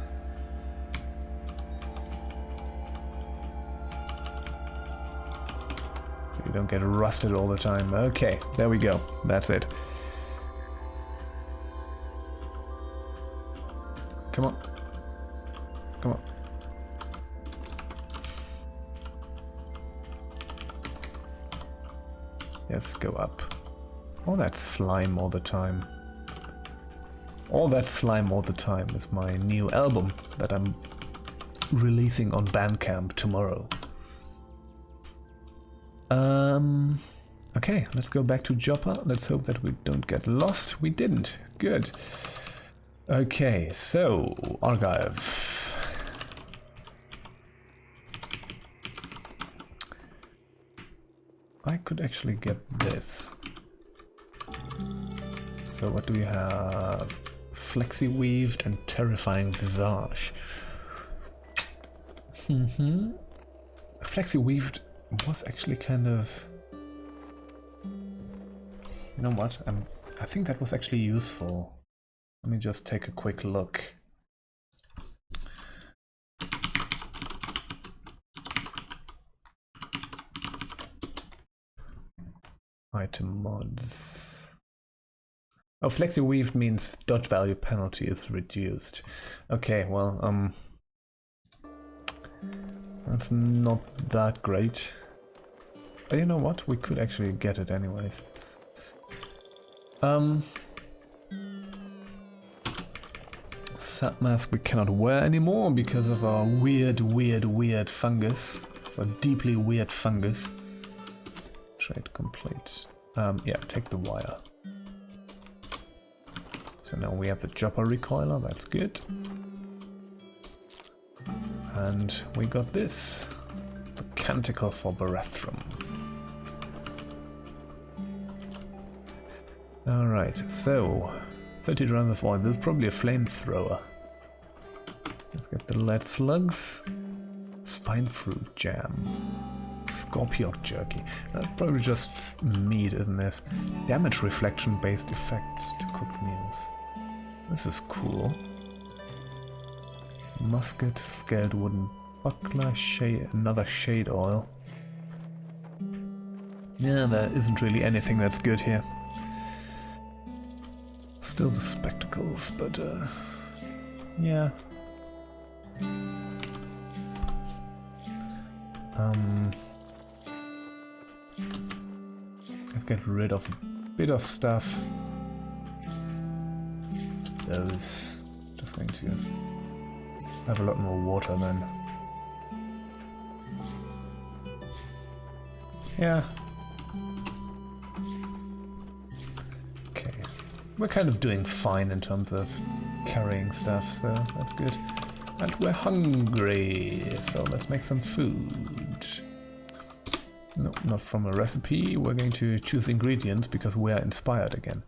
You don't get rusted all the time. Okay, there we go. That's it. Come on. Come on. Let's go up. All that slime all the time. All that slime all the time is my new album that I'm releasing on Bandcamp tomorrow. Okay, let's go back to Joppa. Let's hope that we don't get lost. We didn't. Good. Okay, so archive. I could actually get this. So what do we have? Flexi-weaved and terrifying visage. Flexi-weaved was actually kind of... You know what? I think that was actually useful. Let me just take a quick look. Item mods. Oh, flexi-weaved means dodge value penalty is reduced. Okay, well, that's not that great. But you know what? We could actually get it anyways. Sap mask we cannot wear anymore because of our weird fungus. A deeply weird fungus. Trade complete. Yeah, take the wire. So now we have the Joppa recoiler, that's good. And we got this. The Canticle for Barathrum. Alright, so 30 rounds of oil. There's probably a flamethrower. Let's get the lead slugs. Spine fruit jam. Scorpion jerky. That's probably just meat, isn't it? Damage reflection based effects to cooked meals. This is cool. Musket, scaled wooden buckler, shade, another shade oil. Yeah, there isn't really anything that's good here. Still the spectacles, but yeah. I've got rid of a bit of stuff. Those just going to have a lot more water then. Yeah. Okay. We're kind of doing fine in terms of carrying stuff, so that's good. And we're hungry, so let's make some food. No, not from a recipe. We're going to choose ingredients because we are inspired again.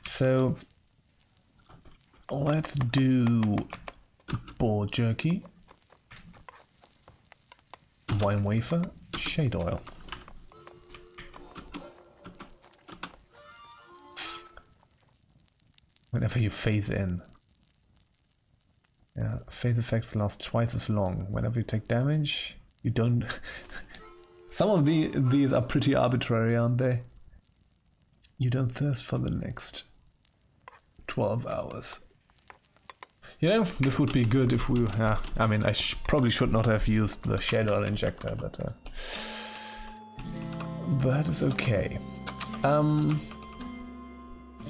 So let's do boar jerky, wine wafer, shade oil. Whenever you phase in. Yeah, phase effects last twice as long. Whenever you take damage, you don't... Some of these are pretty arbitrary, aren't they? You don't thirst for the next 12 hours. You know, this would be good if we... I mean, I probably should not have used the shade oil injector, but... that is okay.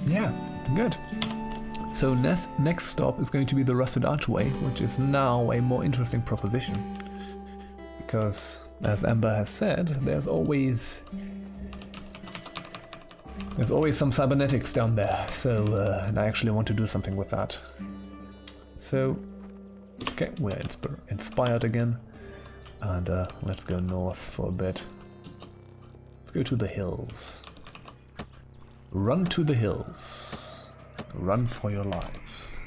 Yeah, good. So next stop is going to be the Rusted Archway, which is now a more interesting proposition. Because, as Amber has said, there's always some cybernetics down there, so and I actually want to do something with that. So, okay, we're inspired again. And let's go north for a bit. Let's go to the hills. Run to the hills. Run for your lives.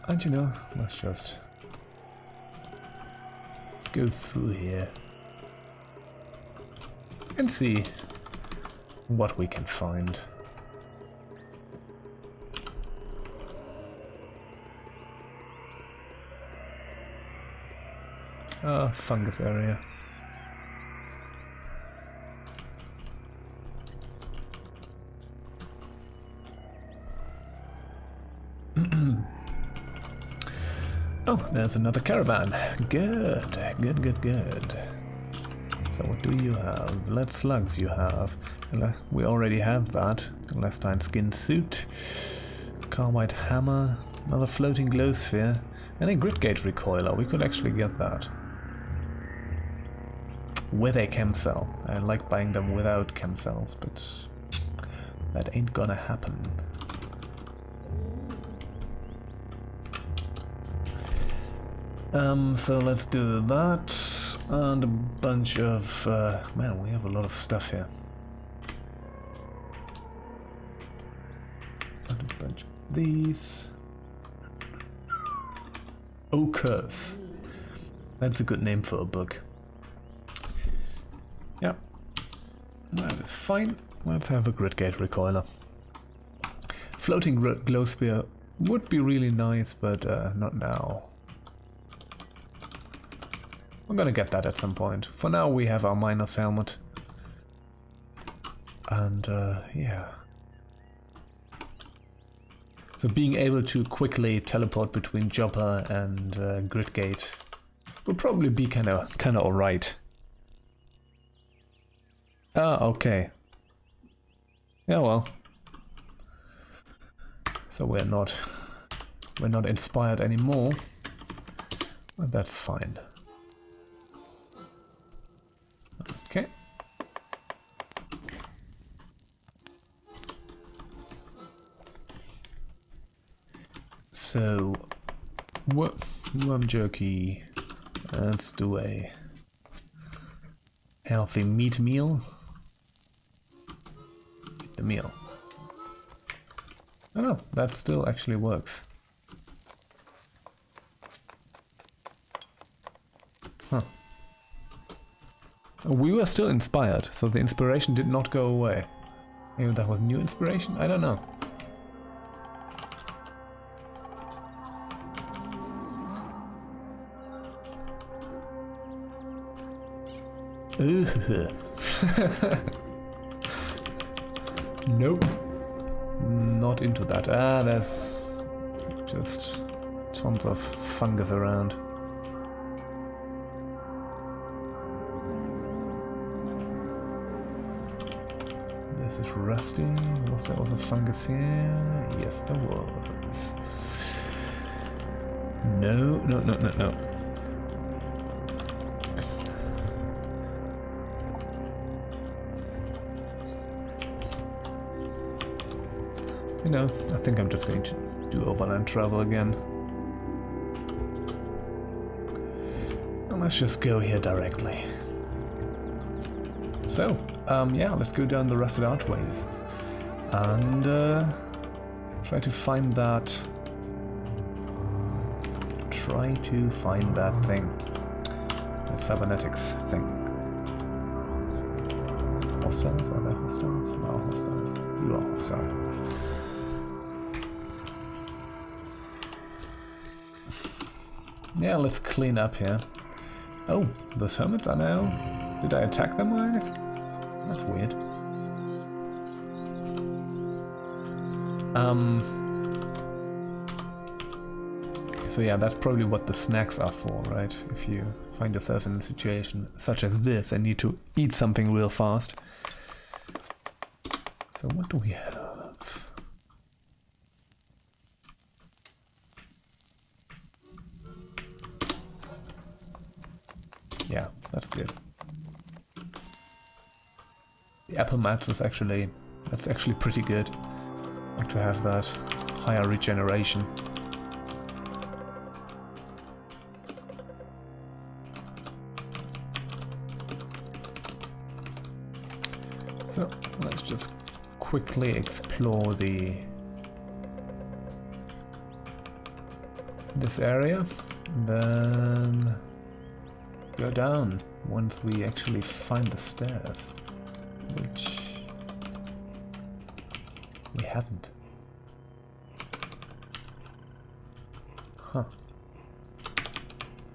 And you know, let's just go through here and see what we can find. Fungus area. Oh, there's another caravan. Good, good, good, good. So what do you have? Lead slugs you have. We already have that. Elastine skin suit. Carbide hammer. Another floating glow sphere. And a grid gate recoiler. We could actually get that. With a chem cell. I like buying them without chem cells, but that ain't gonna happen. So let's do that, and a bunch of, man, we have a lot of stuff here. And a bunch of these. Ochres. That's a good name for a book. Yeah, that is fine. Let's have a grid gate recoiler. Floating glow spear would be really nice, but not now. We're gonna get that at some point. For now we have our miner's helmet. And yeah. So being able to quickly teleport between Joppa and Gridgate will probably be kinda alright. Ah, okay. Yeah, well. So we're not inspired anymore. But that's fine. Okay. So, worm jerky. Let's do a healthy meat meal. Eat the meal. Oh no, that still actually works. Huh. We were still inspired, so the inspiration did not go away. Maybe that was new inspiration? I don't know. Nope. Not into that. Ah, there's just tons of fungus around. This is rusty. Was there also fungus here? Yes, there was. No. You know, I think I'm just going to do overland travel again. And let's just go here directly. So, yeah, let's go down the rusted archways and try to find that thing, that cybernetics thing. Hostiles? Are there hostiles? No hostiles. You are hostile. Yeah, let's clean up here. Oh, those hermits are now... Did I attack them or anything? That's weird. So yeah, that's probably what the snacks are for, right? If you find yourself in a situation such as this and need to eat something real fast. So what do we have? Yeah, that's good. The apple mats is that's actually pretty good. like to have that higher regeneration. So let's just quickly explore this area, then go down once we actually find the stairs, which we haven't. Huh.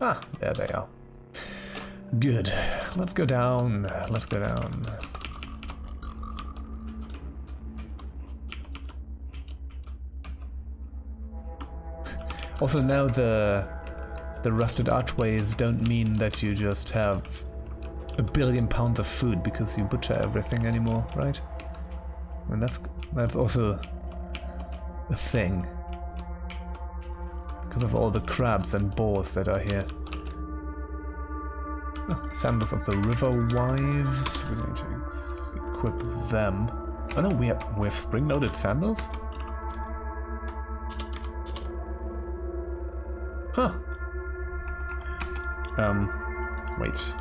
Ah, there they are. Good. Let's go down. Let's go down. Also now the rusted archways don't mean that you just have a billion pounds of food because you butcher everything anymore, right? And that's also a thing. Because of all the crabs and boars that are here. Oh, sandals of the river wives. We need to equip them. Oh no, we have spring-loaded sandals? Huh. Wait.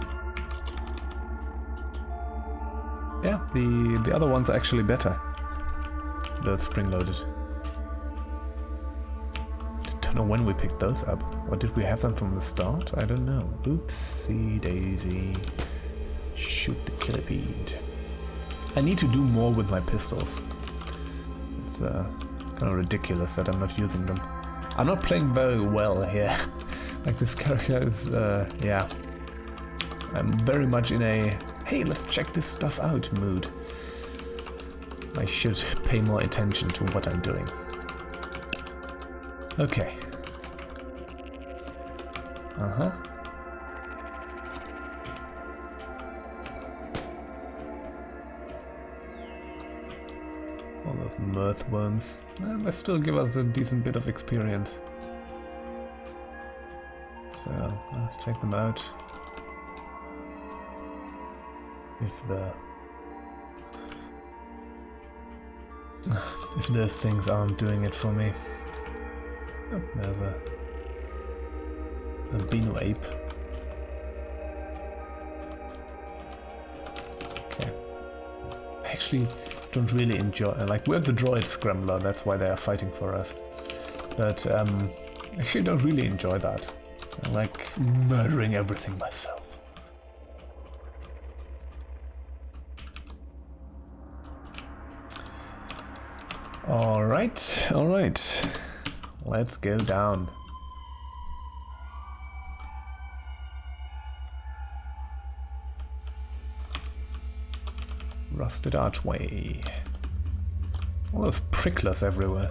Yeah, the other ones are actually better. The spring-loaded. Don't know when we picked those up. Or did we have them from the start? I don't know. Oopsie daisy. Shoot the killipede. I need to do more with my pistols. It's kind of ridiculous that I'm not using them. I'm not playing very well here. Like this character is, yeah. I'm very much in a, hey, let's check this stuff out mood. I should pay more attention to what I'm doing. Okay. Uh-huh. All those mirth worms. They still give us a decent bit of experience. So, let's check them out. If those things aren't doing it for me. Oh, there's a albino ape. Okay. I actually don't really enjoy, like, we have the droid scrambler, that's why they are fighting for us. But I actually don't really enjoy that. I like murdering everything myself. Alright, alright. Let's go down. Rusted archway. All those pricklers everywhere.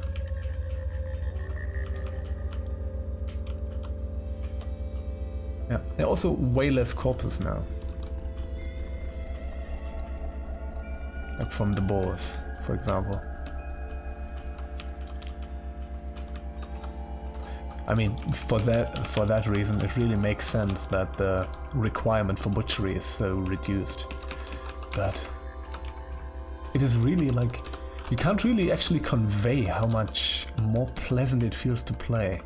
Yeah, there are also way less corpses now. Like from the boars, for example. I mean, for that reason, it really makes sense that the requirement for butchery is so reduced. But it is really like, you can't really actually convey how much more pleasant it feels to play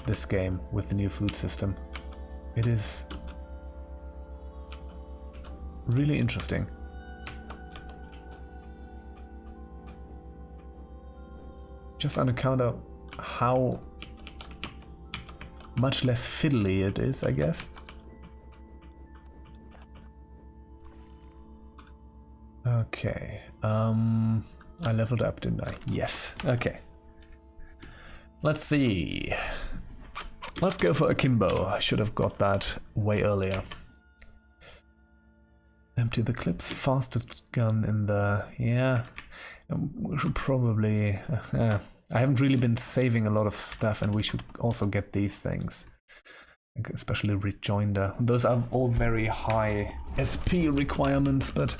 this game with the new food system. It is really interesting. Just on account of how much less fiddly it is, I guess. Okay, I leveled up, didn't I? Yes, okay. Let's see. Let's go for akimbo. I should have got that way earlier. Empty the clips, fastest gun in the... yeah, we should probably... I haven't really been saving a lot of stuff, and we should also get these things. Especially rejoinder. Those are all very high SP requirements, but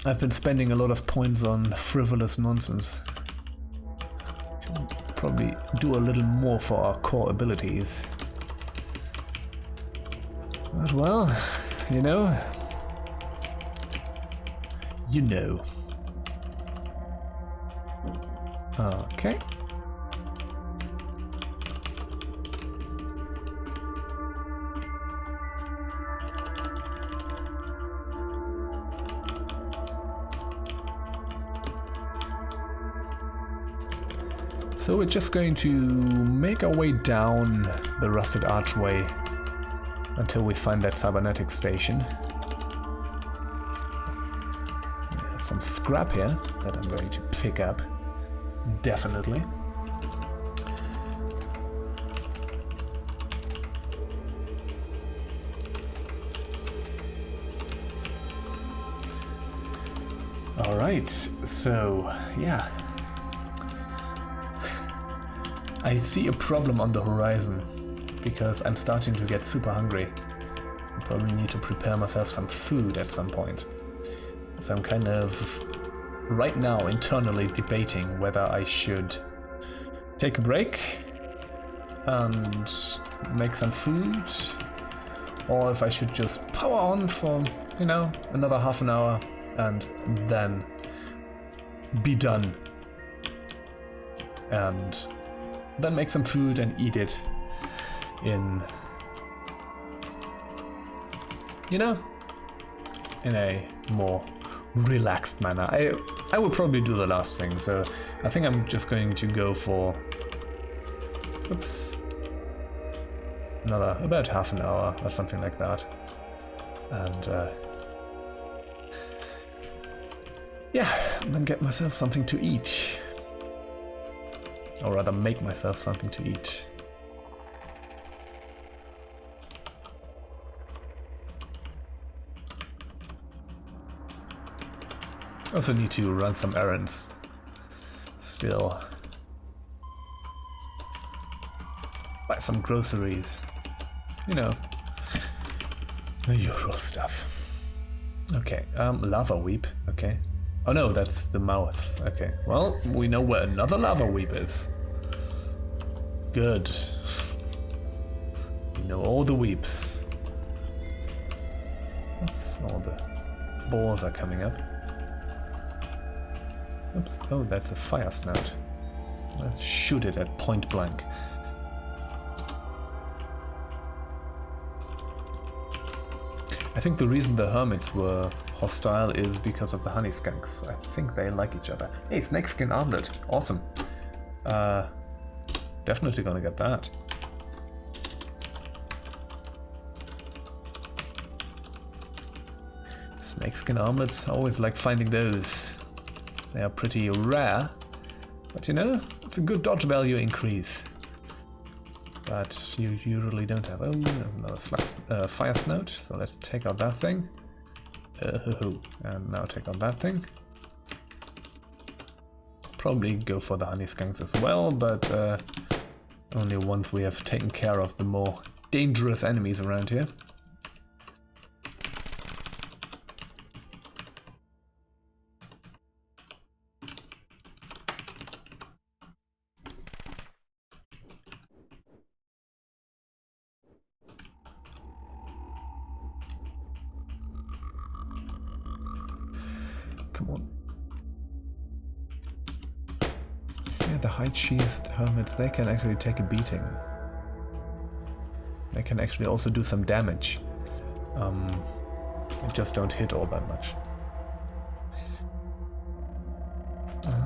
I've been spending a lot of points on frivolous nonsense. Should probably do a little more for our core abilities. But well, you know. Okay. So we're just going to make our way down the rusted archway until we find that cybernetic station. There's some scrap here that I'm going to pick up, definitely. Alright, so yeah. I see a problem on the horizon, because I'm starting to get super hungry. I probably need to prepare myself some food at some point. So I'm kind of, right now, internally debating whether I should take a break and make some food, or if I should just power on for, you know, another half an hour and then be done. And then make some food and eat it in, you know, in a more relaxed manner. I will probably do the last thing, so I think I'm just going to go for, oops, another about half an hour or something like that, and yeah, then get myself something to eat. Or rather, make myself something to eat. Also need to run some errands. Still. Buy some groceries. You know, the usual stuff. Okay, lava weep, okay. Oh no, that's the mouths. Okay, well, we know where another lava weep is. Good. We know all the weeps. Oops, all the balls are coming up. Oops, oh, that's a fire snout. Let's shoot it at point blank. I think the reason the hermits were hostile is because of the honey skunks. I think they like each other. Hey, snakeskin armlet. Awesome. Definitely gonna get that. Snakeskin armlets, I always like finding those. They are pretty rare, but you know, it's a good dodge value increase. But you usually don't have. Oh, there's another fire snout, so let's take out that thing. And now take out that thing. Probably go for the honey skunks as well, but only once we have taken care of the more dangerous enemies around here. Come on. Yeah, the hide-sheathed hermits, they can actually take a beating. They can actually also do some damage. They just don't hit all that much.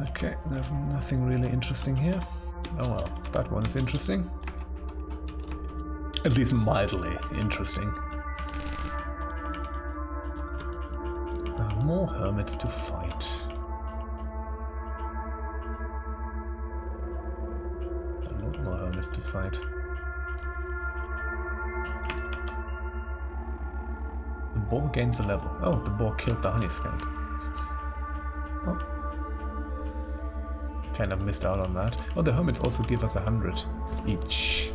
Okay, there's nothing really interesting here. Oh well, that one is interesting. At least mildly interesting. More hermits to fight. A lot more hermits to fight. The boar gains a level. Oh, the boar killed the honey skunk. Oh. Kind of missed out on that. Oh, the hermits also give us 100 each.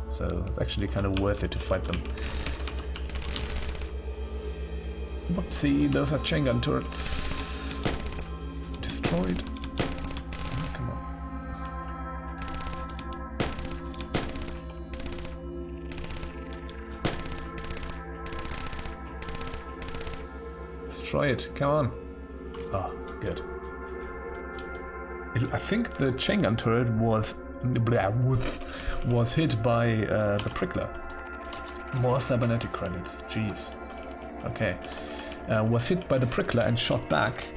So it's actually kind of worth it to fight them. Whoopsie, those are chain gun turrets. Destroyed. Oh, come on. Destroy it, come on. Oh, good. I think the chain gun turret was hit by the prickler. More cybernetic credits. Jeez. Okay. Was hit by the prickler and shot back.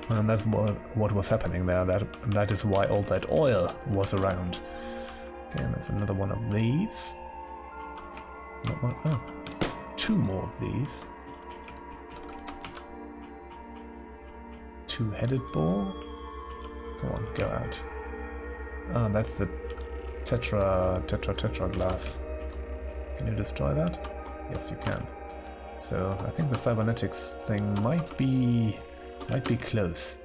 And that's what was happening there. That is why all that oil was around. Okay, and that's another one of these. Not one, oh, 2 more of these. 2-headed ball. Come on, go out. Ah, that's the tetra glass. Can you destroy that? Yes, you can. So I think the cybernetics thing might be close.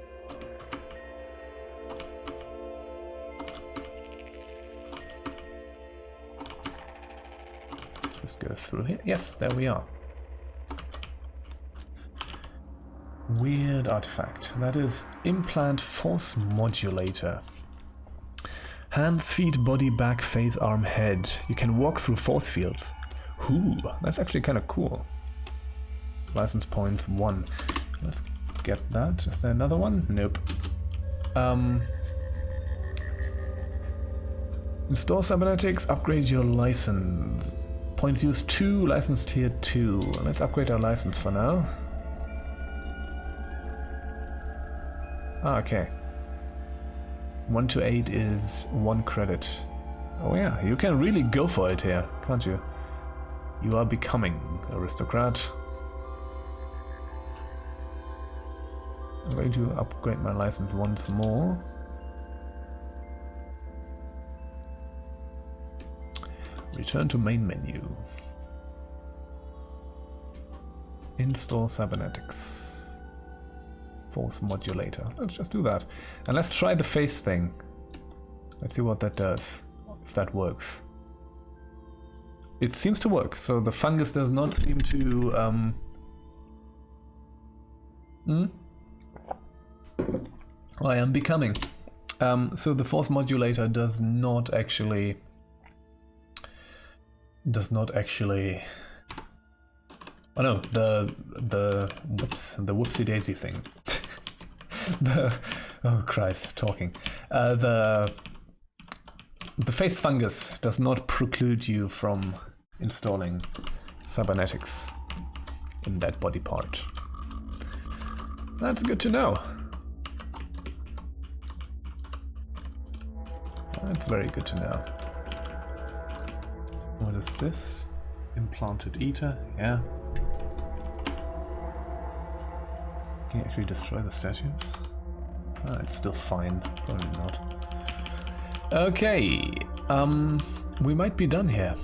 Just go through here. Yes, there we are. Weird artifact. That is implant force modulator. Hands, feet, body, back, face, arm, head. You can walk through force fields. Ooh, that's actually kind of cool. License points 1. Let's get that. Is there another one? Nope. Install cybernetics, upgrade your license. Points used 2, license tier 2. Let's upgrade our license for now. Ah, okay. 1 to 8 is 1 credit. Oh yeah, you can really go for it here, can't you? You are becoming aristocrat. I'm going to upgrade my license once more. Return to main menu. Install cybernetics. Force modulator. Let's just do that. And let's try the face thing. Let's see what that does. If that works. It seems to work. So the fungus does not seem to... I am becoming. So the force modulator does not actually... Oh no, the whoopsie daisy thing. Oh Christ, talking. The face fungus does not preclude you from installing cybernetics in that body part. That's good to know. That's very good to know. What is this? Implanted eater, yeah. Can you actually destroy the statues? Ah, it's still fine, probably not. Okay, we might be done here.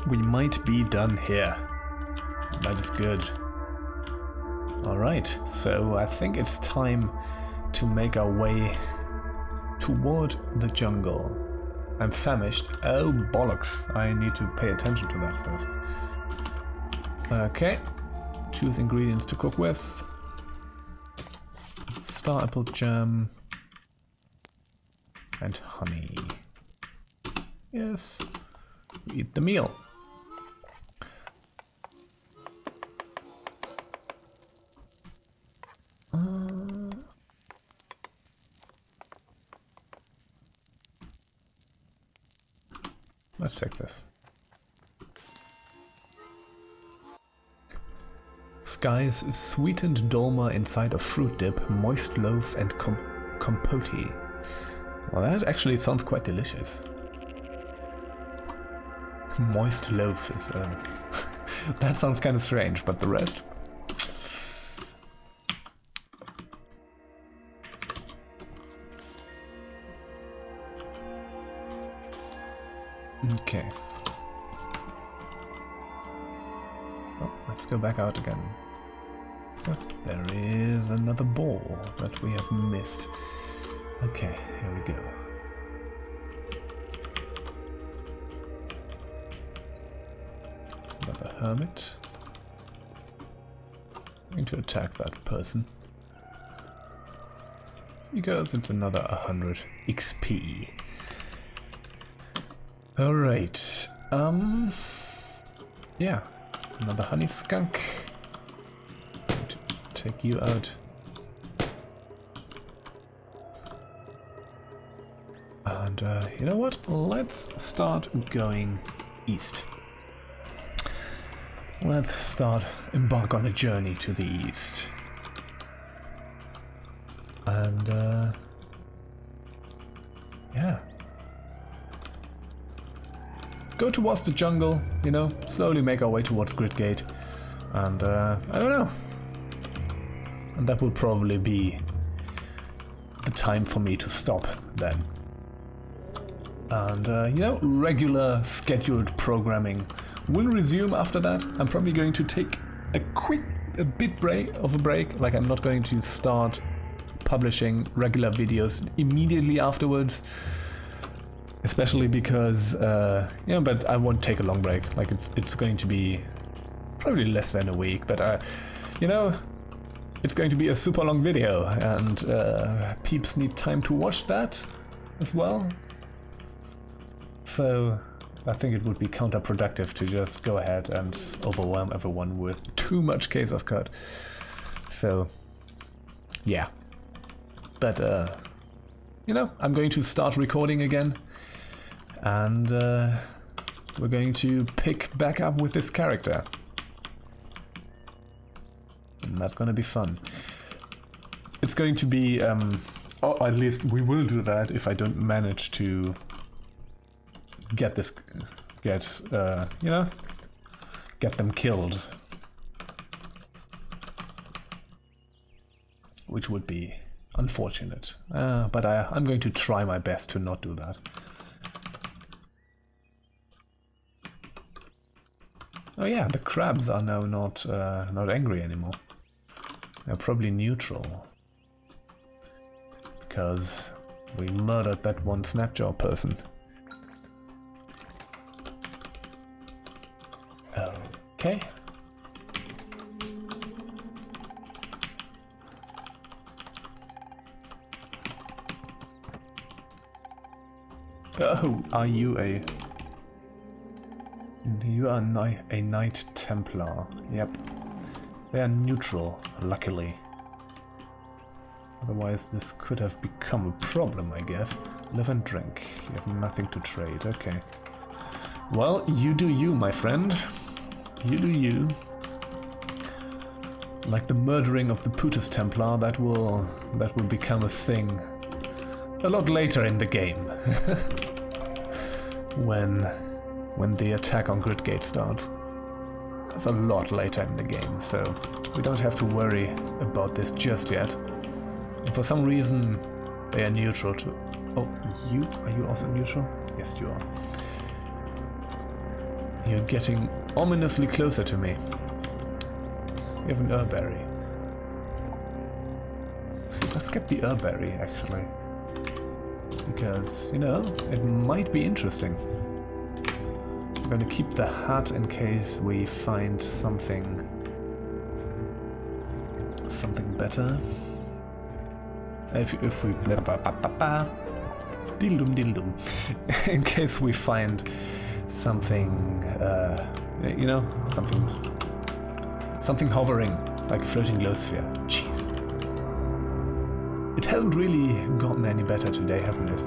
We might be done here. That is good. Alright, so I think it's time to make our way toward the jungle. I'm famished. Oh, bollocks. I need to pay attention to that stuff. Okay. Choose ingredients to cook with. Star apple jam. And honey. Yes. Eat the meal. Let's take this. Skies sweetened dolma inside a fruit dip, moist loaf and compote. Well, that actually sounds quite delicious. Moist loaf is that sounds kind of strange, but the rest? Okay. Well, let's go back out again. Oh, there is another ball that we have missed. Okay, here we go. Another hermit. I'm going to attack that person. Because it's another 100 XP. Alright, yeah, another honey skunk. Take you out. And you know what? Let's start going east. Let's embark on a journey to the east. And yeah. Go towards the jungle, you know, slowly make our way towards Gridgate. And I don't know. And that will probably be the time for me to stop then. And you know, regular scheduled programming will resume after that. I'm probably going to take a bit of a break. Like, I'm not going to start publishing regular videos immediately afterwards, especially because you know, but I won't take a long break. Like, it's going to be probably less than a week, but you know, it's going to be a super long video, and peeps need time to watch that as well. So I think it would be counterproductive to just go ahead and overwhelm everyone with too much Caves of Qud. So yeah, but you know, I'm going to start recording again, and we're going to pick back up with this character, and that's going to be fun. It's going to be or at least we will do that if I don't manage to get you know, get them killed, which would be unfortunate, but I'm going to try my best to not do that. Oh yeah, the crabs are now not angry anymore. They're probably neutral, because we murdered that one Snapjaw person. Okay. Oh, are you a... You are a Knight Templar. Yep. They are neutral, luckily. Otherwise this could have become a problem, I guess. Live and drink. You have nothing to trade. Okay. Well, you do you, my friend. You do you. Like the murdering of the Putus Templar, that will become a thing a lot later in the game. when the attack on Gridgate starts. That's a lot later in the game, so we don't have to worry about this just yet. And for some reason they are neutral too. Oh, are you also neutral? Yes, you are. You're getting ominously closer to me. You have an Herberry. Let's get the Herberry, actually. Because, you know, it might be interesting. I'm gonna keep the hat in case we find something better. If we diddle-dum, in case we find something, you know, something hovering, like a floating glow sphere. Jeez. It hasn't really gotten any better today, hasn't it?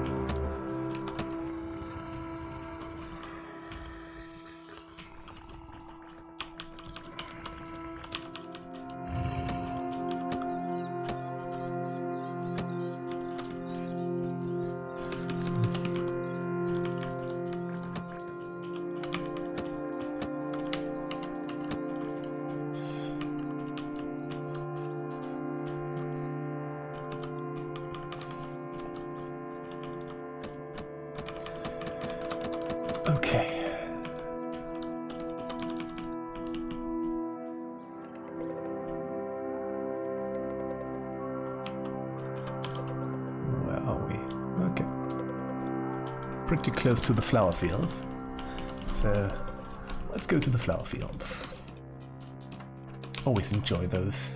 Okay. Where are we? Okay. Pretty close to the flower fields. So let's go to the flower fields. Always enjoy those.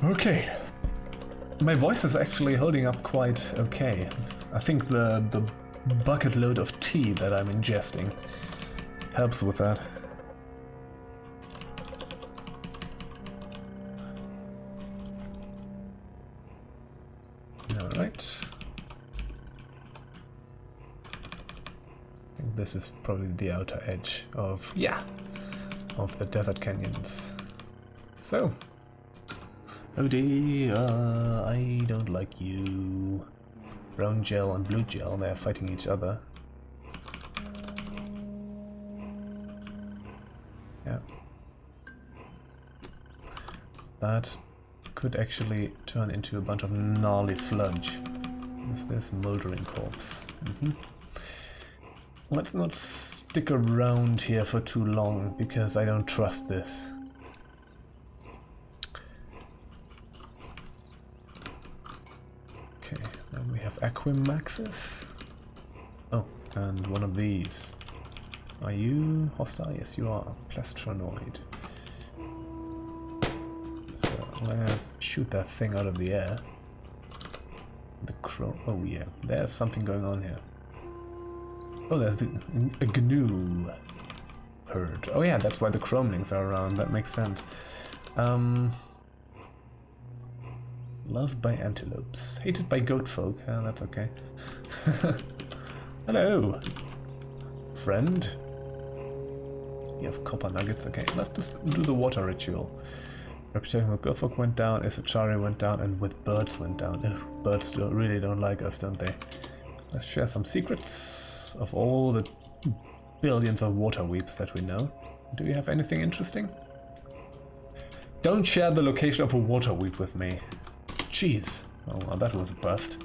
Okay. My voice is actually holding up quite okay. I think the bucket load of tea that I'm ingesting helps with that. this is probably the outer edge of, yeah, of the desert canyons. So, oh dear, I don't like you. Brown gel and blue gel, they're fighting each other. Yeah. That could actually turn into a bunch of gnarly sludge. Is this moldering corpse? Let's not stick around here for too long, because I don't trust this. Okay, then we have Aquimaxis. Oh, and one of these. Are you hostile? Yes, you are. Plastronoid. So let's shoot that thing out of the air. The crow. Oh yeah, there's something going on here. Oh, there's a gnu herd. Oh yeah, that's why the chromelings are around. That makes sense. Loved by antelopes, hated by goat folk. Oh, that's okay. Hello, friend. You have copper nuggets. Okay, let's just do the water ritual. Reputation with goat folk went down, Esochari went down, and with birds went down. Ugh, birds really don't like us, don't they? Let's share some secrets of all the billions of water weeps that we know. Do you have anything interesting? Don't share the location of a water weep with me. Jeez. Oh, well, that was a bust.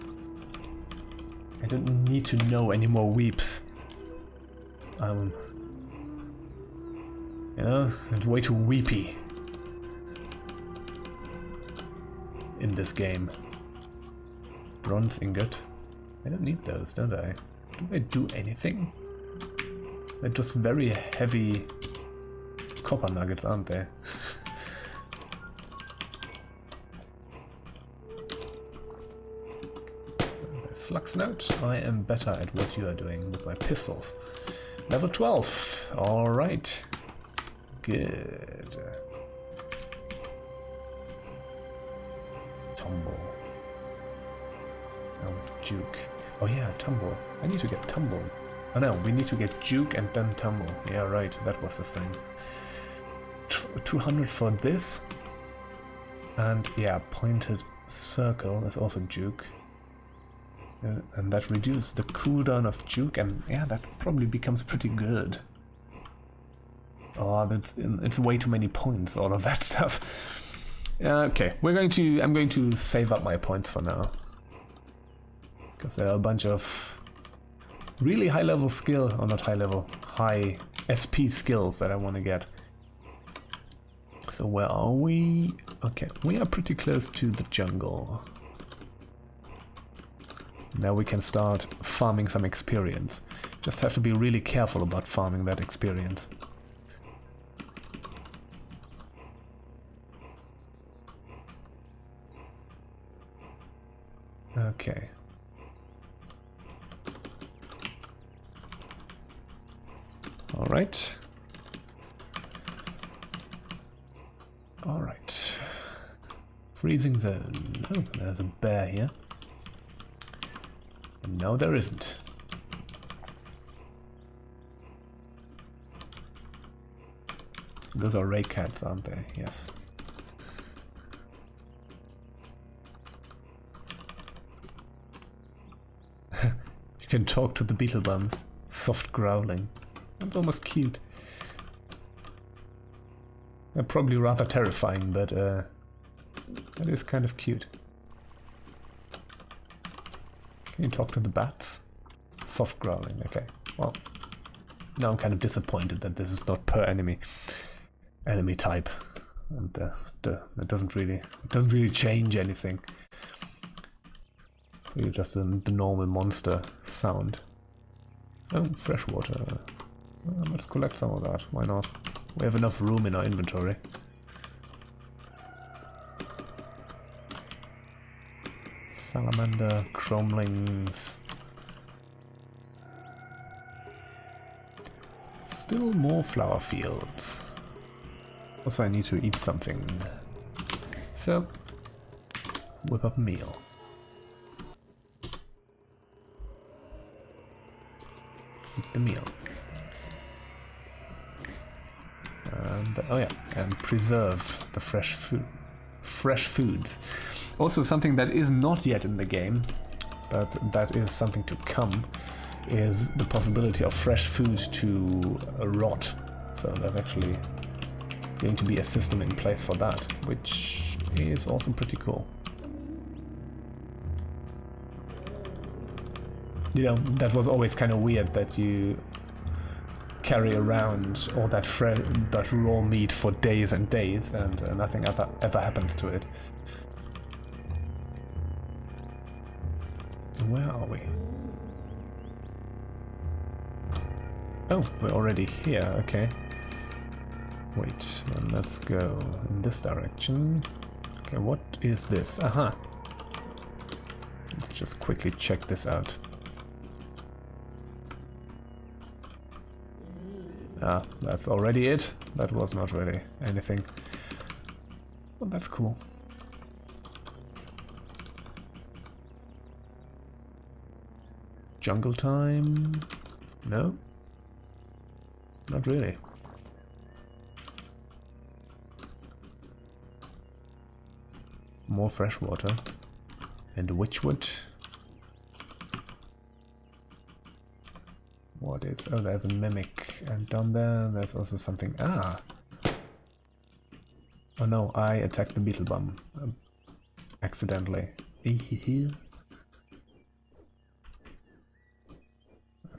I don't need to know any more weeps. You know, it's way too weepy in this game. Bronze ingot. I don't need those, don't I? Do they do anything? They're just very heavy copper nuggets, aren't they? Slux note. I am better at what you are doing with my pistols. Level 12. Alright. Good. Tumble. Oh, Juke. Oh yeah, Tumble. I need to get Tumble. Oh no, we need to get Juke and then Tumble. Yeah, right, that was the thing. 200 for this. And yeah, pointed circle is also Juke. And that reduces the cooldown of Juke, and yeah, that probably becomes pretty good. Oh, it's way too many points, all of that stuff. Okay, I'm going to save up my points for now. Because there are a bunch of really high level skill, or not high level, high SP skills that I want to get. So where are we? Okay, we are pretty close to the jungle. Now we can start farming some experience. Just have to be really careful about farming that experience. Okay. All right. All right. Freezing zone. Oh, there's a bear here. And no, there isn't. Those are ray cats, aren't they? Yes. You can talk to the beetle bums. Soft growling. That's almost cute. They're probably rather terrifying, but that is kind of cute. Can you talk to the bats? Soft growling, okay. Well, now I'm kind of disappointed that this is not per enemy type, and it doesn't really change anything. Really just the normal monster sound. Oh, fresh water. Well, let's collect some of that. Why not? We have enough room in our inventory. Salamander, chromelings. Still more flower fields. Also, I need to eat something. So, whip up a meal. Eat the meal. And oh yeah, and preserve the fresh foods. Also, something that is not yet in the game, but that is something to come, is the possibility of fresh food to rot. So there's actually going to be a system in place for that, which is also pretty cool. You know, that was always kind of weird that you carry around all that raw meat for days and days, and nothing ever happens to it. Where are we? Oh, we're already here, okay. Wait, then let's go in this direction. Okay, what is this? Aha! Let's just quickly check this out. Ah, that's already it. That was not really anything. Well, that's cool. Jungle time? No? Not really. More fresh water. And witchwood. What is... oh, there's a mimic. And down there, there's also something... ah! Oh no, I attacked the beetle bum. Accidentally.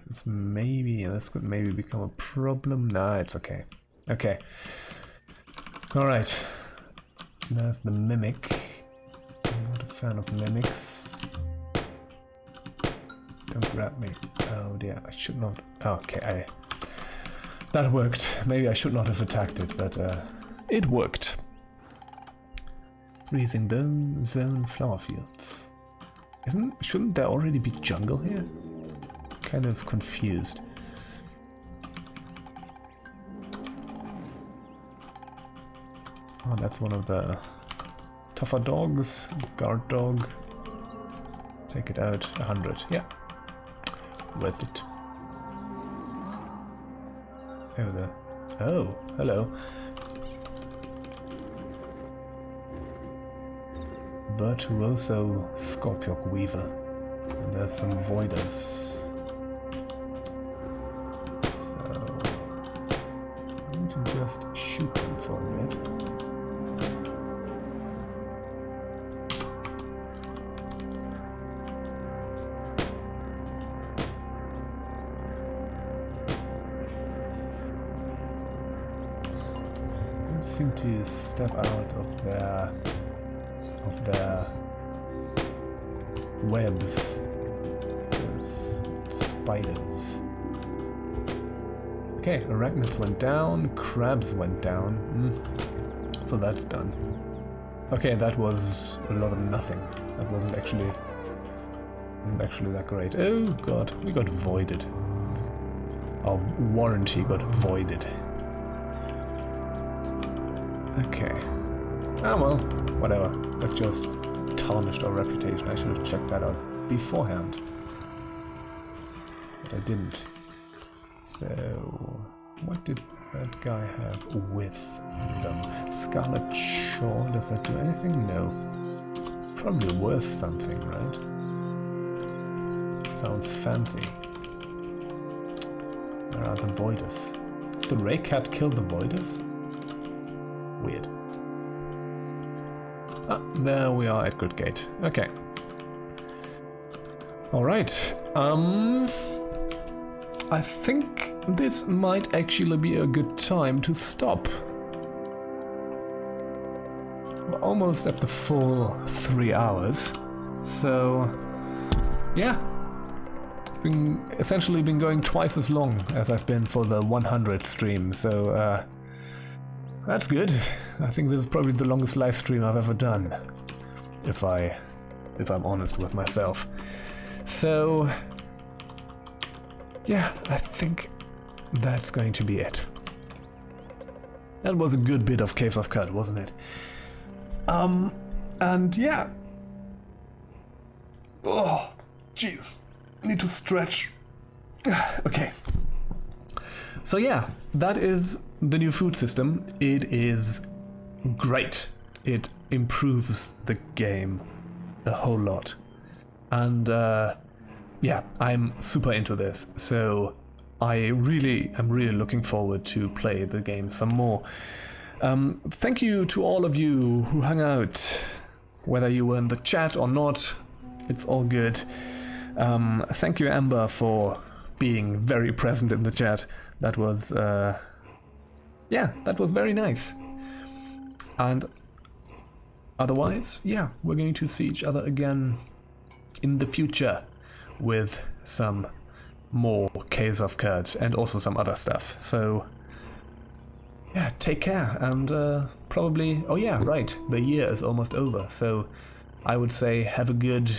This could maybe become a problem. Nah, it's okay. Okay. Alright. There's the mimic. I'm not a fan of mimics. Don't grab me. Oh dear, I should not. Oh, okay, that worked. Maybe I should not have attacked it, but it worked. Freezing the zone flower fields. Shouldn't there already be jungle here? Kind of confused. Oh, that's one of the tougher dogs. Guard dog. Take it out. 100. Yeah. Worth it. Over there. Oh, hello. Virtuoso Scorpion Weaver. And there's some voiders. Just shoot them for a bit. Don't seem to step out of their webs. There's spiders. Okay, arachnids went down, crabs went down, so that's done. Okay, that was a lot of nothing. That wasn't actually that great. Oh god, we got voided. Our warranty got voided. Okay. Ah well, whatever. That just tarnished our reputation. I should have checked that out beforehand. But I didn't. So, what did that guy have with them? Scarlet Shaw, does that do anything? No. Probably worth something, right? Sounds fancy. Where are the voiders? The Ray Cat killed the voiders? Weird. Ah, there we are at Good Gate. Okay. Alright. I think this might actually be a good time to stop. We're almost at the full 3 hours, so yeah, essentially been going twice as long as I've been for the 100 stream, so that's good. I think this is probably the longest live stream I've ever done, if I'm honest with myself. So yeah, I think that's going to be it. That was a good bit of Caves of Qud, wasn't it? And yeah. Oh, jeez. I need to stretch. Okay. So yeah, that is the new food system. It is great. It improves the game a whole lot. And yeah, I'm super into this. So I'm really looking forward to play the game some more. Thank you to all of you who hung out, whether you were in the chat or not. It's all good. Thank you, Amber, for being very present in the chat. That was, yeah, that was very nice. And otherwise, yeah, we're going to see each other again in the future with some more Caves of Qud and also some other stuff. So, yeah, take care and probably, oh yeah, right, the year is almost over. So I would say have a good,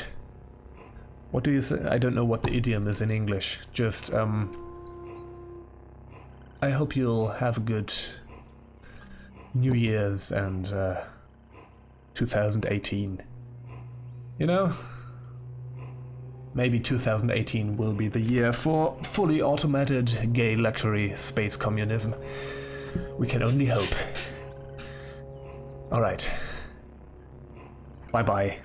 what do you say? I don't know what the idiom is in English. Just, I hope you'll have a good New Year's and 2018. You know? Maybe 2018 will be the year for fully automated gay luxury space communism. We can only hope. Alright. Bye-bye.